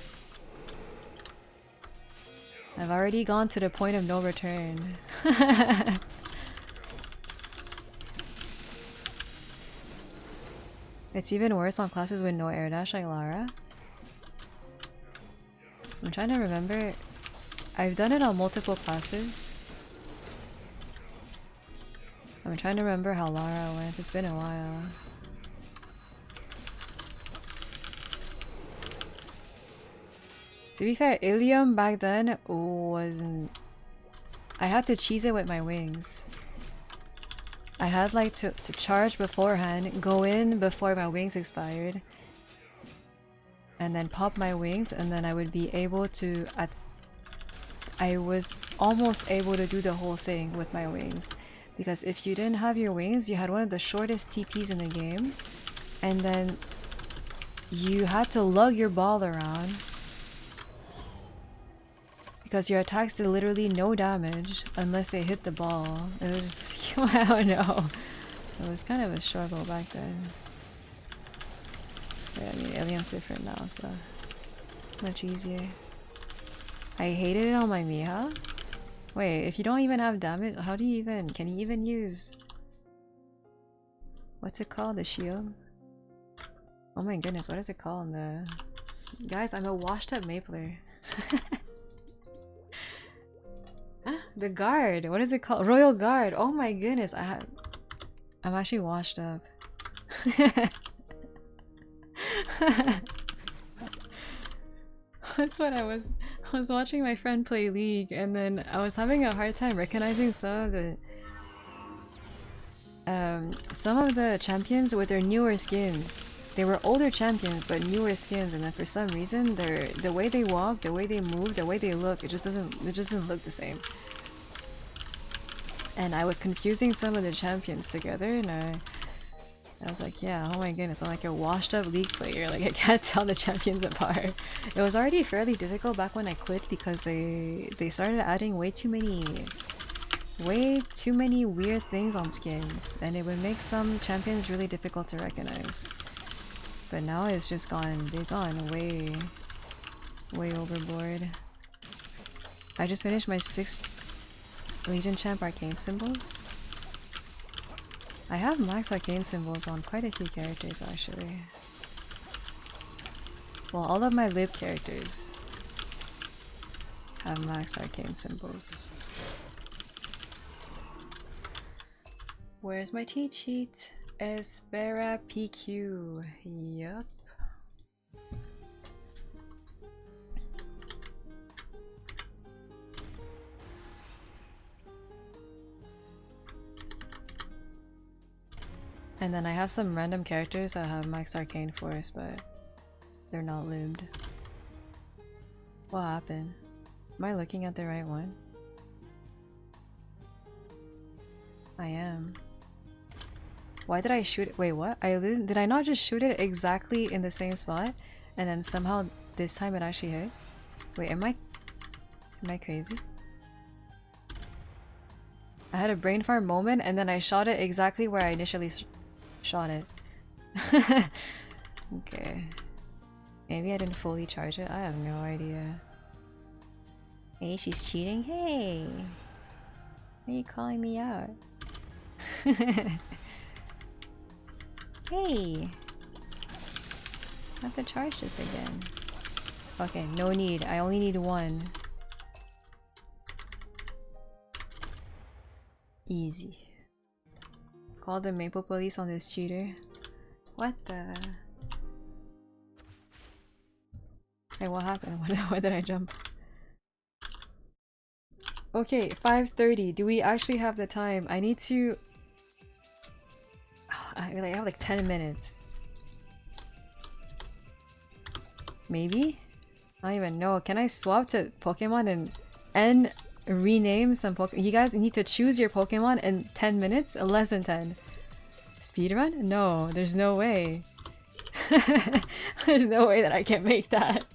I've already gone to the point of no return. It's even worse on classes with no air dash like Lara. I'm trying to remember. I've done it on multiple classes. I'm trying to remember how Lara went. It's been a while. To be fair, Illium back then wasn't... I had to cheese it with my wings. I had like to charge beforehand, go in before my wings expired, and then pop my wings, and then I would be able to... I was almost able to do the whole thing with my wings. Because if you didn't have your wings, you had one of the shortest TPs in the game. And then you had to lug your ball around. Because your attacks did literally no damage unless they hit the ball. It was just... I don't know. It was kind of a struggle back then. Yeah, I mean, Illium's different now, so... much easier. I hated it on my Miha. Wait, if you don't even have damage, how do you even... can you even use... what's it called? The shield? Oh my goodness, what is it called in the... Guys, I'm a washed up Mapler. The guard! What is it called? Royal Guard! Oh my goodness, I'm actually washed up. That's what I was watching my friend play League, and then I was having a hard time recognizing some of the champions with their newer skins. They were older champions, but newer skins, and then for some reason, the way they walk, the way they move, the way they look, it just doesn't look the same. And I was confusing some of the champions together, and I was like, yeah, oh my goodness, I'm like a washed up League player, like I can't tell the champions apart. It was already fairly difficult back when I quit because they started adding way too many weird things on skins, and it would make some champions really difficult to recognize. But now it's just they've gone way overboard. I just finished my 6th Legion Champ Arcane Symbols. I have max Arcane Symbols on quite a few characters actually. Well, all of my lib characters have max Arcane Symbols. Where's my cheat sheet? Espera PQ. Yup. And then I have some random characters that have max arcane force, but they're not limbed. What happened? Am I looking at the right one? I am. Why did I shoot it? Wait, what? Did I not just shoot it exactly in the same spot? And then somehow this time it actually hit? Wait, am I crazy? I had a brain fart moment and then I shot it exactly where I initially shot it. Okay. Maybe I didn't fully charge it? I have no idea. Hey, she's cheating? Hey! Why are you calling me out? Hey! I have to charge this again. Okay, no need. I only need one. Easy. Call the Maple Police on this cheater. What the? Hey, what happened? Why did I jump? Okay, 5:30. Do we actually have the time? I need to... I have like 10 minutes. Maybe? I don't even know. Can I swap to Pokemon and rename some Pokemon? You guys need to choose your Pokemon in 10 minutes? Less than 10. Speedrun? No, there's no way. There's no way that I can make that.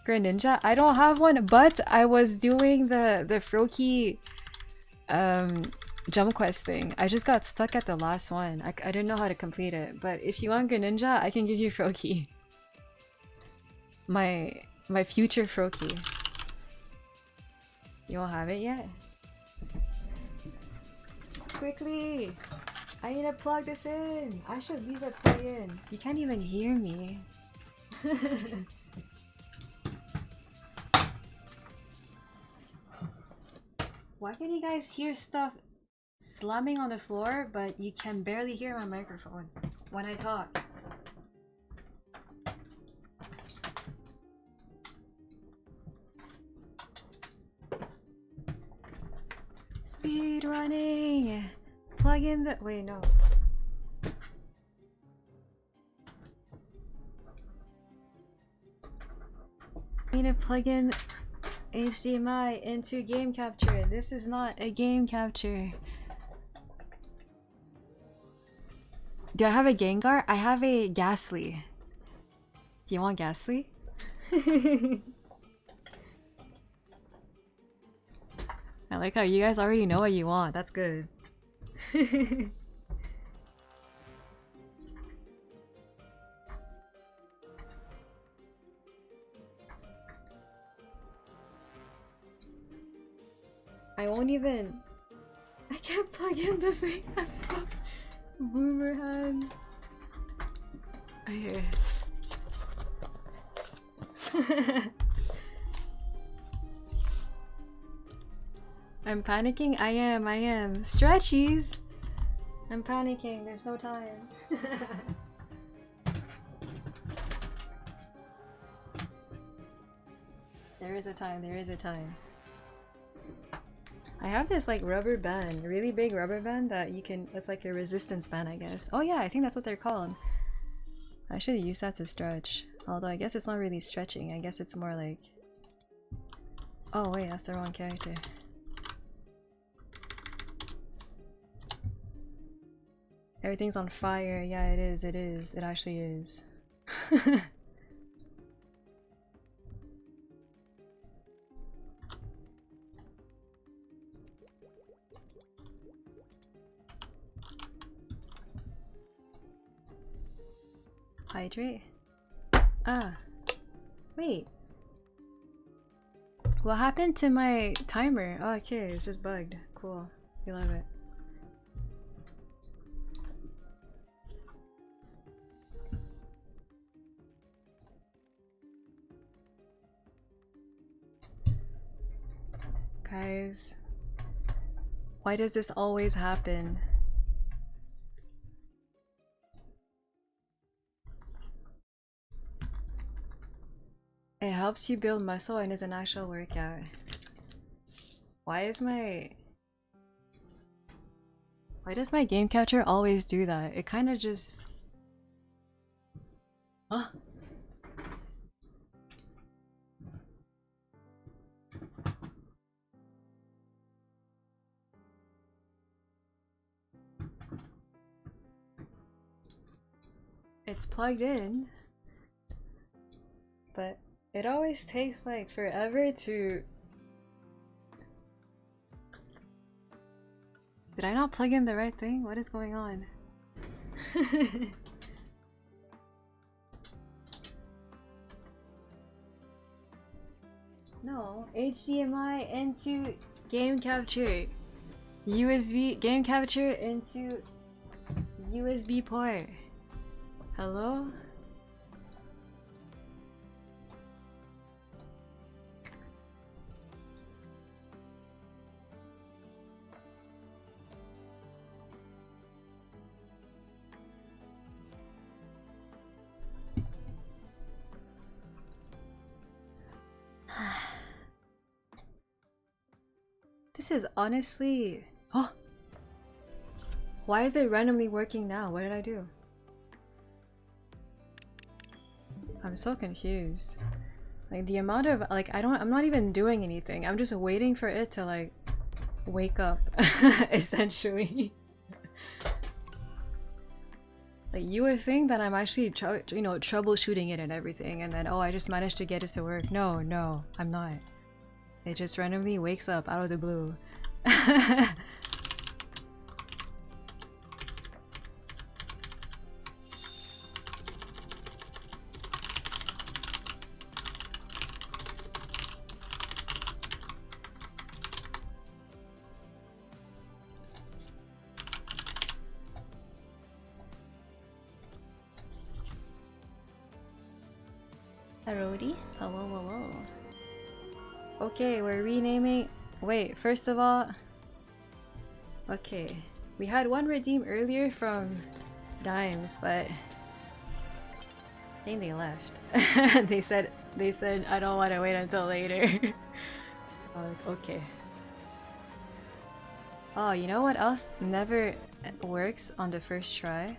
Greninja? I don't have one, but I was doing the Froakie jump quest thing. I just got stuck at the last one. I didn't know how to complete it, but if you want Greninja, I can give you Froakie. My future Froakie. You don't have it yet? Quickly! I need to plug this in! I should leave it plug in. You can't even hear me. Why can you guys hear stuff slamming on the floor, but you can barely hear my microphone when I talk? Speed running! Plug in the... Wait, no. I need to plug in HDMI into game capture. This is not a game capture. Do I have a Gengar? I have a Ghastly. Do you want Ghastly? I like how you guys already know what you want. That's good. I won't even... I can't plug in the thing. I'm so... Boomer hands. Okay. I'm panicking? I am. Stretchies! I'm panicking. There's no time. There is a time. I have this like rubber band, really big rubber band that you can, it's like a resistance band, I guess. Oh yeah, I think that's what they're called. I should use that to stretch. Although I guess it's not really stretching, I guess it's more like... Oh wait, that's the wrong character. Everything's on fire. Yeah, it is. It actually is. Hydrate? Ah. Wait. What happened to my timer? Oh, okay, it's just bugged. Cool. We love it. Guys, why does this always happen? It helps you build muscle and is an actual workout. Why does my game capture always do that? It kind of just... Huh? It's plugged in, but it always takes like forever to... Did I not plug in the right thing? What is going on? No, HDMI into game capture. USB game capture into USB port. Hello? This is honestly... Oh! Why is it randomly working now? What did I do? I'm so confused. Like the amount of like I'm not even doing anything. I'm just waiting for it to like wake up essentially. Like you would think that I'm actually troubleshooting it and everything, and then oh, I just managed to get it to work. No, I'm not. It just randomly wakes up out of the blue. Arodi? Hello. Okay, we're renaming... Wait, first of all... Okay. We had one redeem earlier from Dimes, but... I think they left. they said I don't want to wait until later. Okay. Oh, you know what else never works on the first try?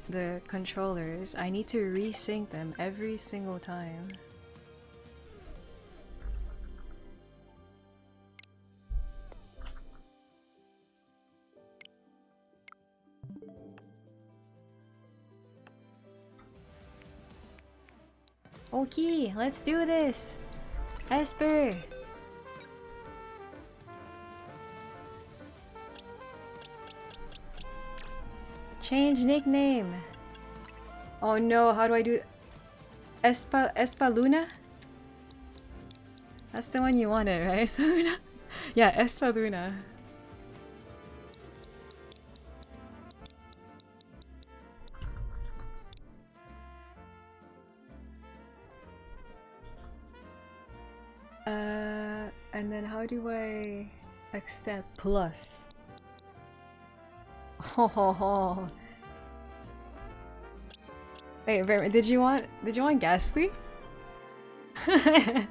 The controllers. I need to resync them every single time. Okay, let's do this! Esper! Change nickname! Oh no, how do I do... Espaluna? That's the one you wanted, right? Espaluna? Yeah, Espaluna. And then how do I accept plus? Oh. Wait, did you want Ghastly? I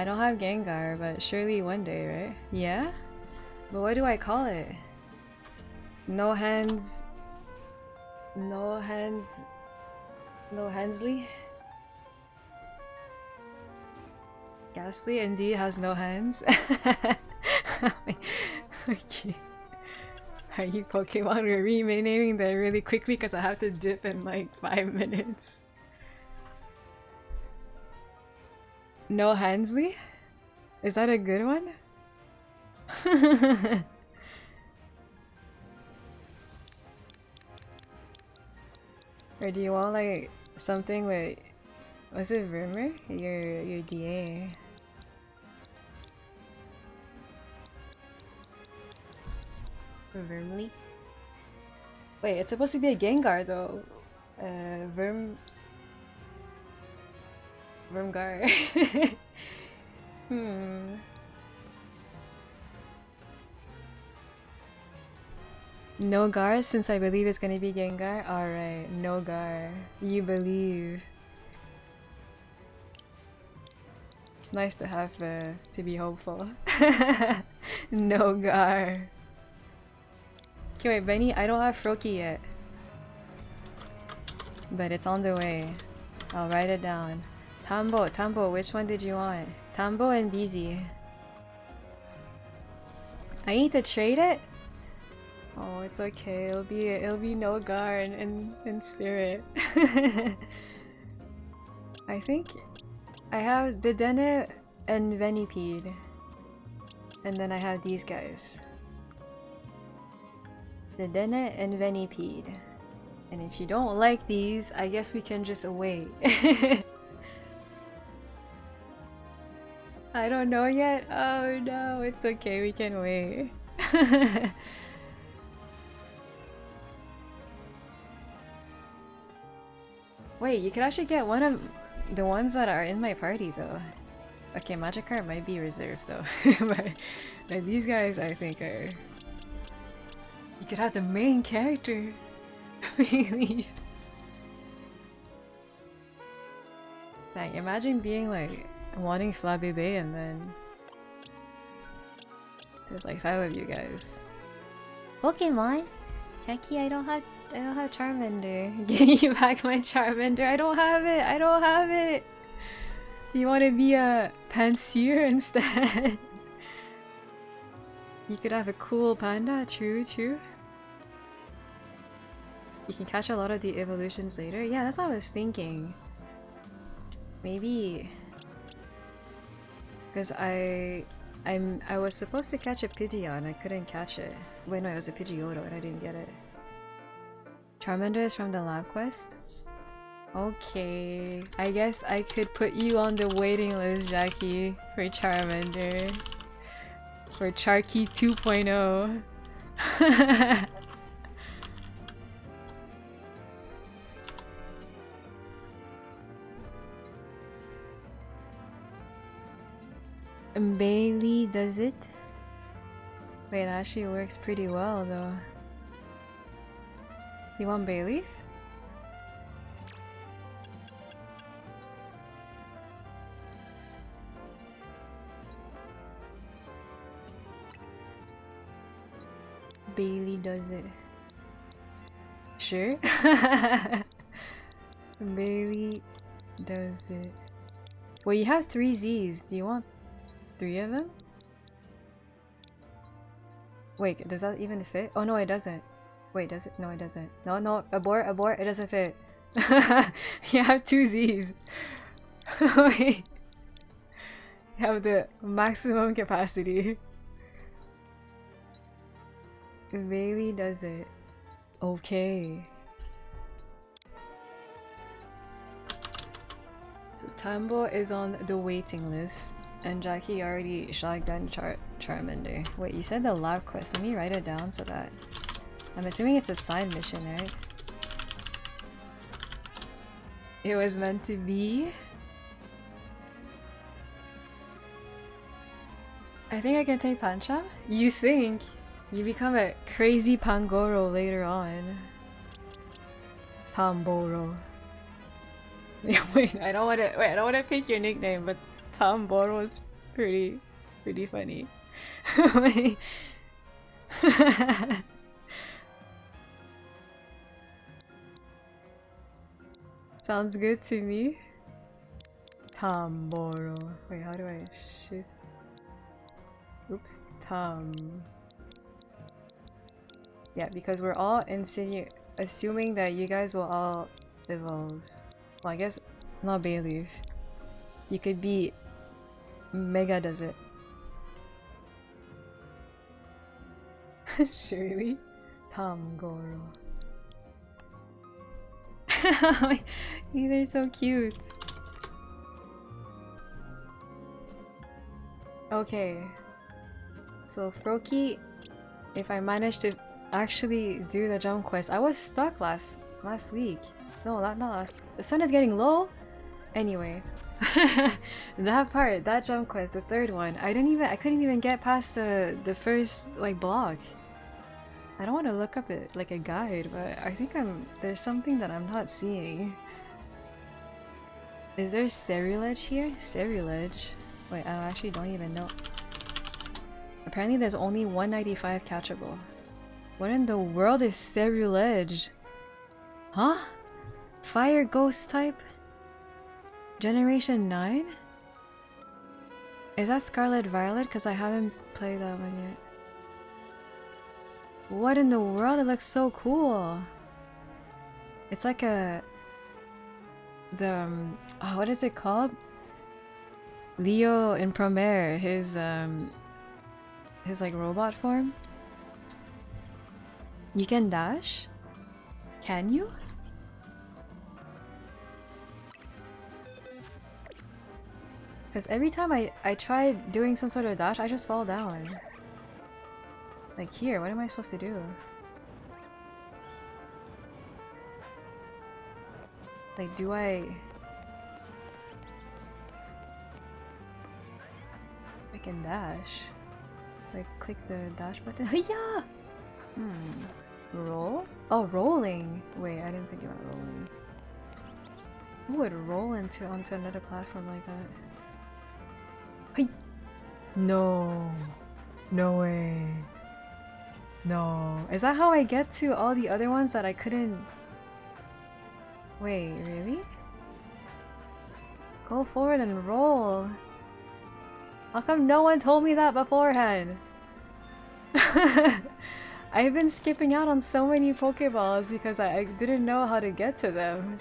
don't have Gengar, but surely one day, right? Yeah? But what do I call it? No hands... No Hensley? Ghastly indeed has no hands. Okay. Are you Pokemon? We're renaming that really quickly because I have to dip in like 5 minutes. No Hensley? Is that a good one? Or do you want like something with... Was it Vermeer? Your DA. Vermly? Wait, it's supposed to be a Gengar though. Vermgar. No Gar, since I believe it's gonna be Gengar. Alright, no Gar. You believe. It's nice to have to be hopeful. No Gar. Okay, wait, Benny, I don't have Froakie yet. But it's on the way. I'll write it down. Tambo, which one did you want? Tambo and BZ. I need to trade it? Oh, it's okay. It'll be no Gar in spirit. I think I have Dedenne and Venipede. And then I have these guys. Dedenne and Venipede. And if you don't like these, I guess we can just wait. I don't know yet. Oh no, it's okay, we can wait. Wait, you could actually get one of the ones that are in my party though. Okay, Magikarp might be reserved though. but these guys I think are... You could have the main character. Really? Like, imagine being like wanting Flabébé and then there's like 5 of you guys. Pokemon? Jackie, I don't have Charmander. Give you back my Charmander. I don't have it. Do you want to be a Panseer instead? You could have a cool panda. True. You can catch a lot of the evolutions later. Yeah, that's what I was thinking. Maybe because I was supposed to catch a Pidgeot, I couldn't catch it. Wait, no, it was a Pidgeotto and I didn't get it. Charmander is from the lab quest? Okay, I guess I could put you on the waiting list, Jackie, for Charmander. For Charky 2.0. Bailey does it? Wait, that actually works pretty well though. You want Bayleaf? Bailey does it. Sure? Bailey does it. Well, you have 3 Z's. Do you want 3 of them? Wait, does that even fit? Oh no, it doesn't. Wait, does it? No, it doesn't. No, abort, it doesn't fit. You have 2 Z's. Wait. You have the maximum capacity. Bailey does it. Okay. So Tambo is on the waiting list. And Jackie already shotgun Charmander. Wait, you said the lab quest. Let me write it down so that... I'm assuming it's a side mission, right? It was meant to be. I think I can take Pancham? You think? You become a crazy Pangoro later on. Pamboro. Wait, I don't wanna pick your nickname, but Tamboro is pretty funny. Wait. Sounds good to me. Tamboro. Wait, how do I shift? Oops. Yeah, because we're all assuming that you guys will all evolve. Well, I guess not Bayleaf. You could be Mega does it. Surely? Tamgoro. These are so cute. Okay. So Froakie, if I manage to actually do the jump quest, I was stuck last week. No, not last. The sun is getting low. Anyway, that jump quest, the 3rd one, I couldn't even get past the first like block. I don't want to look up it like a guide, but I think there's something that I'm not seeing. Is there Cerulege here? Cerulege? Wait, I actually don't even know. Apparently there's only 195 catchable. What in the world is Cerulege? Huh? Fire ghost type? Generation 9? Is that Scarlet Violet? Because I haven't played that one yet. What in the world? It looks so cool. It's like a... oh, what is it called? Leo in Promare, his like robot form. You can dash? Can you? Because every time I try doing some sort of dash, I just fall down. Like here, what am I supposed to do? Like, do I can dash. Like, click the dash button. Hiya! Roll? Oh, rolling! Wait, I didn't think about rolling. Who would roll onto another platform like that? Hey! No! No way! No. Is that how I get to all the other ones that I couldn't... Wait, really? Go forward and roll! How come no one told me that beforehand? I've been skipping out on so many Pokeballs because I didn't know how to get to them.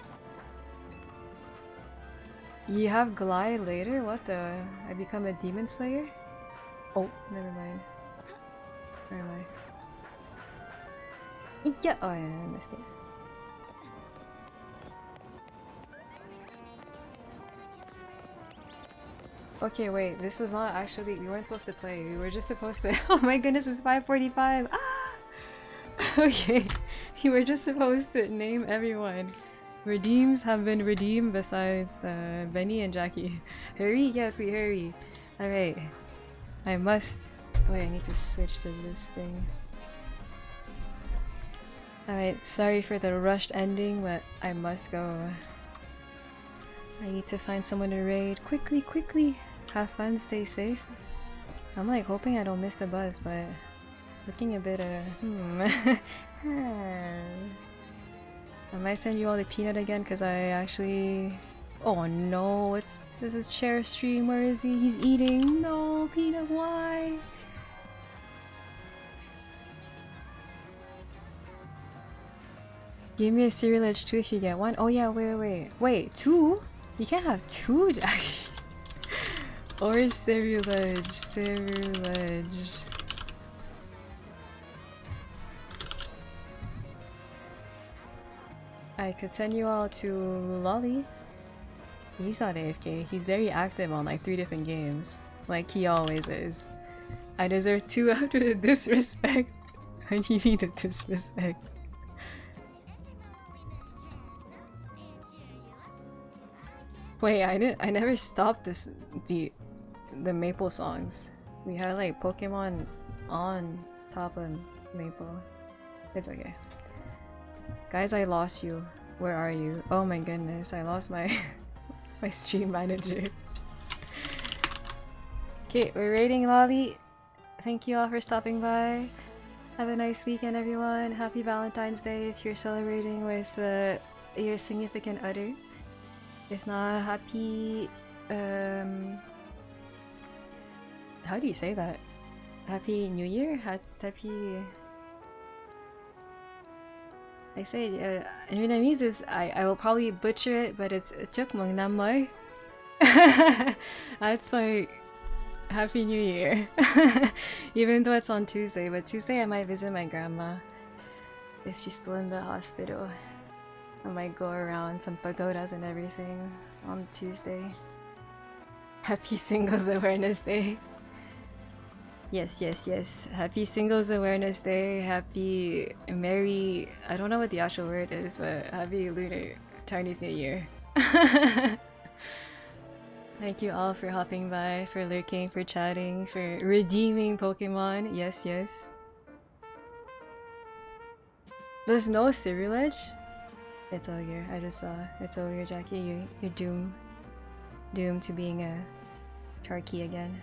You have Glide later? What the? I become a Demon Slayer? Oh, never mind. Where am I? Yeah. Oh yeah, I missed it. Okay, wait, this was not actually- we weren't supposed to play, we were just supposed to- oh my goodness, it's 5:45! Ah! Okay, we were just supposed to name everyone. Redeems have been redeemed besides Benny and Jackie. Hurry? Yes, we hurry. Alright. I must- wait, I need to switch to this thing. Alright, sorry for the rushed ending, but I must go. I need to find someone to raid. Quickly, quickly! Have fun, stay safe. I'm like hoping I don't miss the bus, but it's looking a bit I might send you all the peanut again because I actually... Oh no, this is Chair Stream, where is he? He's eating! No, peanut, why? Give me a cereal edge too if you get one. Oh yeah, wait, two? You can't have two, Jackie. Or Cerulege. I could send you all to Lolly. He's not AFK. He's very active on like 3 different games. Like he always is. I deserve 2 after the disrespect. I need the disrespect. Wait, I never stopped the Maple songs. We had like Pokemon on top of Maple. It's okay. Guys, I lost you. Where are you? Oh my goodness, I lost my my stream manager. Okay, we're raiding Lolly. Thank you all for stopping by. Have a nice weekend, everyone. Happy Valentine's Day if you're celebrating with your significant other. If not, happy how do you say that? Happy New Year? Happy... I say in Vietnamese is I will probably butcher it, but it's Chúc mừng năm mới. That's like Happy New Year. Even though it's on Tuesday, but Tuesday I might visit my grandma if she's still in the hospital. I might go around some pagodas and everything on Tuesday. Happy Singles Awareness Day. Yes. Happy Singles Awareness Day. Happy Merry... I don't know what the actual word is, but Happy Lunar Chinese New Year. Thank you all for hopping by, for lurking, for chatting, for redeeming Pokemon. Yes. There's no Cyrilege? It's ogre. I just saw. It's ogre, Jackie. You're doomed to being a turkey again.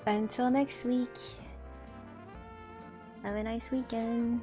Until next week. Have a nice weekend.